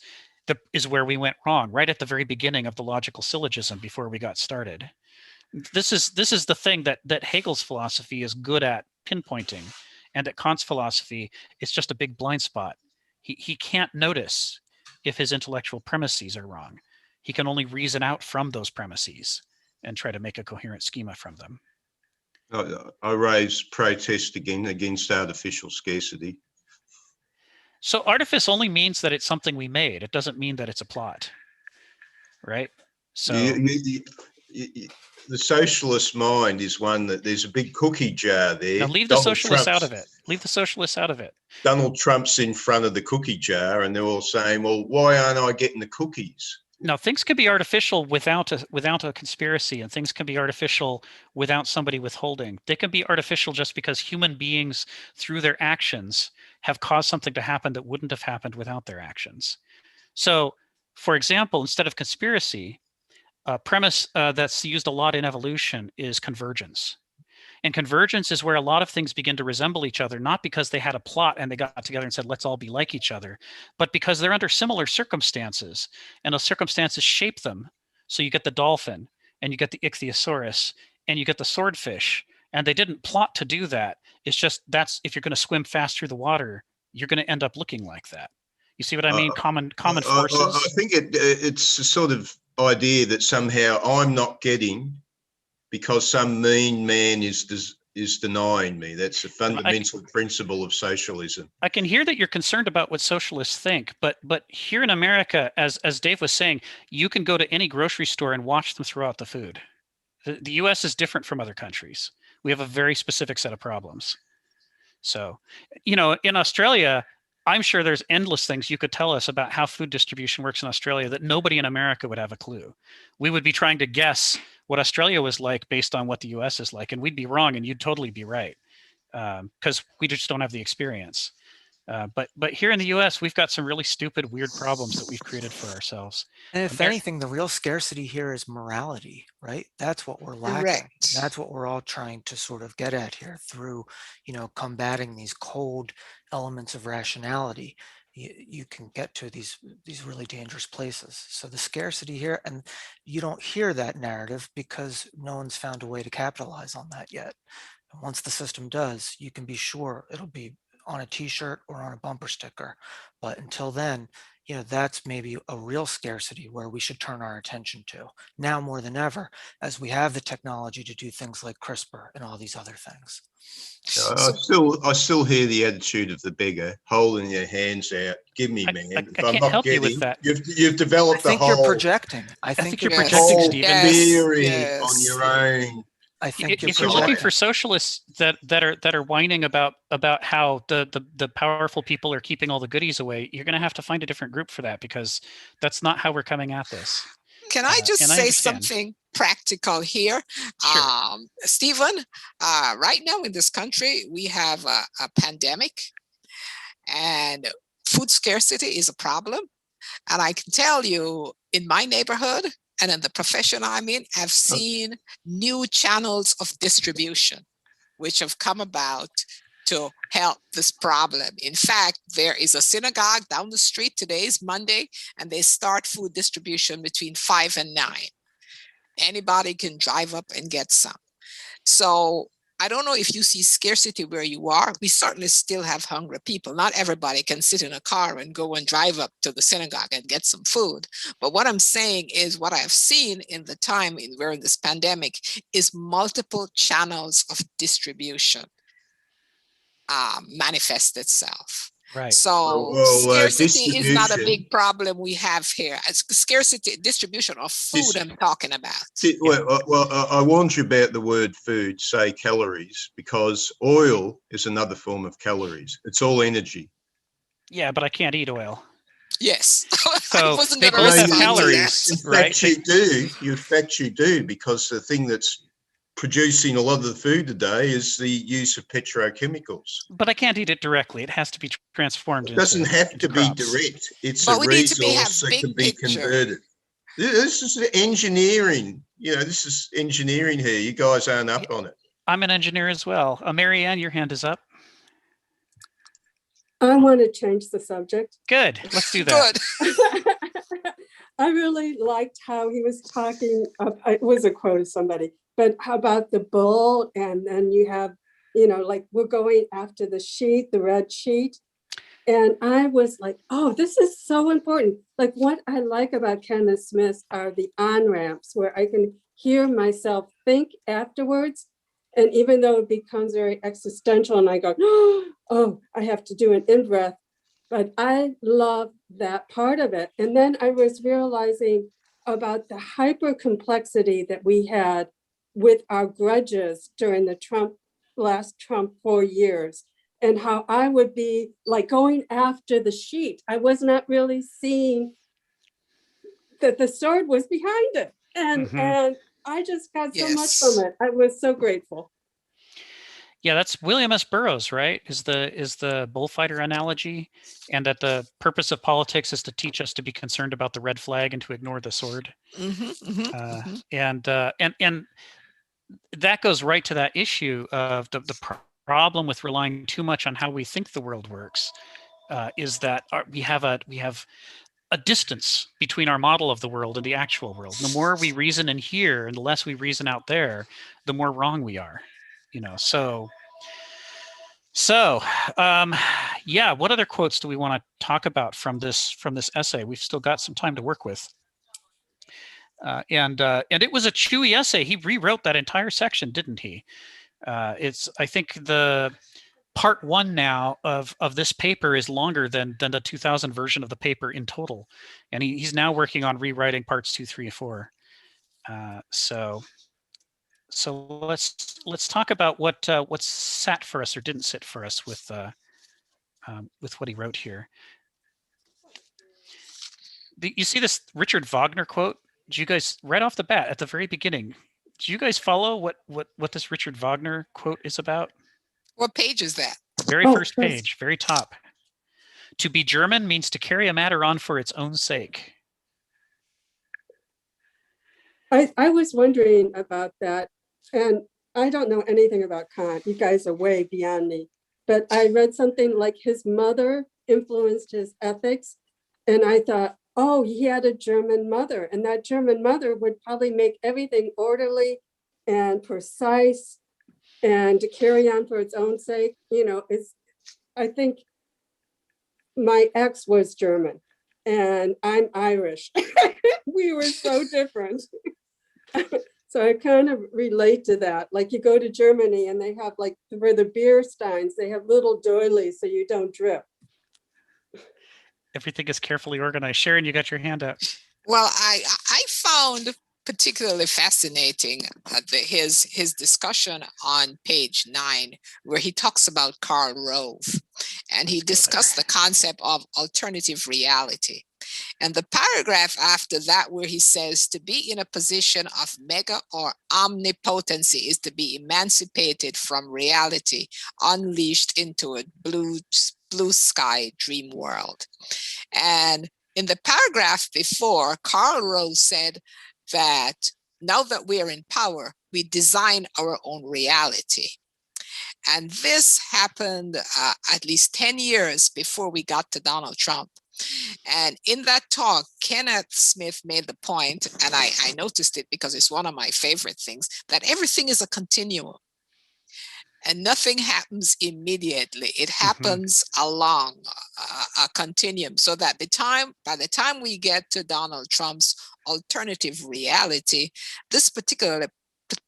is where we went wrong, right at the very beginning of the logical syllogism before we got started. This is the thing that Hegel's philosophy is good at pinpointing, and that Kant's philosophy is just a big blind spot. He can't notice if his intellectual premises are wrong. He can only reason out from those premises and try to make a coherent schema from them. I raise protest again against artificial scarcity. So artifice only means that it's something we made. It doesn't mean that it's a plot, right? So the socialist mind is one that there's a big cookie jar there. Now leave the socialists out of it. Leave the socialists out of it. Donald Trump's in front of the cookie jar, and they're all saying, well, why aren't I getting the cookies? No, things can be artificial without a conspiracy, and things can be artificial without somebody withholding. They can be artificial just because human beings, through their actions, have caused something to happen that wouldn't have happened without their actions. So, for example, instead of conspiracy, a premise that's used a lot in evolution is convergence. And convergence is where a lot of things begin to resemble each other, not because they had a plot and they got together and said, let's all be like each other, but because they're under similar circumstances, and those circumstances shape them. So you get the dolphin, and you get the ichthyosaurus, and you get the swordfish, and they didn't plot to do that. It's just if you're going to swim fast through the water, you're going to end up looking like that. You see what I mean? Common forces. I think it's a sort of idea that somehow I'm not getting because some mean man is denying me. That's a fundamental principle of socialism. I can hear that you're concerned about what socialists think, but here in America, as Dave was saying, you can go to any grocery store and watch them throw out the food. The US is different from other countries. We have a very specific set of problems. So, in Australia, I'm sure there's endless things you could tell us about how food distribution works in Australia that nobody in America would have a clue. We would be trying to guess what Australia was like based on what the US is like, and we'd be wrong and you'd totally be right, because we just don't have the experience. But here in the US, we've got some really stupid, weird problems that we've created for ourselves. And if anything, the real scarcity here is morality, right? That's what we're lacking. Correct. That's what we're all trying to sort of get at here through, combating these cold elements of rationality. You can get to these really dangerous places. So the scarcity here, and you don't hear that narrative because no one's found a way to capitalize on that yet. And once the system does, you can be sure it'll be on a t-shirt or on a bumper sticker. But until then, that's maybe a real scarcity where we should turn our attention to now more than ever, as we have the technology to do things like CRISPR and all these other things. I still hear the attitude of the beggar, holding your hands out. Give me, man. I can't help you with that. You've developed I think you're projecting. I think you're projecting, Stephen. Theory on your own. I think if you're looking for socialists that are whining about how the powerful people are keeping all the goodies away, you're going to have to find a different group for that, because that's not how we're coming at this. Can I just say something practical here? Sure. Stephen, right now in this country, we have a pandemic, and food scarcity is a problem. And I can tell you, in my neighborhood, and in the profession I'm in, I've seen new channels of distribution, which have come about to help this problem. In fact, there is a synagogue down the street. Today is Monday, and they start food distribution between 5 and 9. Anybody can drive up and get some. So I don't know if you see scarcity where you are. We certainly still have hungry people. Not everybody can sit in a car and go and drive up to the synagogue and get some food. But what I'm saying is what I have seen in the time we're in this pandemic is multiple channels of distribution manifest itself. Right. So Well, scarcity is not a distribution- big problem we have here. It's scarcity, distribution of food I'm talking about. Well, I warned you about the word food, say calories, because oil is another form of calories. It's all energy. Yeah, but I can't eat oil. Yes. So they both have calories, In right? fact, you do. In fact, you do, because the thing that's producing a lot of the food today is the use of petrochemicals. But I can't eat it directly. It has to be transformed. It doesn't have to be crops. direct. It's But a we need to resource that can be converted. This is engineering. You know, this is engineering here. You guys aren't up on it. I'm an engineer as well. Marianne, your hand is up. I want to change the subject. Good. Let's do that. Good. I really liked how he was talking. It was a quote of somebody, but how about the bull? And then you have, you know, like we're going after the sheet, the red sheet. And I was like, oh, this is so important. Like what I like about Kenneth Smith are the on-ramps where I can hear myself think afterwards. And even though it becomes very existential and I go, oh, I have to do an in-breath, but I love that part of it. And then I was realizing about the hyper complexity that we had with our grudges during the last Trump 4 years, and how I would be like going after the sheet. I was not really seeing that the sword was behind it. And I just got so much from it. I was so grateful. Yeah, that's William S. Burroughs, right? Is the bullfighter analogy, and that the purpose of politics is to teach us to be concerned about the red flag and to ignore the sword. And that goes right to that issue of the problem with relying too much on how we think the world works. Is that we have a distance between our model of the world and the actual world. The more we reason in here and the less we reason out there, the more wrong we are. You know, so yeah, what other quotes do we want to talk about from this essay? We've still got some time to work with. And it was a chewy essay. He rewrote that entire section, didn't he? It's, I think, the part 1 now of this paper is longer than the 2000 version of the paper in total, and he's now working on rewriting parts 2, 3, and 4. So let's talk about what sat for us or didn't sit for us with what he wrote here. You see this Richard Wagner quote? Did you guys, right off the bat at the very beginning, do you guys follow what this Richard Wagner quote is about? What page is that? Very first page, very top. To be German means to carry a matter on for its own sake. I was wondering about that, and I don't know anything about Kant. You guys are way beyond me. But I read something like his mother influenced his ethics, and I thought, oh, he had a German mother, and that German mother would probably make everything orderly and precise and to carry on for its own sake. You know, I think my ex was German and I'm Irish. We were so different. So I kind of relate to that. Like you go to Germany and they have like for the beer steins, they have little doilies so you don't drip. Everything is carefully organized. Sharon, you got your hand up. Well, I found particularly fascinating his discussion on page 9, where he talks about Karl Rove, and he discussed the concept of alternative reality. And the paragraph after that, where he says to be in a position of mega or omnipotency is to be emancipated from reality, unleashed into a blue sky dream world. And in the paragraph before, Karl Rove said that now that we are in power, we design our own reality. And this happened at least 10 years before we got to Donald Trump. And in that talk, Kenneth Smith made the point, and I noticed it because it's one of my favorite things, that everything is a continuum. And nothing happens immediately. It happens along a continuum, so that by the time we get to Donald Trump's alternative reality, this particular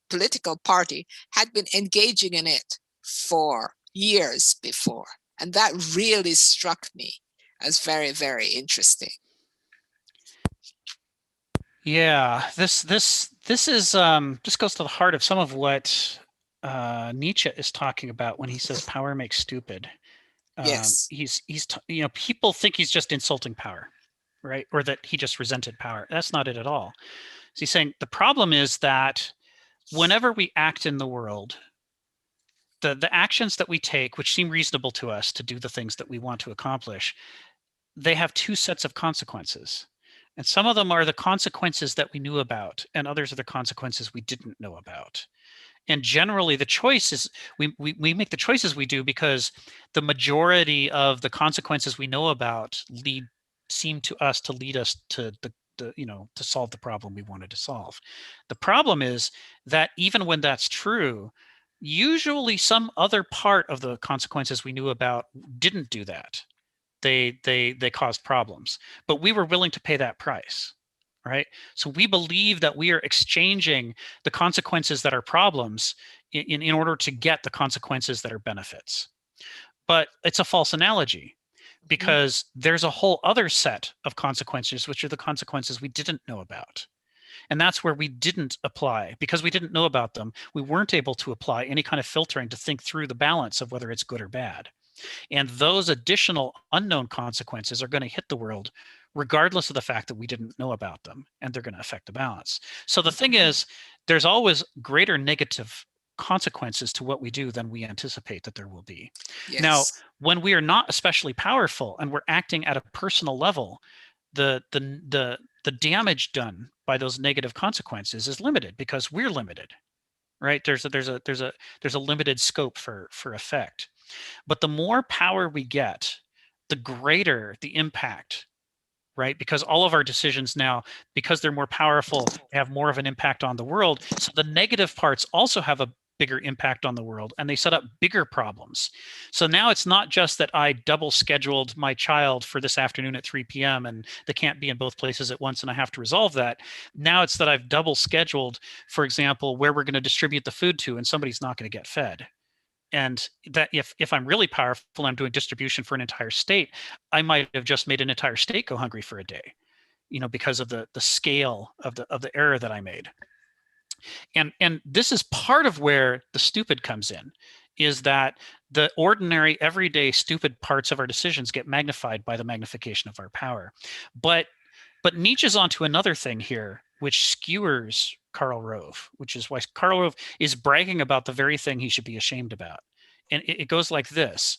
political party had been engaging in it for years before. And that really struck me as very, very interesting. Yeah, this is this goes to the heart of some of what Nietzsche is talking about when he says power makes stupid. Yes. You know, people think he's just insulting power, right? Or that he just resented power. That's not it at all. So he's saying the problem is that whenever we act in the world, the actions that we take, which seem reasonable to us to do the things that we want to accomplish, they have two sets of consequences. And some of them are the consequences that we knew about, and others are the consequences we didn't know about. And generally, the choice is we make the choices we do because the majority of the consequences we know about seem to us to lead us to to solve the problem we wanted to solve. The problem is that even when that's true, usually some other part of the consequences we knew about didn't do that. They caused problems, but we were willing to pay that price, right? So we believe that we are exchanging the consequences that are problems in order to get the consequences that are benefits. But it's a false analogy because there's a whole other set of consequences, which are the consequences we didn't know about. And that's where we didn't apply. Because we didn't know about them, we weren't able to apply any kind of filtering to think through the balance of whether it's good or bad. And those additional unknown consequences are going to hit the world regardless of the fact that we didn't know about them, and they're going to affect the balance. So the thing is, there's always greater negative consequences to what we do than we anticipate that there will be. Yes. Now, when we are not especially powerful and we're acting at a personal level, the damage done by those negative consequences is limited because we're limited, right? There's a limited scope for effect. But the more power we get, the greater the impact, right? Because all of our decisions now, because they're more powerful, have more of an impact on the world. So the negative parts also have a bigger impact on the world, and they set up bigger problems. So now it's not just that I double scheduled my child for this afternoon at 3 p.m. and they can't be in both places at once and I have to resolve that. Now it's that I've double scheduled, for example, where we're going to distribute the food to, and somebody's not going to get fed. And that if I'm really powerful, I'm doing distribution for an entire state, I might have just made an entire state go hungry for a day, because of the scale of the error that I made. And this is part of where the stupid comes in, is that the ordinary, everyday, stupid parts of our decisions get magnified by the magnification of our power. But Nietzsche's onto another thing here, which skewers Karl Rove, which is why Karl Rove is bragging about the very thing he should be ashamed about. And it goes like this.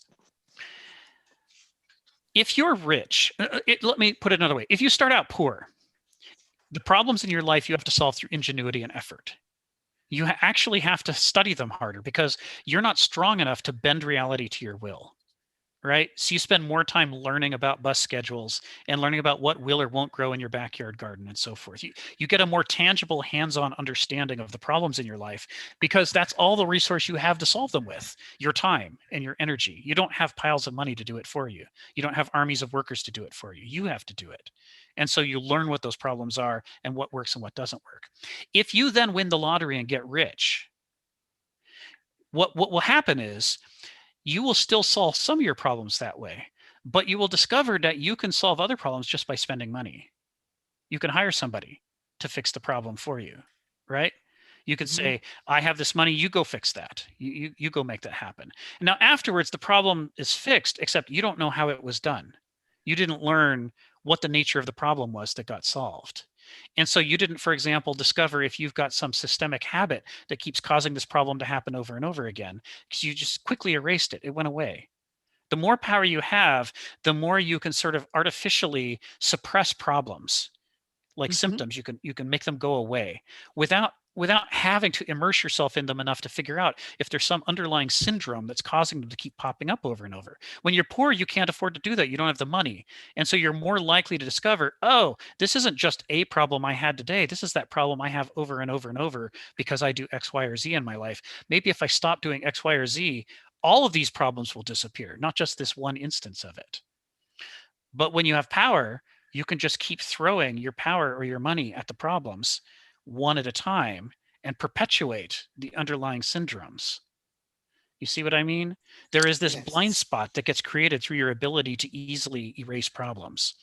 If you're rich, let me put it another way. If you start out poor, the problems in your life you have to solve through ingenuity and effort. You actually have to study them harder because you're not strong enough to bend reality to your will. Right? So you spend more time learning about bus schedules and learning about what will or won't grow in your backyard garden and so forth. You get a more tangible, hands-on understanding of the problems in your life because that's all the resource you have to solve them with, your time and your energy. You don't have piles of money to do it for you. You don't have armies of workers to do it for you. You have to do it. And so you learn what those problems are and what works and what doesn't work. If you then win the lottery and get rich, what will happen is you will still solve some of your problems that way, but you will discover that you can solve other problems just by spending money. You can hire somebody to fix the problem for you, right? You could say, I have this money, you go fix that. You go make that happen. And now afterwards, the problem is fixed, except you don't know how it was done. You didn't learn what the nature of the problem was that got solved. And so you didn't, for example, discover if you've got some systemic habit that keeps causing this problem to happen over and over again, because you just quickly erased it. It went away. The more power you have, the more you can sort of artificially suppress problems like symptoms. You can make them go away without without having to immerse yourself in them enough to figure out if there's some underlying syndrome that's causing them to keep popping up over and over. When you're poor, you can't afford to do that. You don't have the money. And so you're more likely to discover, oh, this isn't just a problem I had today. This is that problem I have over and over and over because I do X, Y, or Z in my life. Maybe if I stop doing X, Y, or Z, all of these problems will disappear, not just this one instance of it. But when you have power, you can just keep throwing your power or your money at the problems one at a time and perpetuate the underlying syndromes. You see what I mean? There is this blind spot that gets created through your ability to easily erase problems.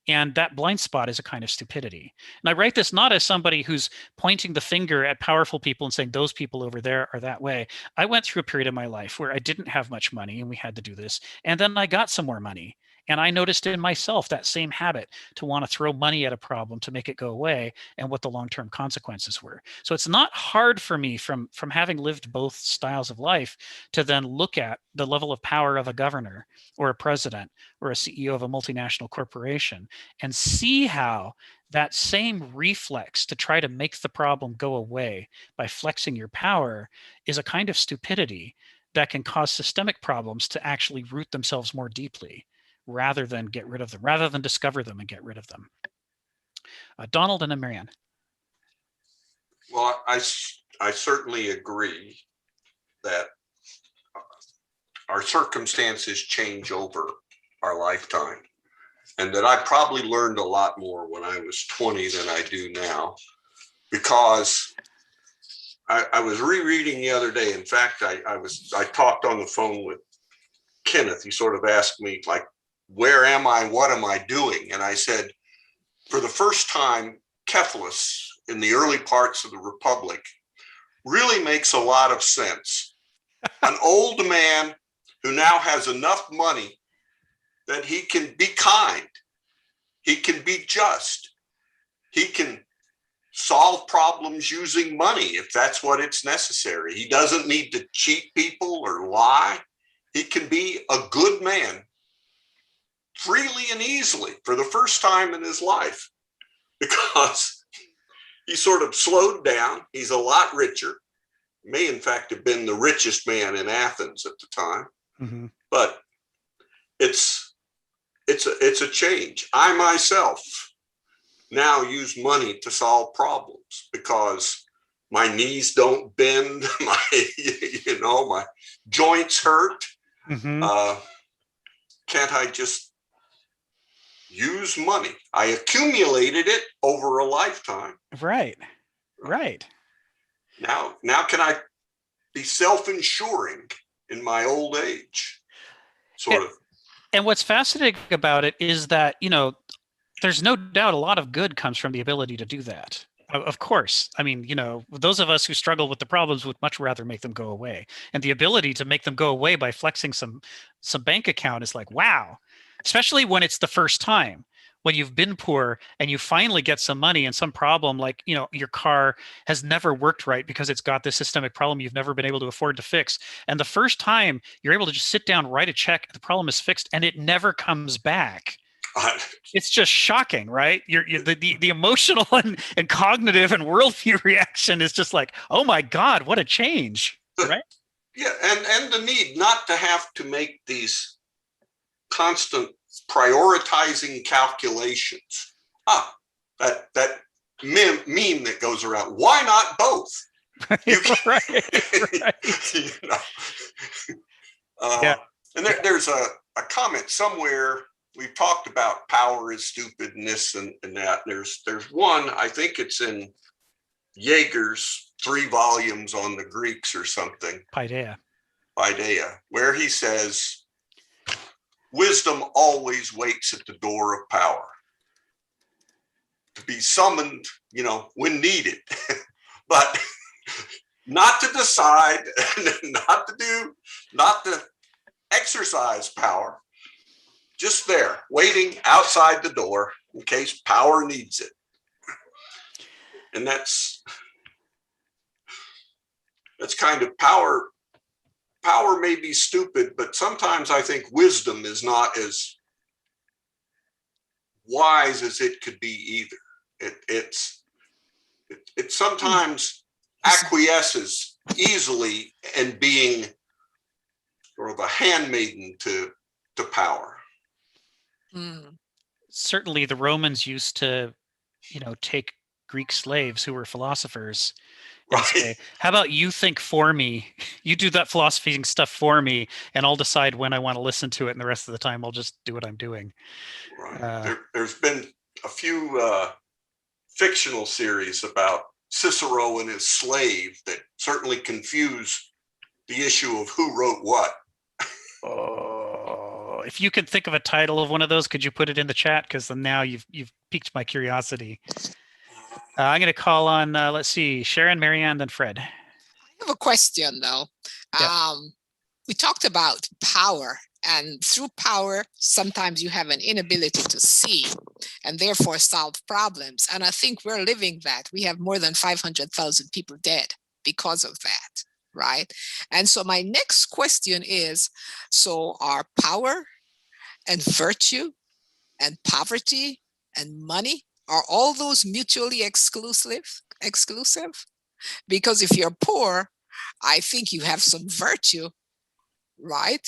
And that blind spot is a kind of stupidity. And I write this not as somebody who's pointing the finger at powerful people and saying those people over there are that way. I went through a period of my life where I didn't have much money and we had to do this. And then I got some more money. And I noticed in myself that same habit to want to throw money at a problem to make it go away and what the long-term consequences were. So it's not hard for me from having lived both styles of life to then look at the level of power of a governor or a president or a CEO of a multinational corporation and see how that same reflex to try to make the problem go away by flexing your power is a kind of stupidity that can cause systemic problems to actually root themselves more deeply rather than get rid of them, rather than discover them and get rid of them. Donald and then Marianne. Well, I certainly agree that our circumstances change over our lifetime, and that I probably learned a lot more when I was 20 than I do now, because I was rereading the other day. In fact, I talked on the phone with Kenneth. He sort of asked me, like, where am I? What am I doing? And I said, for the first time, Cephalus in the early parts of the Republic really makes a lot of sense. An old man who now has enough money that he can be kind, he can be just, he can solve problems using money if that's what it's necessary. He doesn't need to cheat people or lie. He can be a good man freely and easily for the first time in his life, because he sort of slowed down. He's a lot richer, may in fact have been the richest man in Athens at the time. Mm-hmm. But it's a change. I myself now use money to solve problems because my knees don't bend, my joints hurt. Mm-hmm. Can't I just use money? I accumulated it over a lifetime. Right. Now can I be self-insuring in my old age? Sort of. And what's fascinating about it is that, there's no doubt a lot of good comes from the ability to do that. Of course. I mean, those of us who struggle with the problems would much rather make them go away. And the ability to make them go away by flexing some bank account is like, wow. Especially when it's the first time, when you've been poor and you finally get some money and some problem, like, your car has never worked right because it's got this systemic problem you've never been able to afford to fix. And the first time you're able to just sit down, write a check, the problem is fixed and it never comes back. It's just shocking, right? The emotional and cognitive and worldview reaction is just like, oh my God, what a change, right? Yeah, and the need not to have to make these constant prioritizing calculations. That meme that goes around. Why not both? Right. Yeah. And there's a comment somewhere. We've talked about power is stupid and this and that. There's one, I think it's in Jaeger's 3 volumes on the Greeks or something. Paideia, where he says, wisdom always waits at the door of power to be summoned, when needed, but not to decide, not to exercise power, just there, waiting outside the door in case power needs it. And that's kind of power. Power may be stupid, but sometimes I think wisdom is not as wise as it could be either. It's sometimes acquiesces easily in being sort of a handmaiden to power. Mm. Certainly the Romans used to, take Greek slaves who were philosophers and Right. say, how about you think for me? You do that philosophizing stuff for me, and I'll decide when I want to listen to it, and the rest of the time I'll just do what I'm doing. Right. There's been a few fictional series about Cicero and his slave that certainly confuse the issue of who wrote what. Oh, if you could think of a title of one of those, could you put it in the chat? Because now you've piqued my curiosity. I'm going to call on, let's see, Sharon, Marianne, then Fred. I have a question though. Yep. We talked about power, and through power, sometimes you have an inability to see and therefore solve problems. And I think we're living that. We have more than 500,000 people dead because of that, right? And so my next question is, so are power and virtue and poverty and money, are all those mutually exclusive? Because if you're poor, I think you have some virtue, right?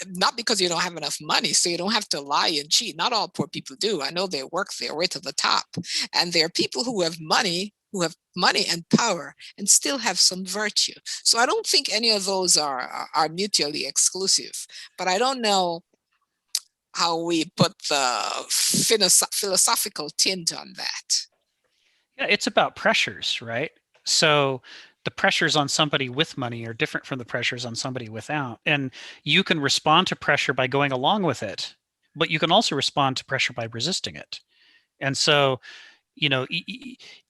Not because you don't have enough money, so you don't have to lie and cheat. Not all poor people do. I know they work their way to the top. And there are people who have money and power and still have some virtue. So I don't think any of those are mutually exclusive. But I don't know how we put the philosophical tint on that. Yeah, it's about pressures, right? So the pressures on somebody with money are different from the pressures on somebody without. And you can respond to pressure by going along with it, but you can also respond to pressure by resisting it. And so,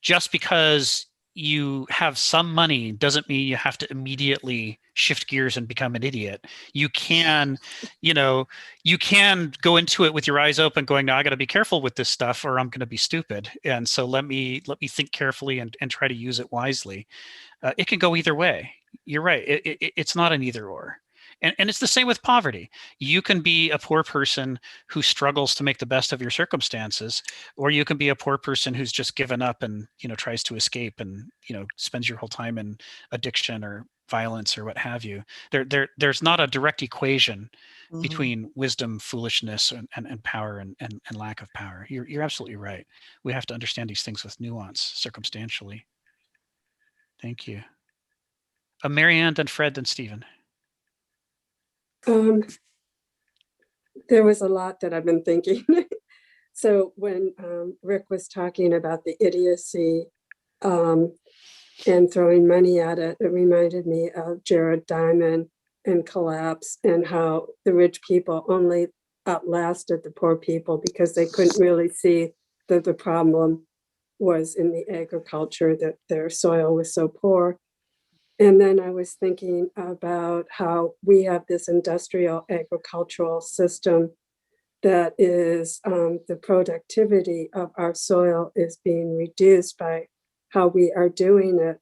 just because you have some money doesn't mean you have to immediately shift gears and become an idiot. You can, you can go into it with your eyes open going, no, I got to be careful with this stuff or I'm going to be stupid. And so let me think carefully and try to use it wisely. It can go either way. You're right. It's not an either or. And it's the same with poverty. You can be a poor person who struggles to make the best of your circumstances, or you can be a poor person who's just given up and, tries to escape and, spends your whole time in addiction or violence or what have you. There's not a direct equation between wisdom, foolishness, and power and lack of power. You're absolutely right. We have to understand these things with nuance, circumstantially. Thank you. Marianne, then Fred, then Stephen. There was a lot that I've been thinking. So when Rick was talking about the idiocy and throwing money at it, it reminded me of Jared Diamond and Collapse and how the rich people only outlasted the poor people because they couldn't really see that the problem was in the agriculture, that their soil was so poor. And then I was thinking about how we have this industrial agricultural system that is the productivity of our soil is being reduced by how we are doing it.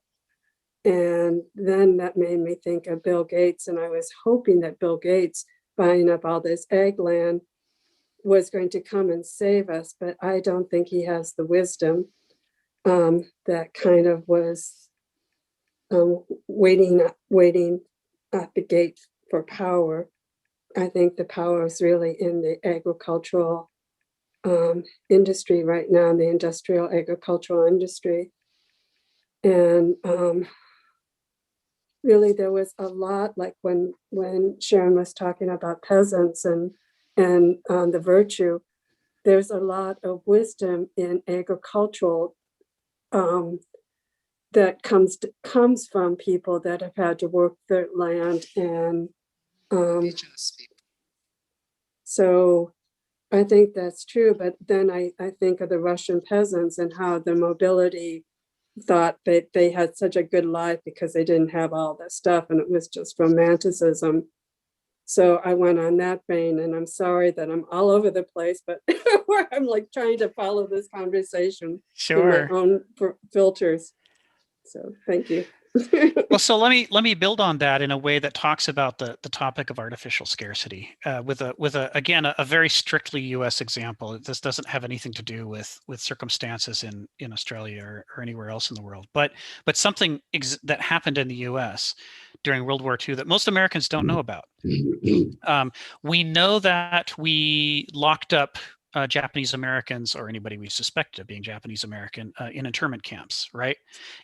And then that made me think of Bill Gates. And I was hoping that Bill Gates buying up all this ag land was going to come and save us, but I don't think he has the wisdom that kind of was waiting at the gate for power. I think the power is really in the agricultural industry right now, in the industrial agricultural industry. And really there was a lot, like when Sharon was talking about peasants and the virtue, there's a lot of wisdom in agricultural that comes from people that have had to work their land. And so I think that's true. But then I think of the Russian peasants and how the mobility thought that they had such a good life because they didn't have all that stuff and it was just romanticism. So I went on that vein, and I'm sorry that I'm all over the place, but where I'm like trying to follow this conversation Sure. in my own filters. So thank you. Well, so let me build on that in a way that talks about the topic of artificial scarcity with a again a very strictly U.S. example. This doesn't have anything to do with circumstances in Australia or anywhere else in the world, but something that happened in the U.S. during World War II that most Americans don't know about. We know that we locked up Japanese Americans, or anybody we suspected of being Japanese American, in internment camps, right?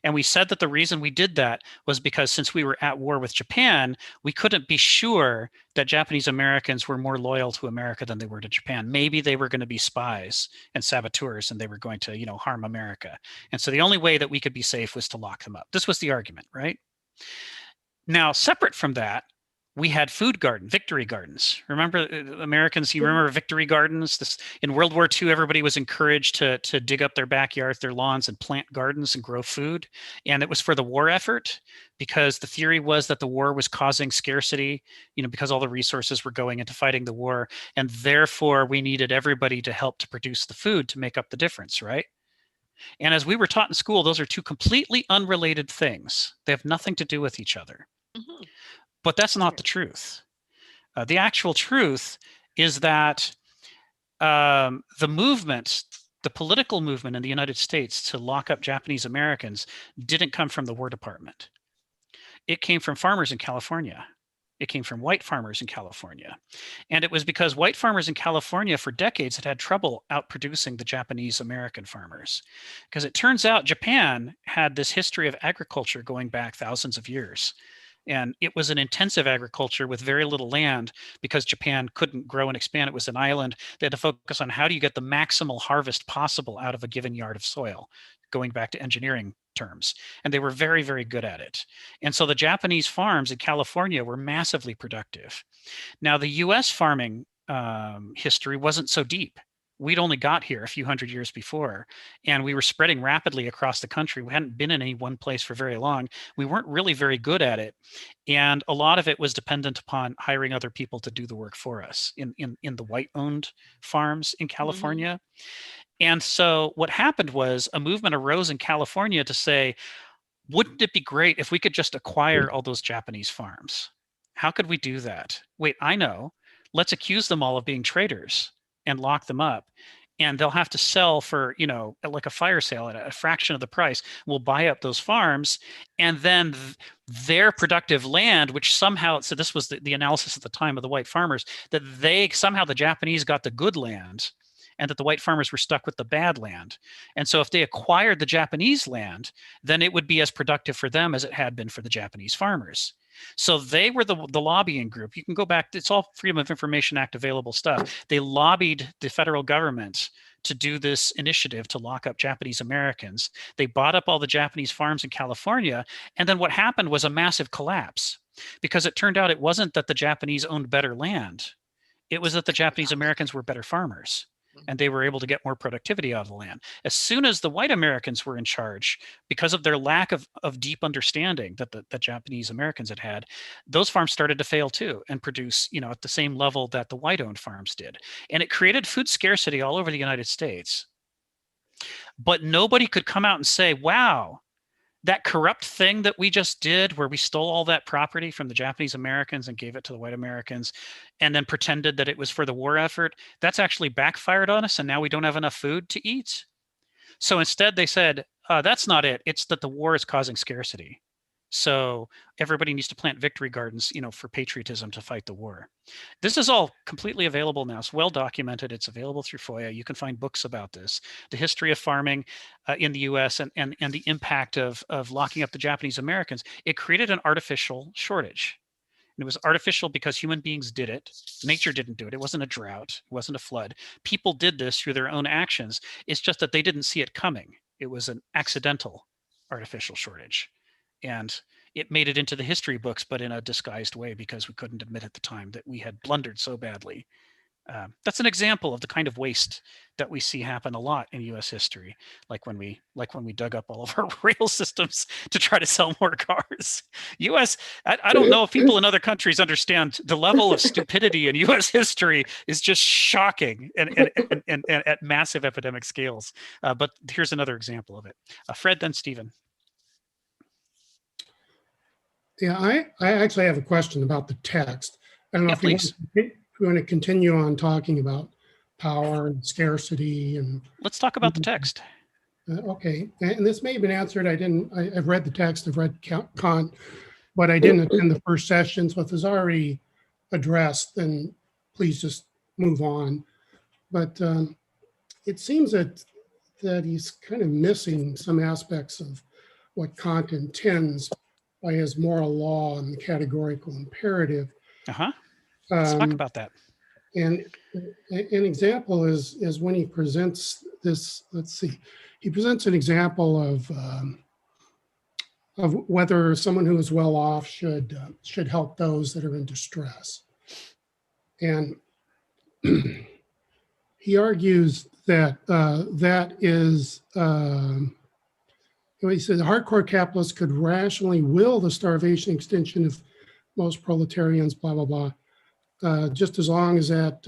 And we said that the reason we did that was because since we were at war with Japan, we couldn't be sure that Japanese Americans were more loyal to America than they were to Japan. Maybe they were going to be spies and saboteurs, and they were going to, you know, harm America. And so the only way that we could be safe was to lock them up. This was the argument, right? Now, separate from that, we had victory gardens. Remember, Americans, you remember victory gardens? This, in World War II, everybody was encouraged to dig up their backyards, their lawns, and plant gardens and grow food. And it was for the war effort, because the theory was that the war was causing scarcity, you know, because all the resources were going into fighting the war. And therefore, we needed everybody to help to produce the food to make up the difference, right? And as we were taught in school, those are two completely unrelated things. They have nothing to do with each other. Mhm. But that's not the truth. The actual truth is that the movement, the political movement in the United States to lock up Japanese Americans didn't come from the War Department. It came from farmers in California. It came from white farmers in California. And it was because white farmers in California for decades had had trouble outproducing the Japanese American farmers. Because it turns out Japan had this history of agriculture going back thousands of years. And it was an intensive agriculture with very little land because Japan couldn't grow and expand. It was an island. They had to focus on how do you get the maximal harvest possible out of a given yard of soil, going back to engineering terms. And they were very, very good at it. And so the Japanese farms in California were massively productive. Now, the US farming history wasn't so deep. We'd only got here a few hundred years before, and we were spreading rapidly across the country. We hadn't been in any one place for very long. We weren't really very good at it. And a lot of it was dependent upon hiring other people to do the work for us in the white-owned farms in California. And so what happened was a movement arose in California to say, wouldn't it be great if we could just acquire all those Japanese farms? How could we do that? Wait, I know. Let's accuse them all of being traitors and lock them up. And they'll have to sell for, you know, like a fire sale at a fraction of the price. We'll buy up those farms, and then their productive land, which somehow, so this was the analysis at the time of the white farmers, that somehow the Japanese got the good land and that the white farmers were stuck with the bad land. And so if they acquired the Japanese land, then it would be as productive for them as it had been for the Japanese farmers. So they were the lobbying group. You can go back, it's all Freedom of Information Act available stuff. They lobbied the federal government to do this initiative to lock up Japanese Americans. They bought up all the Japanese farms in California. And then what happened was a massive collapse, because it turned out it wasn't that the Japanese owned better land. It was that the Japanese Americans were better farmers, and they were able to get more productivity out of the land. As soon as the white Americans were in charge, because of their lack of deep understanding that the Japanese Americans had, those farms started to fail too and produce, you know, at the same level that the white-owned farms did. And it created food scarcity all over the United States. But nobody could come out and say, wow, that corrupt thing that we just did where we stole all that property from the Japanese Americans and gave it to the white Americans and then pretended that it was for the war effort, that's actually backfired on us, and now we don't have enough food to eat. So instead they said, that's not it. It's that the war is causing scarcity. So everybody needs to plant victory gardens, you know, for patriotism to fight the war. This is all completely available now. It's well documented. It's available through FOIA. You can find books about this, the history of farming in the US and the impact of locking up the Japanese Americans. It created an artificial shortage. And it was artificial because human beings did it. Nature didn't do it. It wasn't a drought. It wasn't a flood. People did this through their own actions. It's just that they didn't see it coming. It was an accidental artificial shortage. And it made it into the history books, but in a disguised way, because we couldn't admit at the time that we had blundered so badly. That's an example of the kind of waste that we see happen a lot in U.S. history, like when we dug up all of our rail systems to try to sell more cars. U.S. I don't know if people in other countries understand the level of stupidity in U.S. history is just shocking and at massive epidemic scales. But here's another example of it. Fred, then Stephen. Yeah, I actually have a question about the text. I don't know Yeah, if you want, please. if you want to continue on talking about power and scarcity and Let's talk about the text. okay. And this may have been answered. I've read the text, I've read Kant, but I didn't attend the first session. So if it's already addressed, then please just move on. But it seems that he's kind of missing some aspects of what Kant intends by his moral law and the categorical imperative. Uh-huh. Let's talk about that. And an example is when he presents this. Let's see, he presents an example of whether someone who is well off should help those that are in distress. And he argues that that is. He said the hardcore capitalists could rationally will the starvation extinction of most proletarians, blah, blah, blah, just as long as that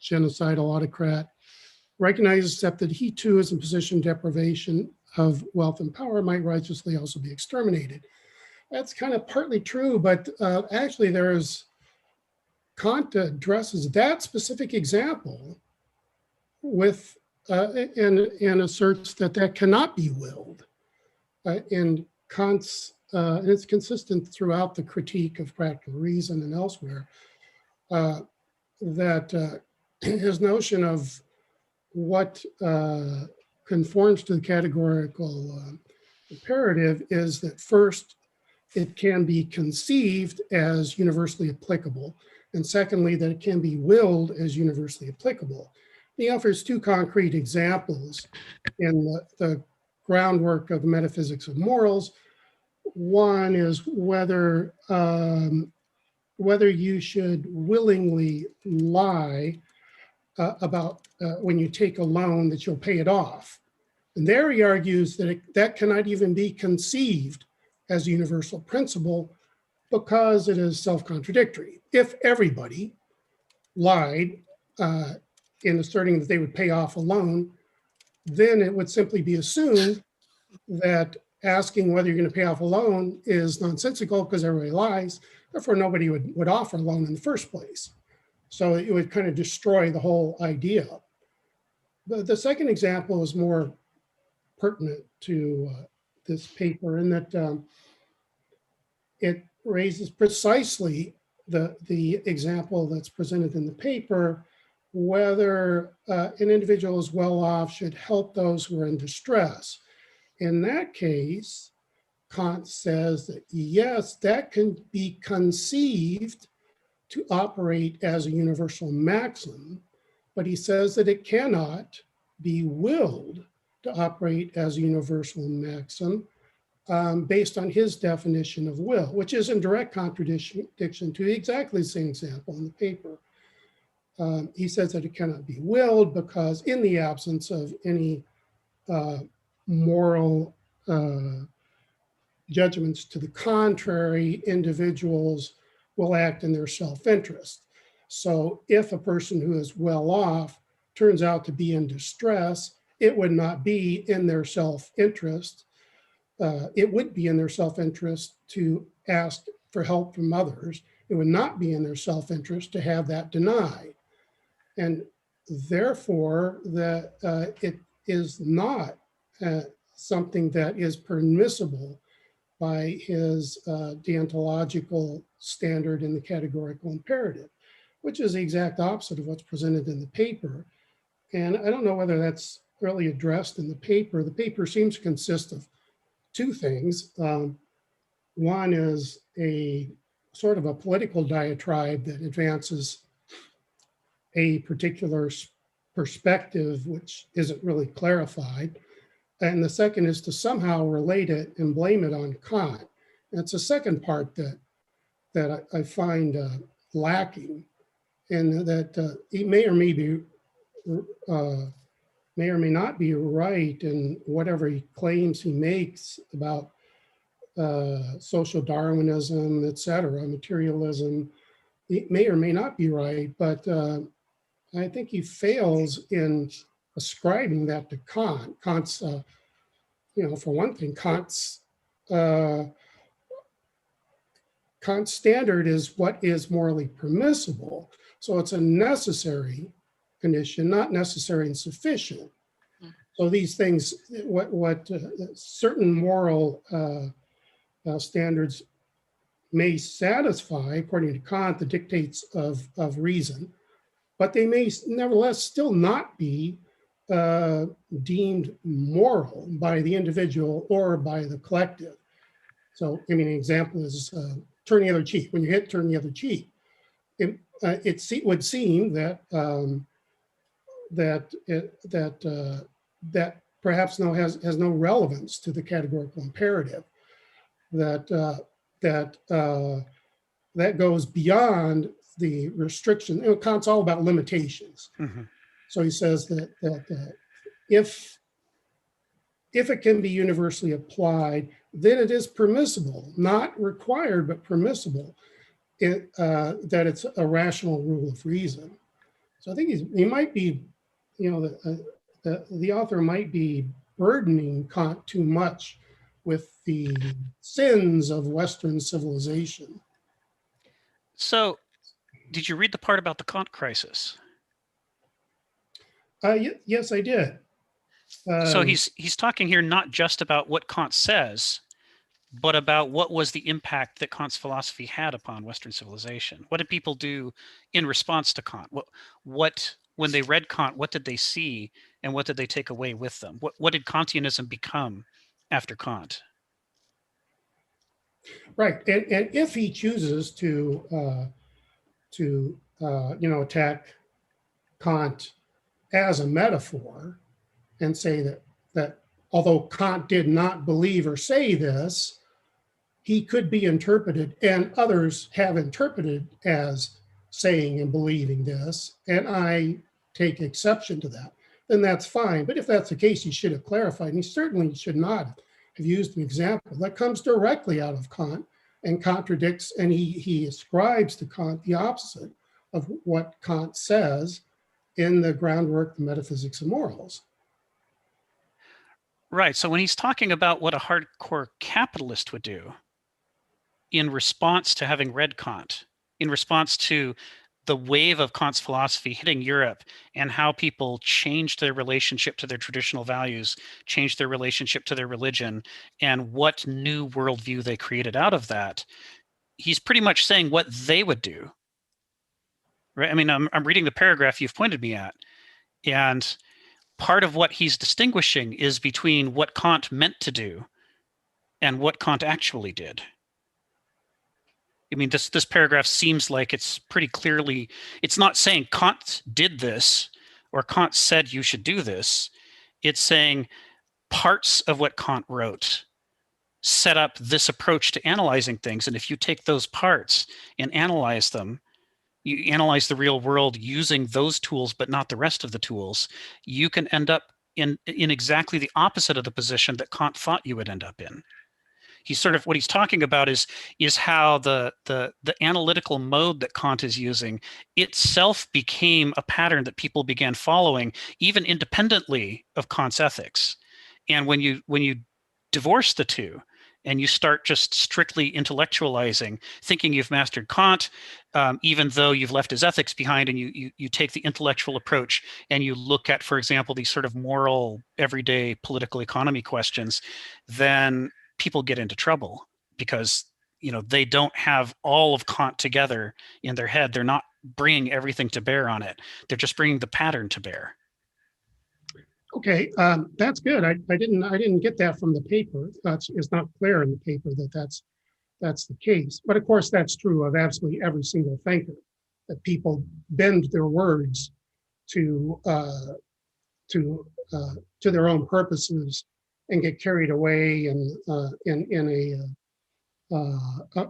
genocidal autocrat recognizes except that he too is in position of deprivation of wealth and power might righteously also be exterminated. That's kind of partly true, but actually Kant addresses that specific example with and asserts that cannot be willed. And Kant's, and it's consistent throughout the critique of practical reason and elsewhere, that his notion of what conforms to the categorical imperative is that first, it can be conceived as universally applicable, and secondly, that it can be willed as universally applicable. He offers two concrete examples in the groundwork of the metaphysics of morals. One is whether you should willingly lie about when you take a loan that you'll pay it off. And there he argues that that cannot even be conceived as a universal principle because it is self-contradictory. If everybody lied in asserting that they would pay off a loan, then it would simply be assumed that asking whether you're going to pay off a loan is nonsensical because everybody lies. Therefore, nobody would offer a loan in the first place. So it would kind of destroy the whole idea. The second example is more pertinent to this paper in that it raises precisely the example that's presented in the paper, whether an individual is well off should help those who are in distress. In that case, Kant says that yes, that can be conceived to operate as a universal maxim, but he says that it cannot be willed to operate as a universal maxim based on his definition of will, which is in direct contradiction to exactly the same example in the paper. He says that it cannot be willed because in the absence of any moral judgments to the contrary, individuals will act in their self-interest. So if a person who is well off turns out to be in distress, it would not be in their self-interest. It would be in their self-interest to ask for help from others. It would not be in their self-interest to have that denied. And therefore, it is not something that is permissible by his deontological standard in the categorical imperative, which is the exact opposite of what's presented in the paper. And I don't know whether that's really addressed in the paper. The paper seems to consist of two things. One is a sort of a political diatribe that advances a particular perspective, which isn't really clarified. And the second is to somehow relate it and blame it on Kant. And it's the second part that I find lacking, and that he may or may not be right in whatever he claims he makes about social Darwinism, et cetera, materialism. He may or may not be right, but I think he fails in ascribing that to Kant. Kant's, for one thing, Kant's Kant's standard is what is morally permissible. So it's a necessary condition, not necessary and sufficient. So these things, what certain moral standards may satisfy, according to Kant, the dictates of reason, but they may nevertheless still not be deemed moral by the individual or by the collective. So, I mean, an example is turn the other cheek. When you hit turn the other cheek, it would seem that that perhaps has no relevance to the categorical imperative. That goes beyond the restriction. You know, Kant's all about limitations. Mm-hmm. So he says that if it can be universally applied, then it is permissible, not required, but permissible, that it's a rational rule of reason. So I think he might be, you know, the author might be burdening Kant too much with the sins of Western civilization. So, did you read the part about the Kant crisis? Yes, I did. So he's talking here not just about what Kant says, but about what was the impact that Kant's philosophy had upon Western civilization. What did people do in response to Kant? What when they read Kant, what did they see, and what did they take away with them? What did Kantianism become after Kant? Right, and if he chooses to attack Kant as a metaphor and say that although Kant did not believe or say this, he could be interpreted, and others have interpreted as saying and believing this, and I take exception to that, then that's fine. But if that's the case, he should have clarified, and he certainly should not have used an example that comes directly out of Kant and contradicts, and he ascribes to Kant the opposite of what Kant says in the groundwork, the metaphysics of morals. Right. So when he's talking about what a hardcore capitalist would do in response to having read Kant, in response to the wave of Kant's philosophy hitting Europe and how people changed their relationship to their traditional values, changed their relationship to their religion, and what new worldview they created out of that, he's pretty much saying what they would do. Right? I mean, I'm reading the paragraph you've pointed me at, and part of what he's distinguishing is between what Kant meant to do and what Kant actually did. I mean, this paragraph seems like it's pretty clearly, it's not saying Kant did this or Kant said you should do this. It's saying parts of what Kant wrote set up this approach to analyzing things. And if you take those parts and analyze them, you analyze the real world using those tools, but not the rest of the tools, you can end up in exactly the opposite of the position that Kant thought you would end up in. He's sort of, what he's talking about is how the analytical mode that Kant is using itself became a pattern that people began following, even independently of Kant's ethics. And when you divorce the two, and you start just strictly intellectualizing, thinking you've mastered Kant, even though you've left his ethics behind, and you take the intellectual approach and you look at, for example, these sort of moral, everyday political economy questions, then people get into trouble because they don't have all of Kant together in their head. They're not bringing everything to bear on it. They're just bringing the pattern to bear. Okay, that's good. I didn't get that from the paper. It's not clear in the paper that that's the case. But of course, that's true of absolutely every single thinker, that people bend their words to their own purposes and get carried away in a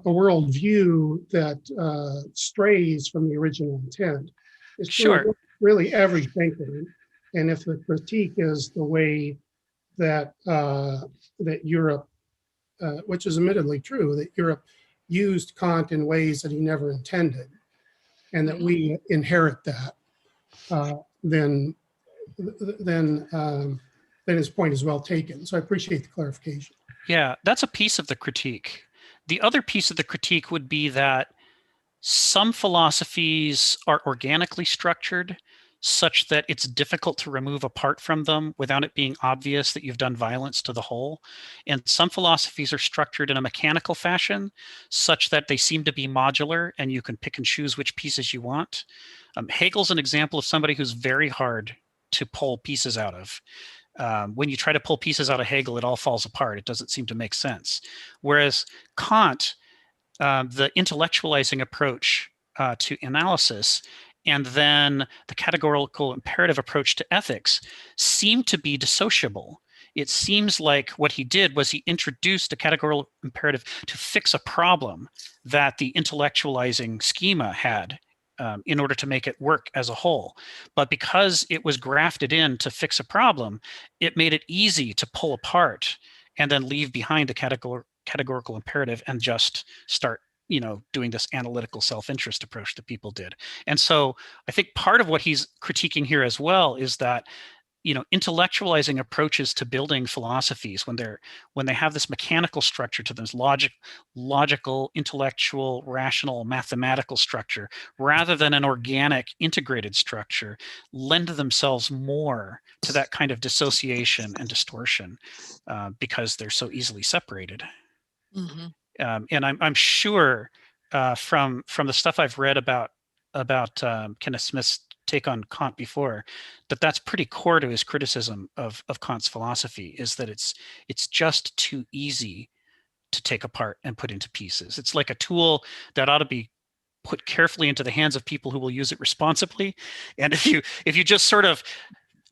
worldview that strays from the original intent. It's sure. Really every thinker. And if the critique is the way that that Europe, which is admittedly true, that Europe used Kant in ways that he never intended, and that we inherit that, then his point is well taken. So I appreciate the clarification. Yeah, that's a piece of the critique. The other piece of the critique would be that some philosophies are organically structured such that it's difficult to remove apart from them without it being obvious that you've done violence to the whole. And some philosophies are structured in a mechanical fashion such that they seem to be modular and you can pick and choose which pieces you want. Hegel's an example of somebody who's very hard to pull pieces out of. When you try to pull pieces out of Hegel, it all falls apart. It doesn't seem to make sense. Whereas Kant, the intellectualizing approach to analysis and then the categorical imperative approach to ethics seem to be dissociable. It seems like what he did was he introduced a categorical imperative to fix a problem that the intellectualizing schema had in order to make it work as a whole. But because it was grafted in to fix a problem, it made it easy to pull apart and then leave behind the categorical imperative and just start doing this analytical self-interest approach that people did. And so I think part of what he's critiquing here as well is that intellectualizing approaches to building philosophies when they have this mechanical structure to them, this logical, intellectual, rational, mathematical structure, rather than an organic, integrated structure, lend themselves more to that kind of dissociation and distortion because they're so easily separated. Mm-hmm. And I'm sure from the stuff I've read about Kenneth Smith's take on Kant before, that's pretty core to his criticism of Kant's philosophy, is that it's just too easy to take apart and put into pieces. It's like a tool that ought to be put carefully into the hands of people who will use it responsibly. And if you just sort of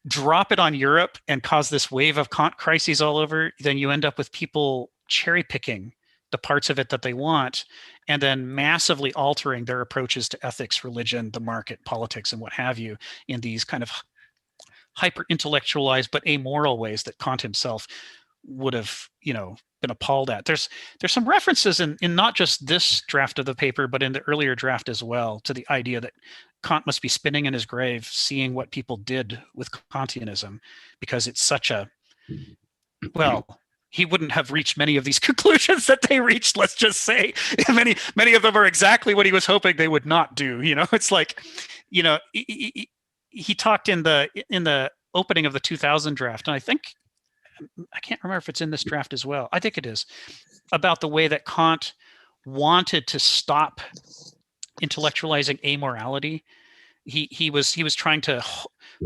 drop it on Europe and cause this wave of Kant crises all over, then you end up with people cherry picking the parts of it that they want, and then massively altering their approaches to ethics, religion, the market, politics, and what have you in these kind of hyper-intellectualized but amoral ways that Kant himself would have, been appalled at. There's some references in not just this draft of the paper, but in the earlier draft as well, to the idea that Kant must be spinning in his grave, seeing what people did with Kantianism, because it's such a, he wouldn't have reached many of these conclusions that they reached, let's just say. Many of them are exactly what he was hoping they would not do. It's like, he talked in the opening of the 2000 draft, and I can't remember if it's in this draft as well. I think it is, about the way that Kant wanted to stop intellectualizing amorality. He was trying to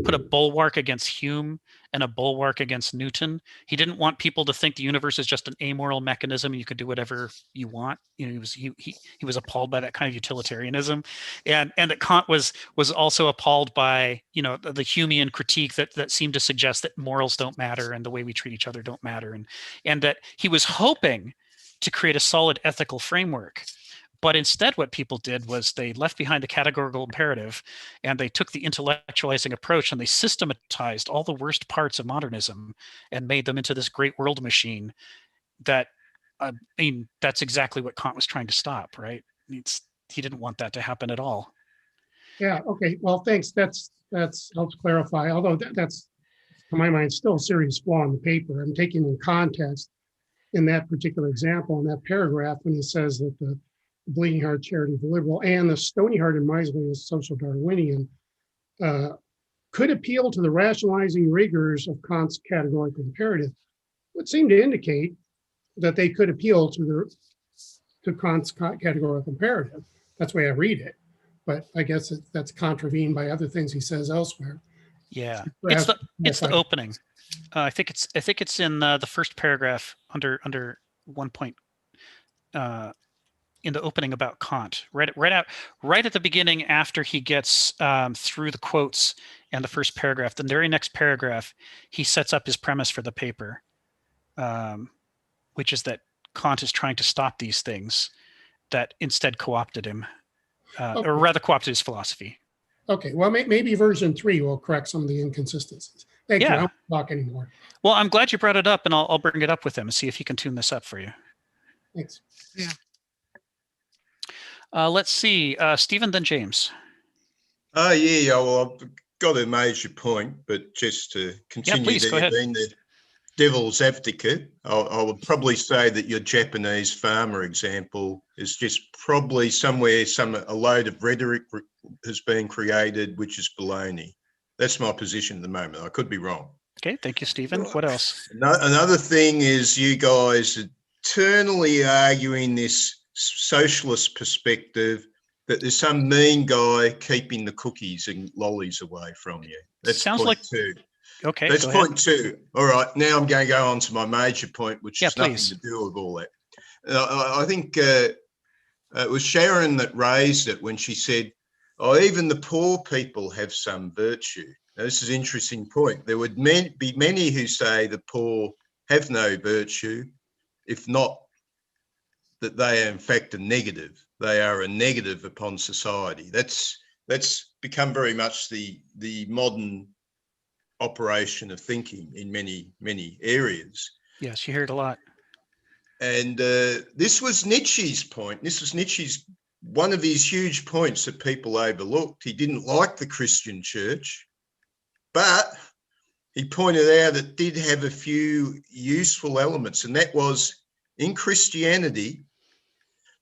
put a bulwark against Hume and a bulwark against Newton. He didn't want people to think the universe is just an amoral mechanism and you could do whatever you want. He was appalled by that kind of utilitarianism, and that Kant was also appalled by the Humean critique that seemed to suggest that morals don't matter and the way we treat each other don't matter, and that he was hoping to create a solid ethical framework. But instead, what people did was they left behind the categorical imperative and they took the intellectualizing approach and they systematized all the worst parts of modernism and made them into this great world machine that, that's exactly what Kant was trying to stop, right? He didn't want that to happen at all. Yeah, okay, well, thanks. That's helps clarify, although that's, to my mind, still a serious flaw in the paper. I'm taking in context in that particular example, in that paragraph, when he says that the Bleeding Heart Charity of the Liberal and the Stony Hearted Miserly Social Darwinian could appeal to the rationalizing rigors of Kant's categorical imperative, would seem to indicate that they could appeal to Kant's categorical imperative. That's the way I read it, but I guess that's contravened by other things he says elsewhere. Yeah, it's the opening. I think it's in the first paragraph under 1 point. In the opening about Kant, right at the beginning, after he gets through the quotes and the first paragraph, the very next paragraph, he sets up his premise for the paper, which is that Kant is trying to stop these things that instead co-opted him, or rather co-opted his philosophy. Okay, well, maybe version 3 will correct some of the inconsistencies. Thank you. I won't talk anymore. Well, I'm glad you brought it up, and I'll bring it up with him and see if he can tune this up for you. Thanks. Yeah. Let's see, Stephen, then James. Yeah, well, I've got a major point, but just to continue, please, go ahead. devil's advocate, I would probably say that your Japanese farmer example is just probably somewhere a load of rhetoric has been created, which is baloney. That's my position at the moment. I could be wrong. Okay, thank you, Stephen. What else? Another thing is you guys eternally arguing this socialist perspective that there's some mean guy keeping the cookies and lollies away from you. That's Sounds point like two. Okay, That's go point ahead. two. All right, now I'm going to go on to my major point, which has nothing please. to do with all that. I think it was Sharon that raised it when she said, "Oh, even the poor people have some virtue." Now, this is an interesting point. There would be many who say the poor have no virtue, if not that they are in fact a negative. They are a negative upon society. That's become very much the modern operation of thinking in many areas. Yes, you hear it a lot. And this was Nietzsche's point. This was Nietzsche's one of his huge points that people overlooked. He didn't like the Christian church, but he pointed out it did have a few useful elements, and that was in Christianity,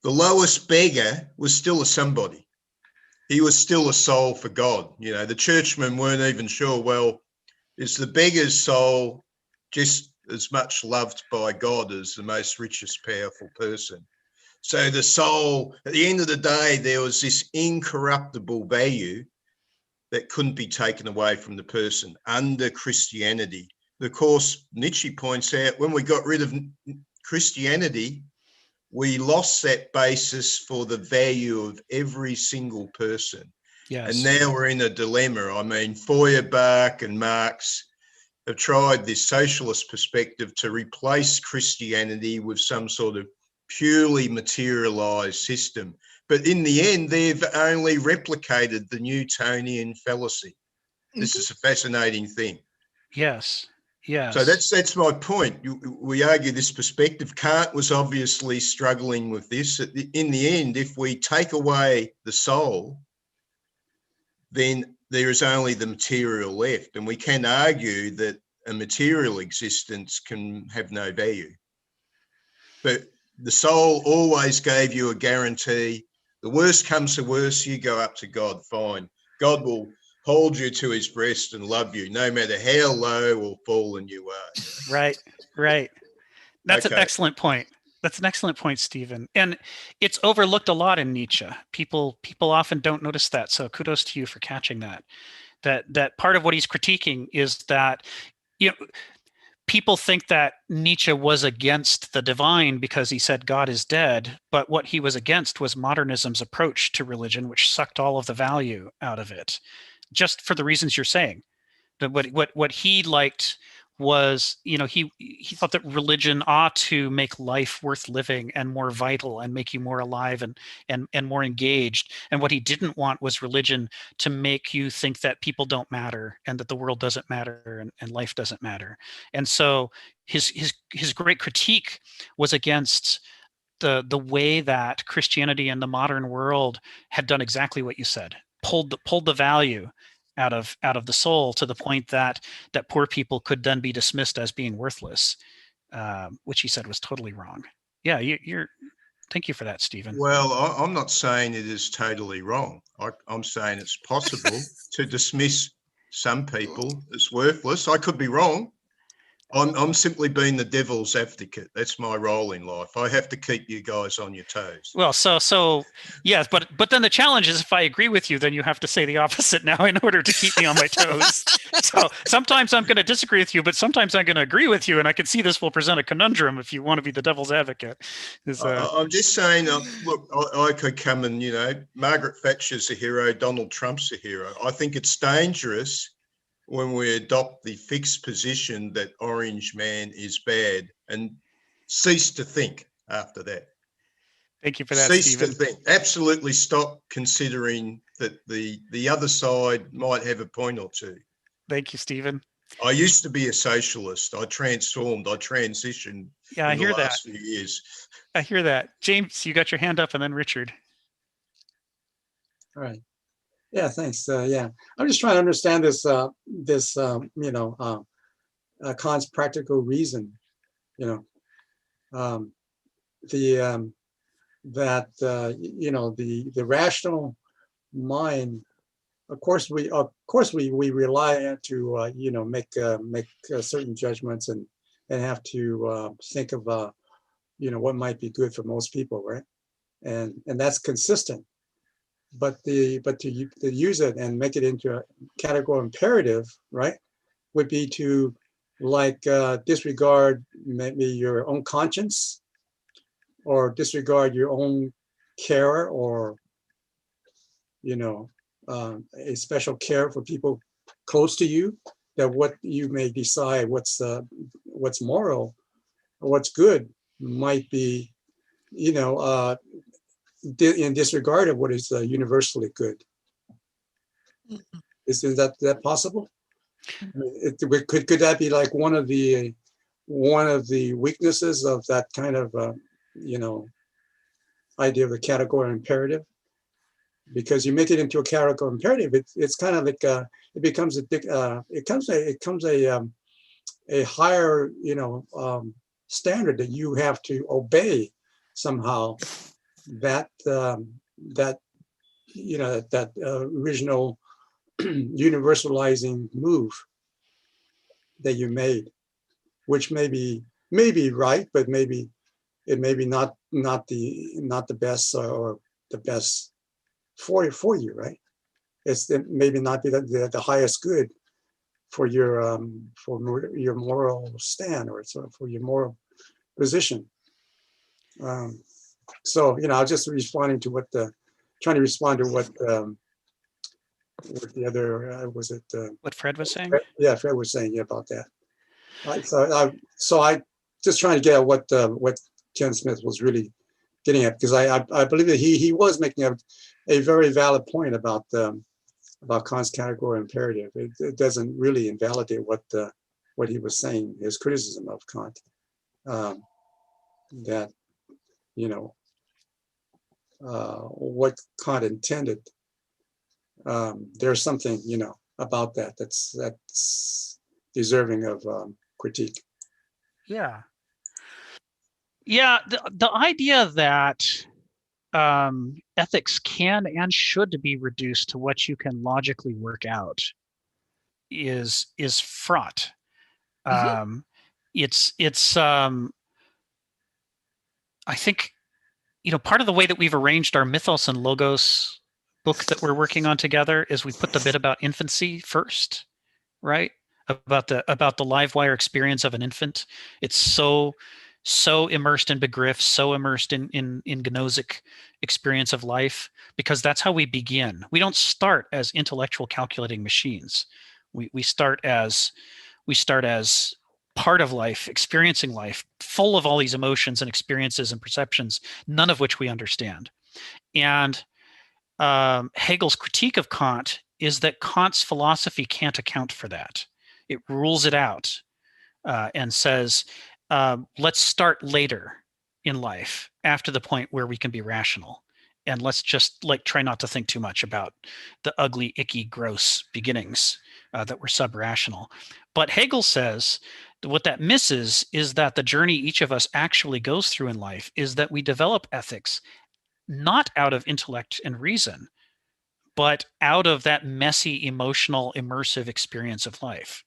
the lowest beggar was still a somebody. He was still a soul for God. You know, the churchmen weren't even sure, well, is the beggar's soul just as much loved by God as the most richest, powerful person? So the soul, at the end of the day, there was this incorruptible value that couldn't be taken away from the person under Christianity. Of course, Nietzsche points out when we got rid of Christianity, we lost that basis for the value of every single person. Yes. And now we're in a dilemma. I mean, Feuerbach and Marx have tried this socialist perspective to replace Christianity with some sort of purely materialized system. But in the end, they've only replicated the Newtonian fallacy. This is a fascinating thing. Yes. Yes. So that's my point. We argue this perspective. Kant was obviously struggling with this. In the end, if we take away the soul, then there is only the material left. And we can argue that a material existence can have no value. But the soul always gave you a guarantee. The worst comes to worst, you go up to God, fine. God will hold you to his breast and love you, no matter how low or fallen you are. Right, right. That's an Okay. excellent point. That's an excellent point, Stephen. And it's overlooked a lot in Nietzsche. People often don't notice that. So kudos to you for catching that. That part of what he's critiquing is that, you know, people think that Nietzsche was against the divine because he said God is dead, but what he was against was modernism's approach to religion, which sucked all of the value out of it, just for the reasons you're saying. That what he liked was, you know, he thought that religion ought to make life worth living and more vital and make you more alive and more engaged. And what he didn't want was religion to make you think that people don't matter and that the world doesn't matter and life doesn't matter. And so his great critique was against the way that Christianity and the modern world had done exactly what you said, pulled the value out of the soul to the point that poor people could then be dismissed as being worthless, which he said was totally wrong. Yeah, you're. Thank you for that, Stephen. Well, I'm not saying it is totally wrong. I'm saying it's possible to dismiss some people as worthless. I could be wrong. I'm simply being the devil's advocate. That's my role in life. I have to keep you guys on your toes. Well, so yes, but then the challenge is if I agree with you, then you have to say the opposite now in order to keep me on my toes. So sometimes I'm going to disagree with you, but sometimes I'm going to agree with you, and I can see this will present a conundrum if you want to be the devil's advocate. I'm just saying, look, I could come and, you know, Margaret Thatcher's a hero, Donald Trump's a hero. I think it's dangerous when we adopt the fixed position that Orange Man is bad and cease to think after that. Thank you for that, Cease Stephen. to think. Absolutely stop considering that the other side might have a point or two. Thank you, Stephen. I used to be a socialist. I transformed. I transitioned Yeah, I in hear the that. last few years. I hear that. James, you got your hand up, and then Richard. All right. Yeah, thanks. Yeah, I'm just trying to understand this, Kant's practical reason, you know, that the rational mind. Of course, we rely on to make certain judgments and have to think of what might be good for most people, right? And that's consistent. But to use it and make it into a categorical imperative, right, would be to disregard maybe your own conscience, or disregard your own care, or a special care for people close to you, that what you may decide what's moral or what's good might be in disregard of what is universally good. Is that possible? Could that be like one of the weaknesses of that kind of idea of the categorical imperative? Because you make it into a categorical imperative, it's kind of like it becomes a higher standard that you have to obey somehow. That original universalizing move that you made, which may be right, but maybe it may be not the best, or the best for you, right? It's maybe not be the highest good for your moral stand, or for your moral position. So I was just responding to trying to respond to what the other was it what Fred was saying. Yeah, Fred was saying about that. So I just trying to get at what Ken Smith was really getting at, because I believe that he was making a very valid point about Kant's categorical imperative. It doesn't really invalidate what he was saying, his criticism of Kant, that what Kant intended. There's something about that's deserving of critique. Yeah. The idea that ethics can and should be reduced to what you can logically work out is fraught. It's I think part of the way that we've arranged our Mythos and Logos book that we're working on together is we put the bit about infancy first, right? About the live wire experience of an infant. It's so immersed in begriff, so immersed in Gnozic experience of life, because that's how we begin. We don't start as intellectual calculating machines. We start as part of life, experiencing life, full of all these emotions and experiences and perceptions, none of which we understand. And Hegel's critique of Kant is that Kant's philosophy can't account for that. It rules it out and says, let's start later in life, after the point where we can be rational. And let's just try not to think too much about the ugly, icky, gross beginnings that were sub-rational. But Hegel says what that misses is that the journey each of us actually goes through in life is that we develop ethics not out of intellect and reason, but out of that messy, emotional, immersive experience of life.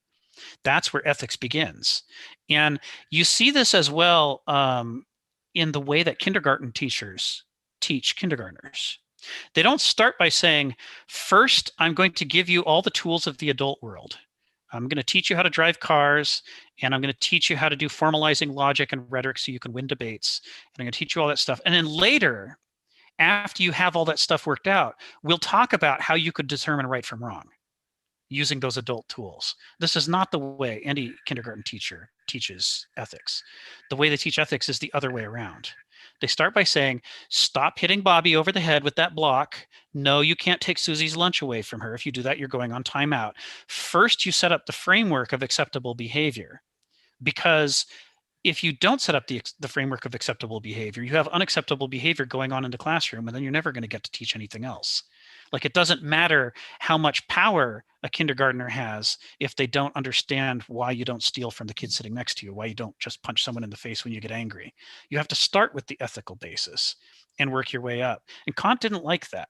That's where ethics begins. And you see this as well in the way that kindergarten teachers teach kindergartners. They don't start by saying, first, I'm going to give you all the tools of the adult world. I'm going to teach you how to drive cars, and I'm going to teach you how to do formalizing logic and rhetoric so you can win debates. And I'm going to teach you all that stuff. And then later, after you have all that stuff worked out, we'll talk about how you could determine right from wrong using those adult tools. This is not the way any kindergarten teacher teaches ethics. The way they teach ethics is the other way around. They start by saying, stop hitting Bobby over the head with that block. No, you can't take Susie's lunch away from her. If you do that, you're going on timeout. First, you set up the framework of acceptable behavior, because if you don't set up the framework of acceptable behavior, you have unacceptable behavior going on in the classroom, and then you're never going to get to teach anything else. Like, it doesn't matter how much power a kindergartner has if they don't understand why you don't steal from the kid sitting next to you, why you don't just punch someone in the face when you get angry. You have to start with the ethical basis and work your way up. And Kant didn't like that,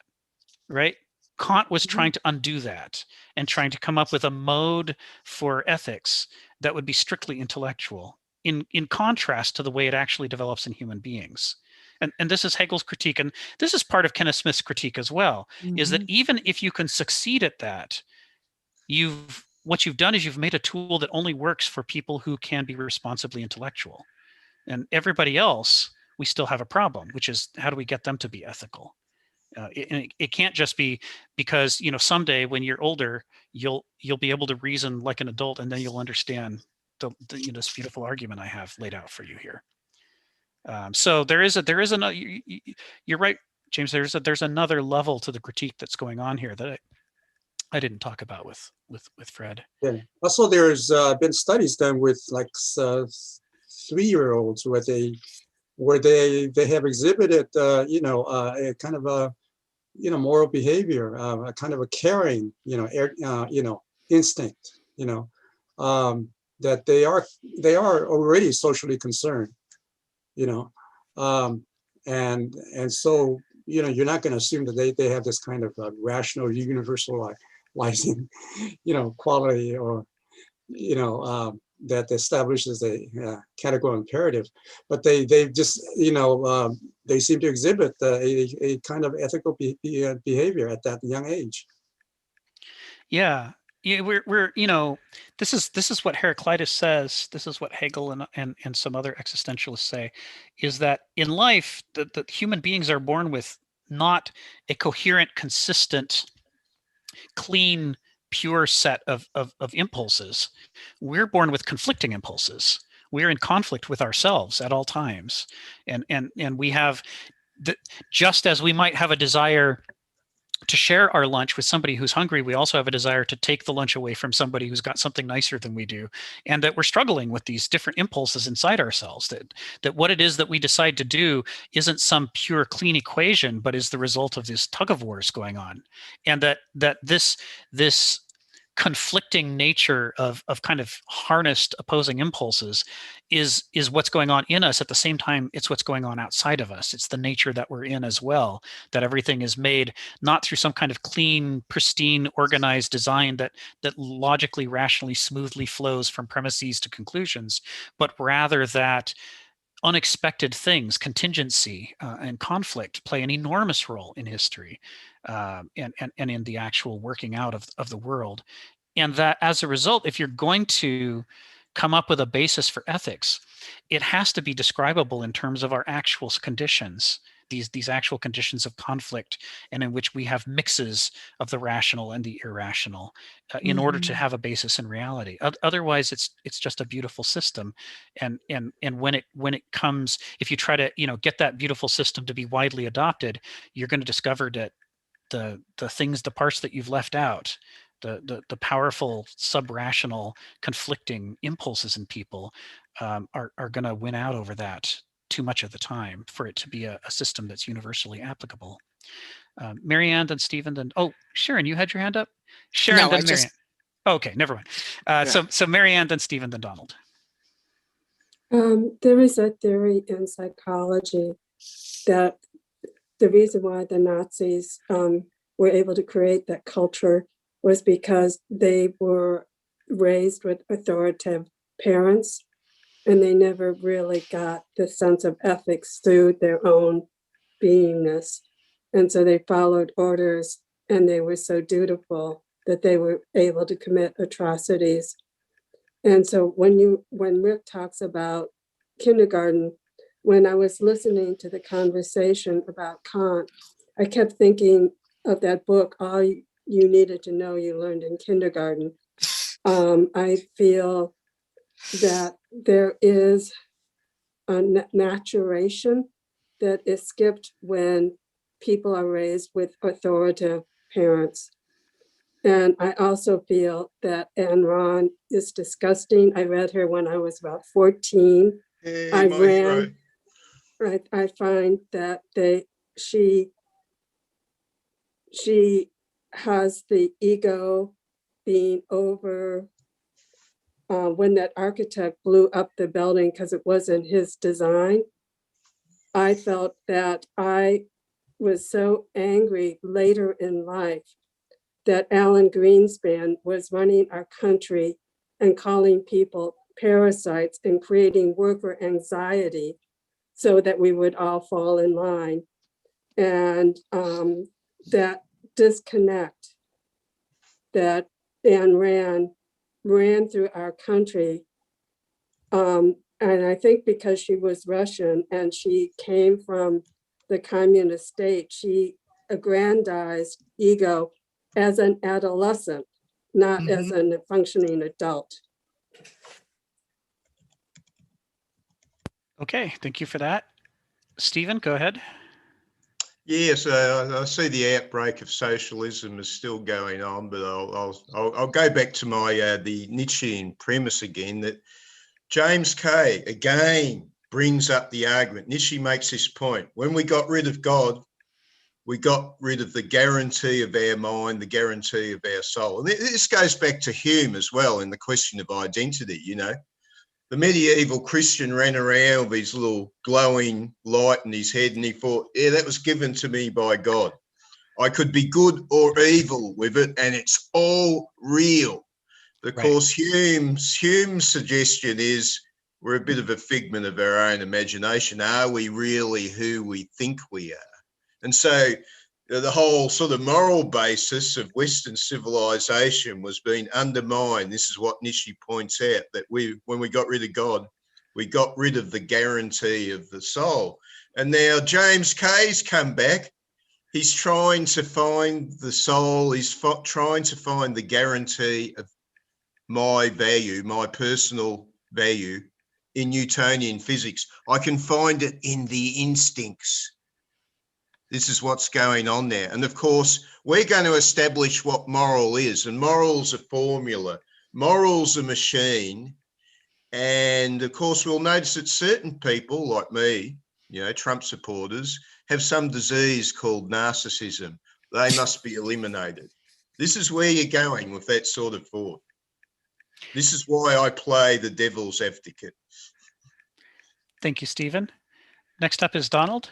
right? Kant was trying to undo that and trying to come up with a mode for ethics that would be strictly intellectual, in contrast to the way it actually develops in human beings. And this is Hegel's critique, and this is part of Kenneth Smith's critique as well, is that even if you can succeed at that, what you've done is you've made a tool that only works for people who can be responsibly intellectual. And everybody else, we still have a problem, which is how do we get them to be ethical? It can't just be because, you know, someday when you're older, you'll be able to reason like an adult, and then you'll understand the you know, this beautiful argument I have laid out for you here. So there is another. You're right, James. There's another level to the critique that's going on here that I didn't talk about with Fred. Yeah. Also, there's been studies done with like 3-year-olds where they have exhibited you know, a kind of a, you know, moral behavior, a kind of a caring, you know, instinct, you know, that they are already socially concerned, you know, and so, you know, you're not going to assume that they have this kind of rational, universalizing, you know, quality, or, you know, that establishes a categorical imperative, but they just, you know, they seem to exhibit a kind of ethical behavior at that young age. Yeah, yeah, we're you know, this is what Heraclitus says. This is what Hegel and some other existentialists say, is that in life, the human beings are born with not a coherent, consistent, clean, pure set of impulses. We're born with conflicting impulses. We're in conflict with ourselves at all times, and we have just as we might have a desire to share our lunch with somebody who's hungry, we also have a desire to take the lunch away from somebody who's got something nicer than we do, and that we're struggling with these different impulses inside ourselves, that what it is that we decide to do isn't some pure clean equation, but is the result of this tug of wars going on, and that this conflicting nature of kind of harnessed opposing impulses is what's going on in us. At the same time, it's what's going on outside of us. It's the nature that we're in as well, that everything is made not through some kind of clean, pristine, organized design that logically, rationally, smoothly flows from premises to conclusions, but rather that unexpected things, contingency, and conflict play an enormous role in history, and in the actual working out of the world. And that as a result, if you're going to come up with a basis for ethics, it has to be describable in terms of our actual conditions, these actual conditions of conflict, and in which we have mixes of the rational and the irrational, in order to have a basis in reality. Otherwise, it's just a beautiful system, and when it comes, if you try to, you know, get that beautiful system to be widely adopted, you're going to discover that the things, the parts that you've left out, the powerful sub-rational conflicting impulses in people, are going to win out over that too much of the time for it to be a system that's universally applicable. Marianne, then Stephen, then, oh, Sharon, you had your hand up? Sharon, No, then I Marianne. just, Okay, never mind. So Marianne, then Stephen, then Donald. There is a theory in psychology that the reason why the Nazis were able to create that culture was because they were raised with authoritative parents, and they never really got the sense of ethics through their own beingness. And so they followed orders, and they were so dutiful that they were able to commit atrocities. And so when Rick talks about kindergarten, when I was listening to the conversation about Kant, I kept thinking of that book, All You Needed to Know You Learned in Kindergarten. I feel that there is a maturation that is skipped when people are raised with authoritative parents. And I also feel that Ayn Rand is disgusting. I read her when I was about 14. Hey, I my ran, hero. right? I find that she has the ego being over when that architect blew up the building because it wasn't his design. I felt that I was so angry later in life that Alan Greenspan was running our country and calling people parasites and creating worker anxiety so that we would all fall in line. And that disconnect that Ayn Rand ran through our country. And I think because she was Russian and she came from the communist state, she aggrandized ego as an adolescent, not as a functioning adult. Okay, thank you for that. Stephen, go ahead. Yes, I see the outbreak of socialism is still going on, but I'll go back to my the Nietzschean premise again, that James Kay again brings up the argument. Nietzsche makes this point: when we got rid of God, we got rid of the guarantee of our mind, the guarantee of our soul. And this goes back to Hume as well in the question of identity. You know, the medieval Christian ran around with his little glowing light in his head and he thought, yeah, that was given to me by God. I could be good or evil with it and it's all real. Of course, Hume's suggestion is we're a bit of a figment of our own imagination. Are we really who we think we are? And so the whole sort of moral basis of Western civilization was being undermined. This is what Nietzsche points out, that when we got rid of God, we got rid of the guarantee of the soul. And now James Kay's come back. He's trying to find the soul. He's trying to find the guarantee of my value, my personal value in Newtonian physics. I can find it in the instincts. This is what's going on there. And of course, we're going to establish what moral is. And moral's a formula. Moral's a machine. And of course, we'll notice that certain people like me, you know, Trump supporters, have some disease called narcissism. They must be eliminated. This is where you're going with that sort of thought. This is why I play the devil's advocate. Thank you, Stephen. Next up is Donald.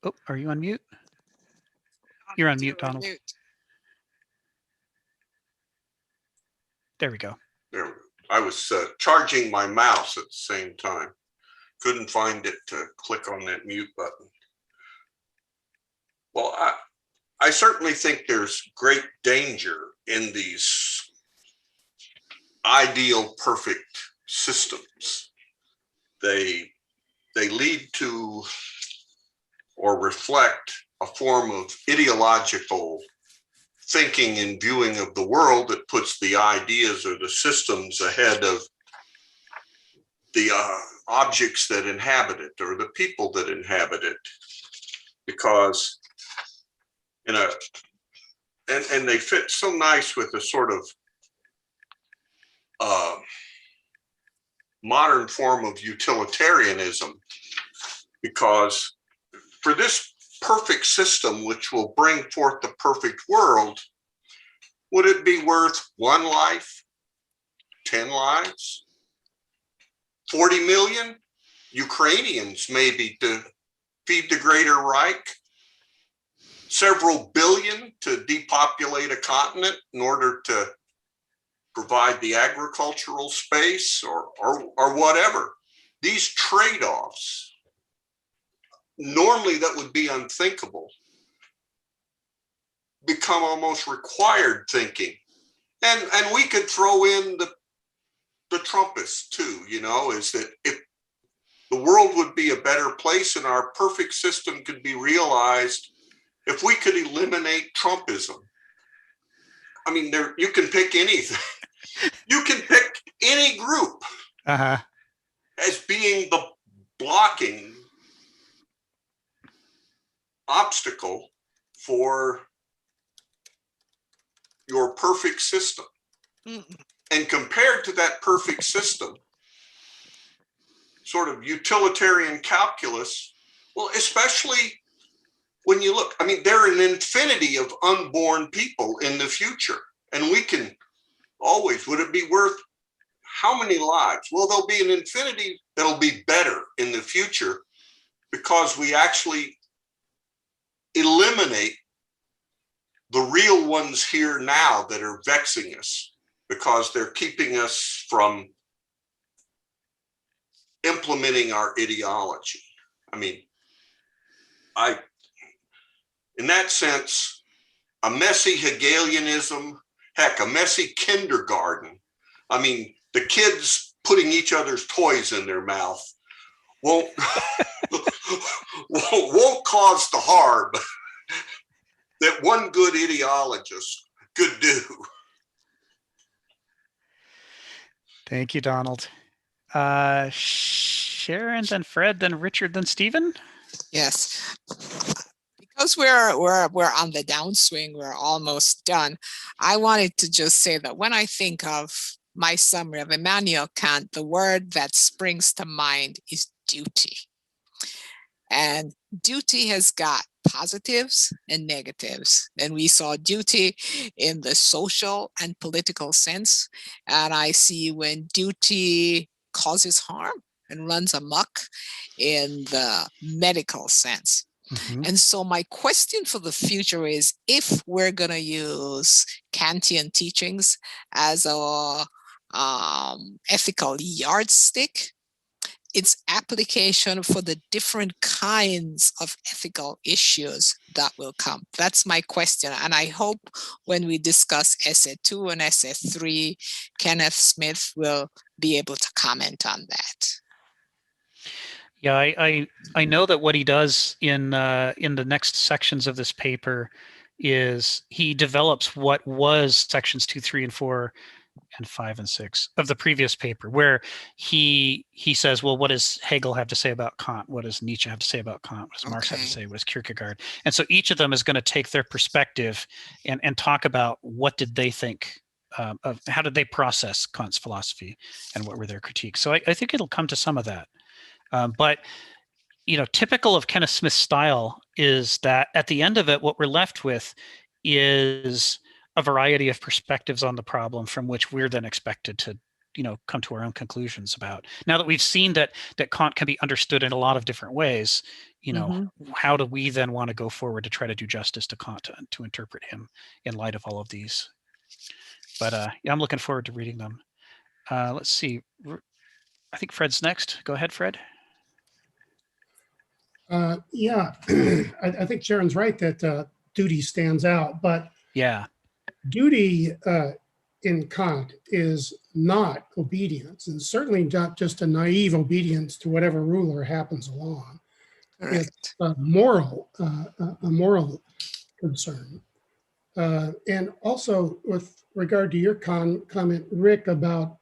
Oh, are you on mute? You're on mute, Donald. There we go. There we go. I was charging my mouse at the same time. Couldn't find it to click on that mute button. Well, I certainly think there's great danger in these ideal perfect systems. They lead to or reflect a form of ideological thinking and viewing of the world that puts the ideas or the systems ahead of the objects that inhabit it or the people that inhabit it, because and they fit so nice with a sort of modern form of utilitarianism, because for this perfect system, which will bring forth the perfect world, would it be worth 1 life, 10 lives, 40 million Ukrainians maybe to feed the Greater Reich, several billion to depopulate a continent in order to provide the agricultural space or whatever? These trade-offs, normally that would be unthinkable, become almost required thinking. And we could throw in the Trumpists too, you know, is that if the world would be a better place and our perfect system could be realized if we could eliminate Trumpism. I mean, you can pick anything. You can pick any group as being the blocking obstacle for your perfect system. And compared to that perfect system, sort of utilitarian calculus, well, especially when you look, I mean, there are an infinity of unborn people in the future, and we can always, would it be worth how many lives? Well, there'll be an infinity that'll be better in the future because we actually eliminate the real ones here now that are vexing us because they're keeping us from implementing our ideology. I mean, in that sense, a messy Hegelianism, heck, a messy kindergarten. I mean, the kids putting each other's toys in their mouth won't won't cause the harm that one good ideologist could do. Thank you, Donald. Sharon, then Fred, then Richard, then Stephen. Yes. Because we're on the downswing, we're almost done. I wanted to just say that when I think of my summary of Immanuel Kant, the word that springs to mind is duty. And duty has got positives and negatives. And we saw duty in the social and political sense. And I see when duty causes harm and runs amok in the medical sense. And so my question for the future is, if we're going to use Kantian teachings as a ethical yardstick, its application for the different kinds of ethical issues that will come. That's my question. And I hope when we discuss essay 2 and essay 3, Kenneth Smith will be able to comment on that. Yeah, I know that what he does in the next sections of this paper is he develops what was sections 2, 3, and 4, and 5 and 6 of the previous paper, where he says, well, what does Hegel have to say about Kant? What does Nietzsche have to say about Kant? What does Marx have to say? What does Kierkegaard? And so each of them is going to take their perspective and talk about what did they think of, how did they process Kant's philosophy, and what were their critiques. So I think it'll come to some of that. But, you know, typical of Kenneth Smith's style is that at the end of it, what we're left with is a variety of perspectives on the problem from which we're then expected to, you know, come to our own conclusions about. Now that we've seen that Kant can be understood in a lot of different ways, you know, how do we then want to go forward to try to do justice to Kant and to interpret him in light of all of these? But yeah, I'm looking forward to reading them. Let's see. I think Fred's next. Go ahead, Fred. Yeah, I think Sharon's right that duty stands out, but yeah, duty in Kant is not obedience, and certainly not just a naive obedience to whatever ruler happens along. It's a moral concern. And also with regard to your comment, Rick, about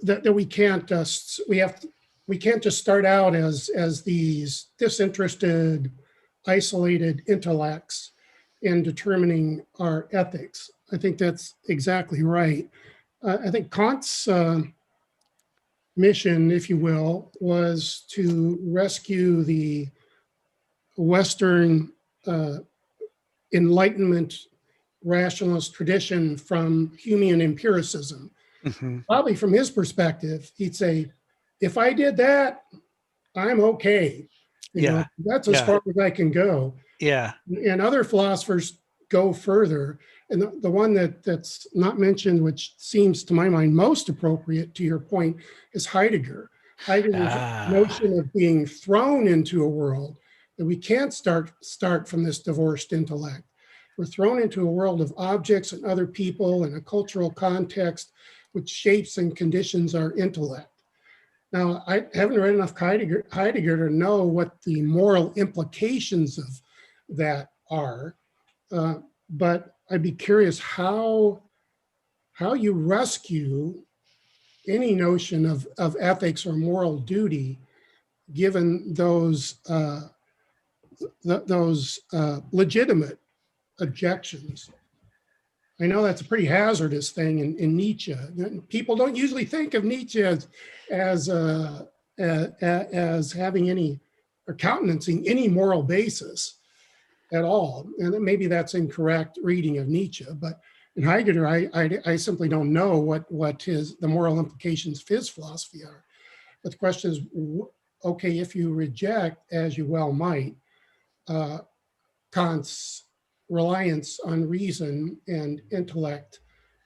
that we can't just start out as these disinterested, isolated intellects in determining our ethics. I think that's exactly right. I think Kant's mission, if you will, was to rescue the Western Enlightenment rationalist tradition from Humean empiricism. Probably from his perspective, he'd say, if I did that, I'm okay. You know, that's as far as I can go. Yeah. And other philosophers go further. And the one that's not mentioned, which seems to my mind most appropriate to your point, is Heidegger. Heidegger's notion of being thrown into a world that we can't start from this divorced intellect. We're thrown into a world of objects and other people and a cultural context which shapes and conditions our intellect. Now, I haven't read enough Heidegger to know what the moral implications of that are, but I'd be curious how you rescue any notion of ethics or moral duty, given those legitimate objections. I know that's a pretty hazardous thing in Nietzsche. People don't usually think of Nietzsche as as having any or countenancing any moral basis at all. And maybe that's incorrect reading of Nietzsche, but in Heidegger, I simply don't know what the moral implications of his philosophy are. But the question is, okay, if you reject, as you well might, Kant's reliance on reason and intellect,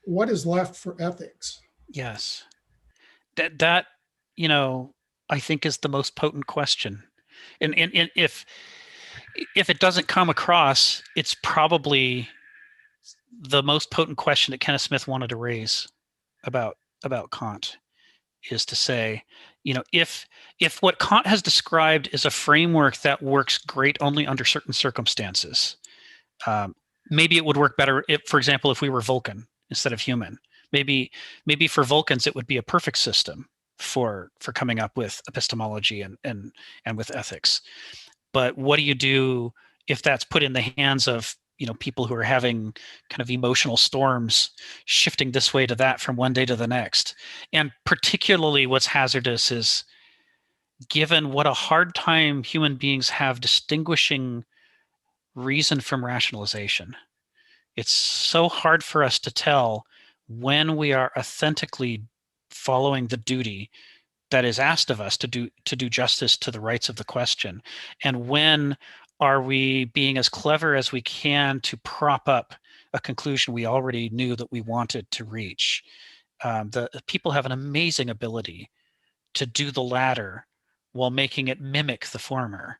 what is left for ethics? Yes. That I think is the most potent question. And if it doesn't come across, it's probably the most potent question that Kenneth Smith wanted to raise about Kant, is to say, if what Kant has described is a framework that works great only under certain circumstances, maybe it would work better if, for example, if we were Vulcan instead of human. Maybe for Vulcans it would be a perfect system for coming up with epistemology and with ethics. But what do you do if that's put in the hands of people who are having kind of emotional storms, shifting this way to that from one day to the next? And particularly what's hazardous is, given what a hard time human beings have distinguishing reason from rationalization, it's so hard for us to tell when we are authentically following the duty that is asked of us to do justice to the rights of the question, and when are we being as clever as we can to prop up a conclusion we already knew that we wanted to reach. The people have an amazing ability to do the latter while making it mimic the former,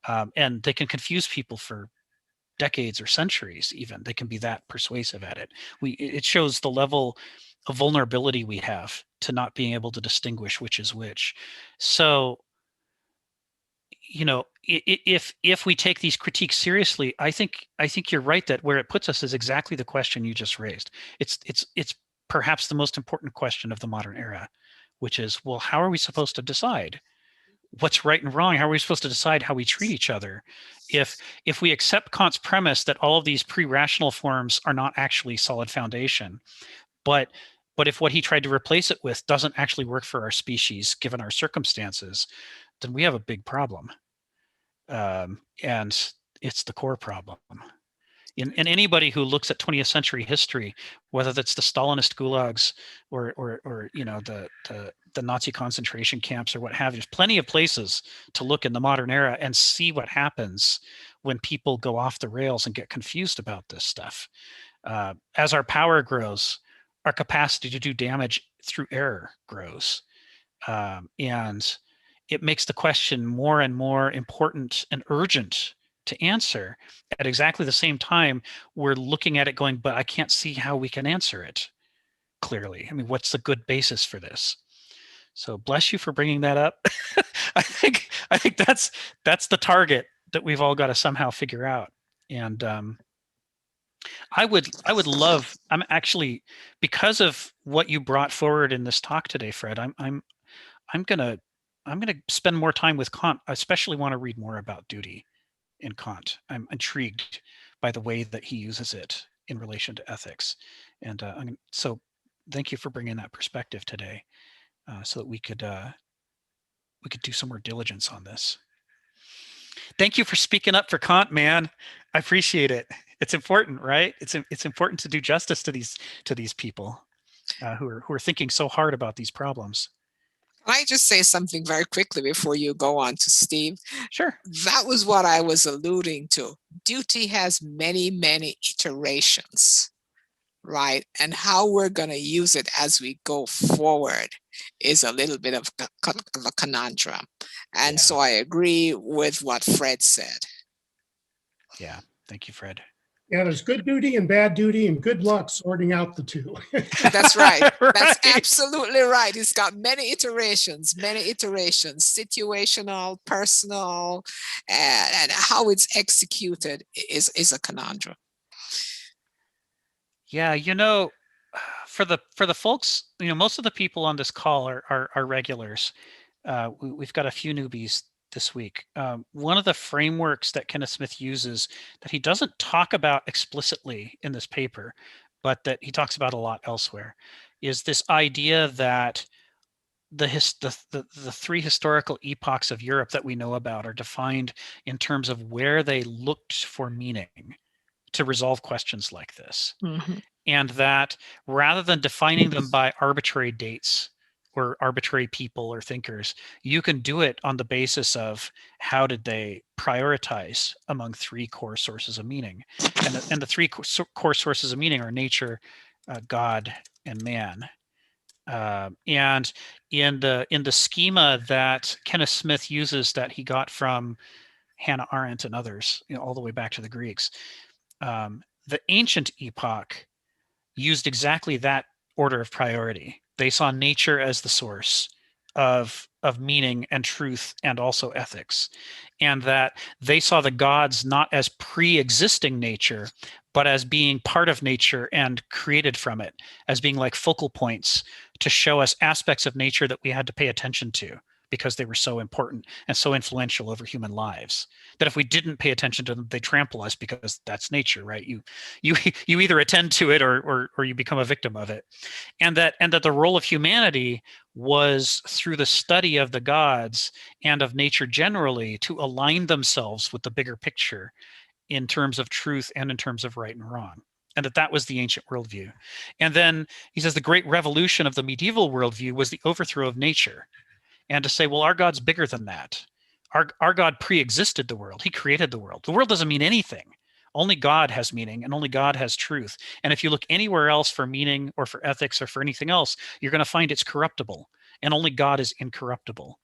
and they can confuse people for decades or centuries. Even they can be that persuasive at it. It shows the level of vulnerability we have to not being able to distinguish which is which. So, if we take these critiques seriously, I think you're right that where it puts us is exactly the question you just raised. It's perhaps the most important question of the modern era, which is, well, how are we supposed to decide what's right and wrong? How are we supposed to decide how we treat each other if we accept Kant's premise that all of these pre-rational forms are not actually solid foundation, but if what he tried to replace it with doesn't actually work for our species given our circumstances, then we have a big problem, and it's the core problem. And anybody who looks at 20th century history, whether that's the Stalinist gulags or the Nazi concentration camps or what have you, there's plenty of places to look in the modern era and see what happens when people go off the rails and get confused about this stuff. As our power grows, our capacity to do damage through error grows, and it makes the question more and more important and urgent to answer. At exactly the same time, we're looking at it going, but I can't see how we can answer it clearly. I mean, what's the good basis for this? So bless you for bringing that up. I think that's the target that we've all got to somehow figure out. And I would love, I'm actually, because of what you brought forward in this talk today, Fred, I'm gonna spend more time with Kant. I especially want to read more about duty in Kant. I'm intrigued by the way that he uses it in relation to ethics. And so thank you for bringing that perspective today, so that we could do some more diligence on this. Thank you for speaking up for Kant, man. I appreciate it. It's important, right? It's important to do justice to these people who are thinking so hard about these problems. Can I just say something very quickly before you go on to Steve? Sure. That was what I was alluding to. Duty has many, many iterations, right? And how we're going to use it as we go forward is a little bit of a conundrum. And so I agree with what Fred said. Yeah. Thank you, Fred. Yeah, there's good duty and bad duty, and good luck sorting out the two. That's right. That's absolutely right. It's got many iterations, situational, personal, and how it's executed is a conundrum. Yeah, for the folks, most of the people on this call are regulars. We've got a few newbies this week. One of the frameworks that Kenneth Smith uses that he doesn't talk about explicitly in this paper, but that he talks about a lot elsewhere, is this idea that the three historical epochs of Europe that we know about are defined in terms of where they looked for meaning to resolve questions like this. Mhm. And that rather than defining them by arbitrary dates or arbitrary people or thinkers, you can do it on the basis of how did they prioritize among three core sources of meaning. And the three core sources of meaning are nature, God, and man. And in the schema that Kenneth Smith uses, that he got from Hannah Arendt and others, all the way back to the Greeks, the ancient epoch used exactly that order of priority. They saw nature as the source of meaning and truth and also ethics, and that they saw the gods not as pre-existing nature, but as being part of nature and created from it, as being like focal points to show us aspects of nature that we had to pay attention to because they were so important and so influential over human lives, that if we didn't pay attention to them, they trample us, because that's nature, right? You either attend to it or you become a victim of it. And that the role of humanity was through the study of the gods and of nature generally to align themselves with the bigger picture in terms of truth and in terms of right and wrong. And that was the ancient worldview. And then he says the great revolution of the medieval worldview was the overthrow of nature. And to say, well, our God's bigger than that. Our God pre-existed the world. He created the world. The world doesn't mean anything. Only God has meaning, and only God has truth. And if you look anywhere else for meaning or for ethics or for anything else, you're going to find it's corruptible. And only God is incorruptible.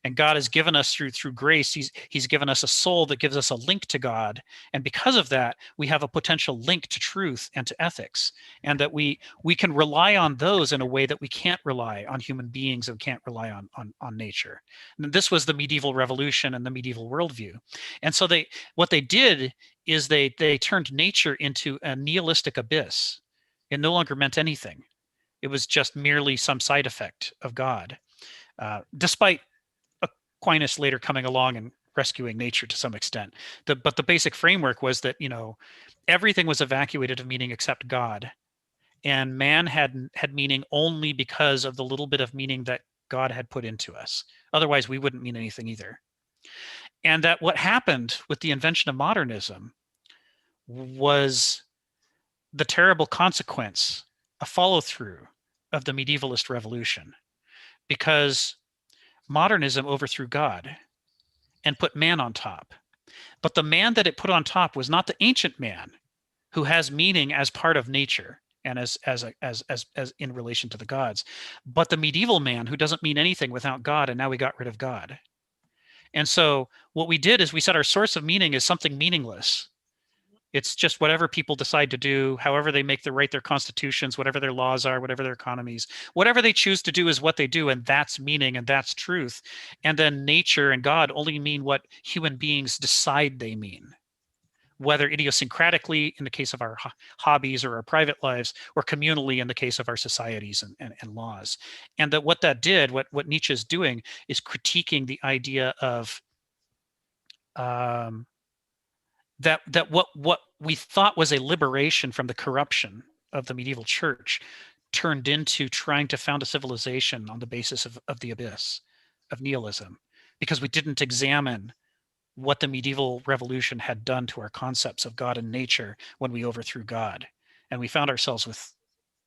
And God has given us through grace, he's given us a soul that gives us a link to God. And because of that, we have a potential link to truth and to ethics. And that we can rely on those in a way that we can't rely on human beings and can't rely on nature. And this was the medieval revolution and the medieval worldview. And so what they did is they turned nature into a nihilistic abyss. It no longer meant anything. It was just merely some side effect of God. Despite Aquinas later coming along and rescuing nature to some extent. But the basic framework was that, everything was evacuated of meaning except God. And man had meaning only because of the little bit of meaning that God had put into us. Otherwise, we wouldn't mean anything either. And that what happened with the invention of modernism was the terrible consequence, a follow-through of the medievalist revolution, because modernism overthrew God and put man on top. But the man that it put on top was not the ancient man who has meaning as part of nature and as in relation to the gods, but the medieval man who doesn't mean anything without God, and now we got rid of God. And so what we did is we said our source of meaning is something meaningless. It's just whatever people decide to do, however they write their constitutions, whatever their laws are, whatever their economies, whatever they choose to do is what they do, and that's meaning and that's truth. And then nature and God only mean what human beings decide they mean, whether idiosyncratically in the case of our hobbies or our private lives, or communally in the case of our societies and laws. And that what that did, what Nietzsche is doing, is critiquing the idea of that what we thought was a liberation from the corruption of the medieval church turned into trying to found a civilization on the basis of the abyss, of nihilism, because we didn't examine what the medieval revolution had done to our concepts of God and nature when we overthrew God. And we found ourselves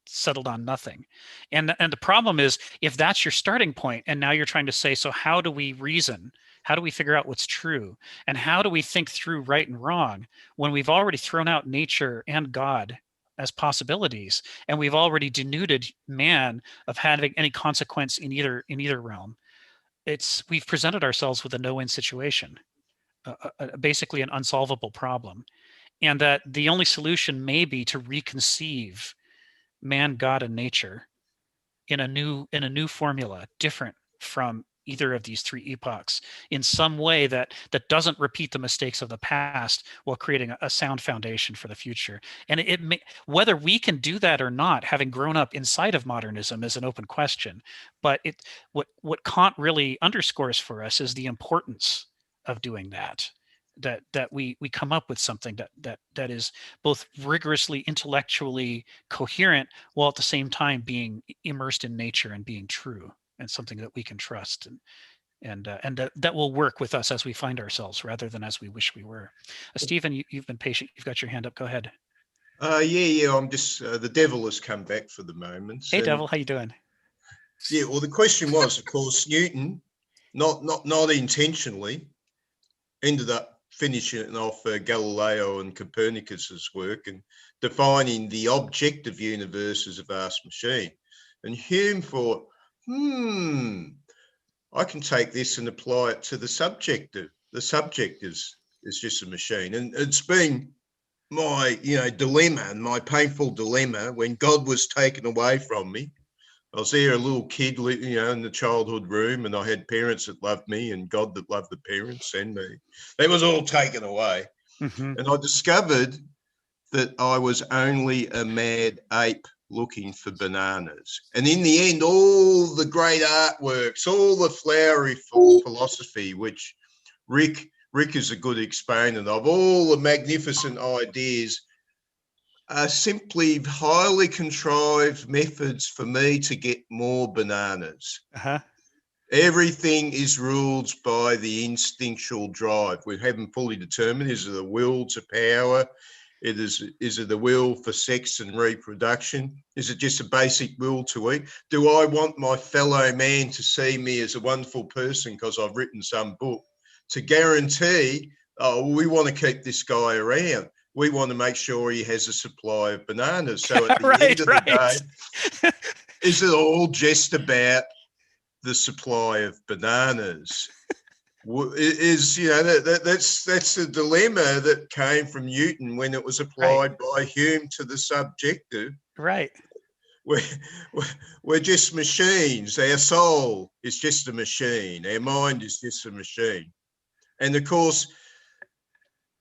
settled on nothing. And the problem is, if that's your starting point, and now you're trying to say, so how do we reason? How do we figure out what's true? And how do we think through right and wrong when we've already thrown out nature and God as possibilities, and we've already denuded man of having any consequence in either realm? We've presented ourselves with a no-win situation, basically an unsolvable problem, and that the only solution may be to reconceive man, God, and nature in a new formula, different from either of these three epochs, in some way that doesn't repeat the mistakes of the past, while creating a sound foundation for the future. And whether we can do that or not, having grown up inside of modernism, is an open question. But what Kant really underscores for us is the importance of doing that. That we come up with something that is both rigorously intellectually coherent, while at the same time being immersed in nature and being true and something that we can trust, and that will work with us as we find ourselves rather than as we wish we were. Stephen, you've been patient. You've got your hand up. Go ahead. Yeah. I'm just the devil has come back for the moment. Hey, devil, how you doing? Yeah. Well, the question was, of course, Newton, not intentionally, ended up finishing off Galileo and Copernicus's work and defining the objective universe as a vast machine. And Hume thought, I can take this and apply it to the subjective. The subject is just a machine. And it's been my, dilemma and my painful dilemma when God was taken away from me. I was there, a little kid, in the childhood room, and I had parents that loved me and God that loved the parents and me. That was all taken away. Mm-hmm. And I discovered that I was only a mad ape looking for bananas. And in the end, all the great artworks, all the flowery philosophy, which Rick is a good exponent of, all the magnificent ideas are simply highly contrived methods for me to get more bananas. Uh-huh. Everything is ruled by the instinctual drive. We haven't fully determined, is it the will to power? Is it the will for sex and reproduction? Is it just a basic will to eat? Do I want my fellow man to see me as a wonderful person because I've written some book to guarantee, we want to keep this guy around. We want to make sure he has a supply of bananas. So at the end of the day, is it all just about the supply of bananas? That's the dilemma that came from Newton when it was applied by Hume to the subjective. Right. We're just machines. Our soul is just a machine. Our mind is just a machine. And of course,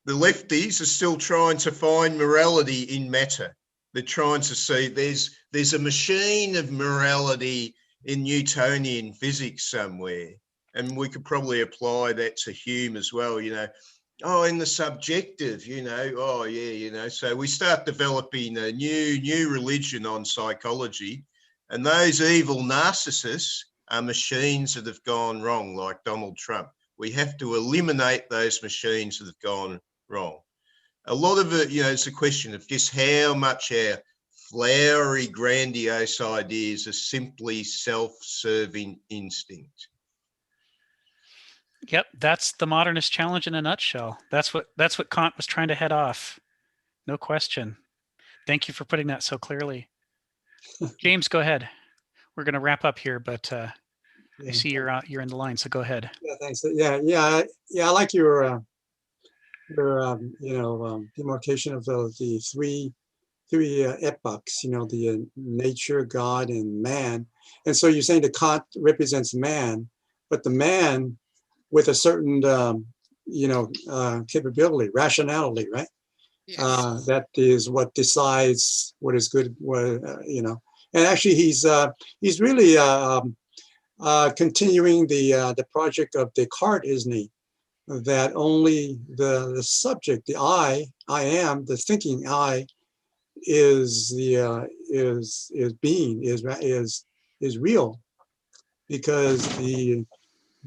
the lefties are still trying to find morality in matter. They're trying to see there's a machine of morality in Newtonian physics somewhere. And we could probably apply that to Hume as well, in the subjective, so we start developing a new religion on psychology, and those evil narcissists are machines that have gone wrong, like Donald Trump. We have to eliminate those machines that have gone wrong. A lot of it, it's a question of just how much our flowery, grandiose ideas are simply self-serving instinct. Yep, that's the modernist challenge in a nutshell. That's what Kant was trying to head off. No question. Thank you for putting that so clearly. James, go ahead. We're going to wrap up here, but I see you're in the line, so go ahead. Yeah, thanks. I like your demarcation of the three epochs. The nature, God, and man. And so you're saying that Kant represents man, but the man with a certain capability, rationality, right? Yes. That is what decides what is good. And actually, he's really continuing the project of Descartes, isn't he? That only the subject, the I am, the thinking I, is real, because the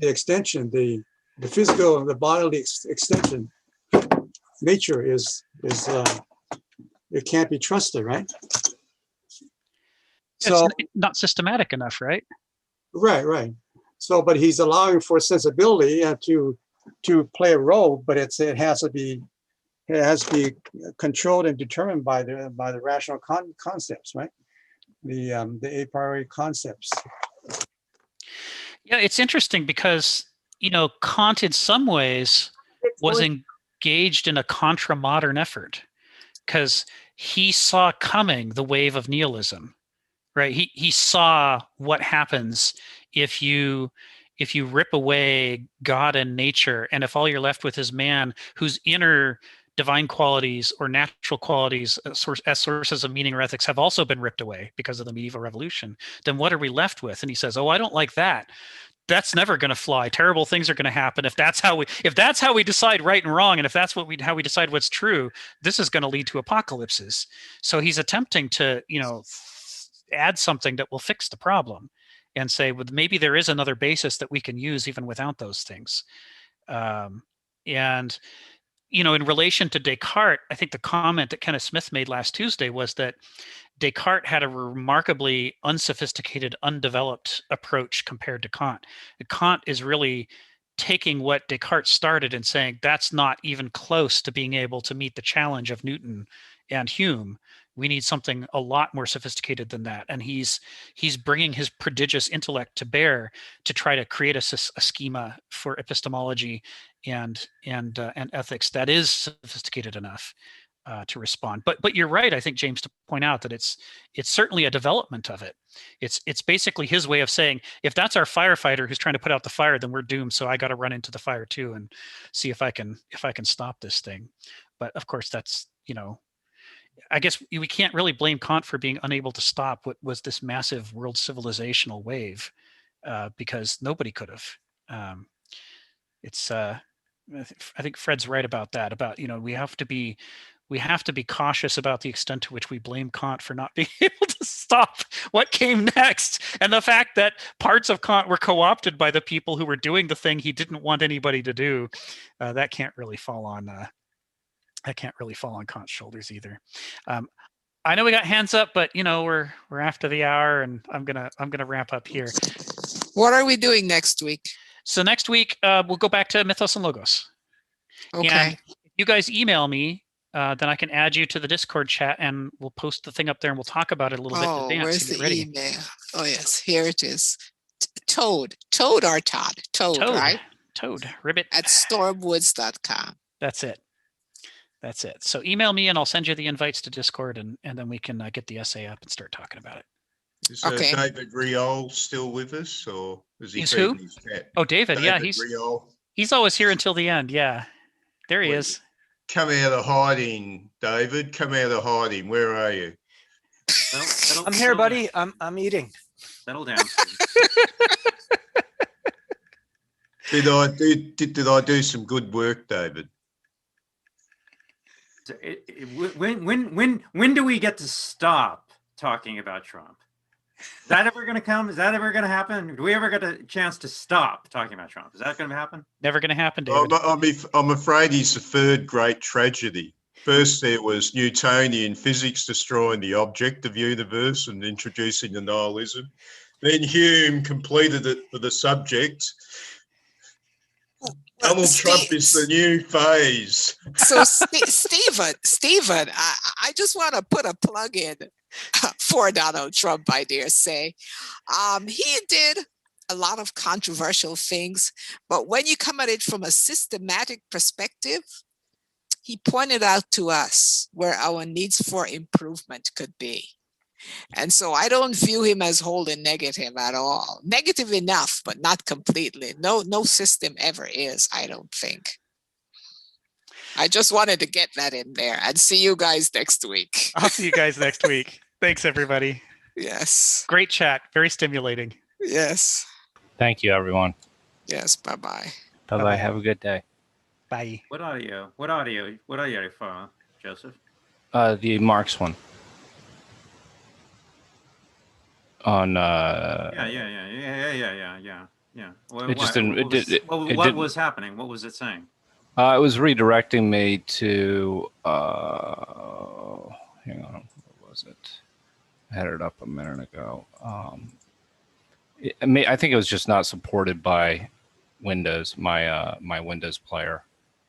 extension, the physical, the bodily extension, nature is it can't be trusted, right? So it's not systematic enough, right? Right. So, but he's allowing for sensibility to play a role, but it has to be controlled and determined by the rational concepts, right? The a priori concepts. Yeah, it's interesting because Kant in some ways was engaged in a contra-modern effort, because he saw coming the wave of nihilism, right? He saw what happens if you rip away God and nature, and if all you're left with is man, whose inner divine qualities or natural qualities as sources of meaning or ethics have also been ripped away because of the medieval revolution, then what are we left with? And he says, I don't like that. That's never going to fly. Terrible things are going to happen if that's how we decide right and wrong, and if that's how we decide what's true. This is going to lead to apocalypses. So he's attempting to add something that will fix the problem, and say, well, maybe there is another basis that we can use even without those things. And in relation to Descartes, I think the comment that Kenneth Smith made last Tuesday was that Descartes had a remarkably unsophisticated, undeveloped approach compared to Kant. Kant is really taking what Descartes started and saying that's not even close to being able to meet the challenge of Newton and Hume. We need something a lot more sophisticated than that. And he's bringing his prodigious intellect to bear to try to create a schema for epistemology and ethics that is sophisticated enough to respond. But you're right, I think, James, to point out that it's certainly a development of it. It's basically his way of saying, if that's our firefighter who's trying to put out the fire, then we're doomed. So I got to run into the fire too and see if I can stop this thing. But of course, that's I guess we can't really blame Kant for being unable to stop what was this massive world civilizational wave, because nobody could have. I think Fred's right about that. About we have to be cautious about the extent to which we blame Kant for not being able to stop what came next, and the fact that parts of Kant were co-opted by the people who were doing the thing he didn't want anybody to do. That can't really fall on Kant's shoulders either. I know we got hands up, but we're after the hour, and I'm gonna wrap up here. What are we doing next week? So next week we'll go back to Mythos and Logos. Okay. And if you guys email me, then I can add you to the Discord chat, and we'll post the thing up there, and we'll talk about it a little bit in advance. Where's to get the ready. email? Oh yes, here it is. Toad or Todd? Toad, right? Toad, ribbit. At stormwoods.com. That's it. So email me, and I'll send you the invites to Discord, and then we can get the essay up and start talking about it. Is Okay. David Riol still with us, or is he He's feeding who? his cat? Oh, David. Yeah, Riol. he's always here until the end. Yeah, there he is. Come out of hiding, David. Come out of hiding. Where are you? I'm here, buddy. I'm eating. Settle down. Did I do some good work, David? When do we get to stop talking about Trump? Is that ever going to come? Is that ever going to happen? Do we ever get a chance to stop talking about Trump? Is that going to happen? Never going to happen, David. I'm afraid he's the third great tragedy. First, there was Newtonian physics destroying the objective universe and introducing the nihilism. Then Hume completed it for the subject. Donald Trump is the new phase. So Stephen, I just want to put a plug in for Donald Trump, I dare say. He did a lot of controversial things, but when you come at it from a systematic perspective, he pointed out to us where our needs for improvement could be. And so I don't view him as holding negative at all. Negative enough, but not completely. No system ever is, I don't think. I just wanted to get that in there, and see you guys next week. I'll see you guys next week. Thanks, everybody. Yes. Great chat. Very stimulating. Yes. Thank you, everyone. Yes. Bye-bye. Bye-bye. Have a good day. Bye. What audio file, Joseph? The Marx one. On Yeah. Well, it just didn't. What was happening? What was it saying? It was redirecting me to. Hang on. What was it? I had it up a minute ago. I think it was just not supported by Windows. My Windows player.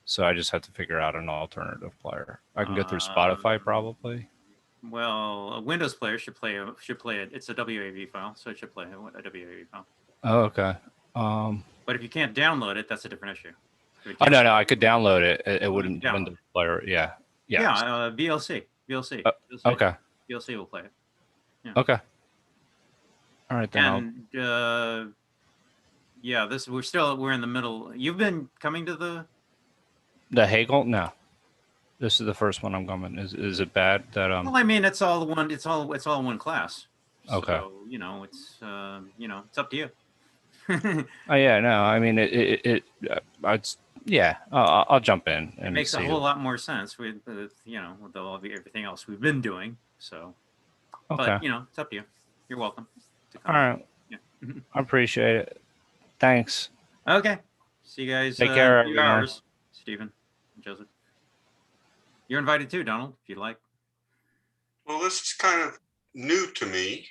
So I just had to figure out an alternative player. I can go through Spotify probably. Well, a Windows player should play it. It's a WAV file, so it should play a WAV file. Oh, okay. But if you can't download it, that's a different issue. Oh no, I could download it. It wouldn't Windows player. Yeah. VLC. Okay. VLC will play it. Yeah. Okay. All right then. And we're in the middle. You've been coming to the Hegel? No. This is the first one I'm coming. Is it bad that Well, I mean, it's all one. It's all one class. Okay. So, it's it's up to you. Oh yeah, no. I mean, I'll jump in. And it makes a whole lot more sense with everything else we've been doing. So, okay. But it's up to you. You're welcome to come. All right. Yeah. I appreciate it. Thanks. Okay. See you guys Take care, in a few everyone. hours, Stephen and Joseph. You're invited too, Donald, if you'd like. Well, this is kind of new to me,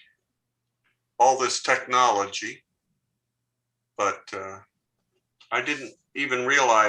all this technology, but I didn't even realize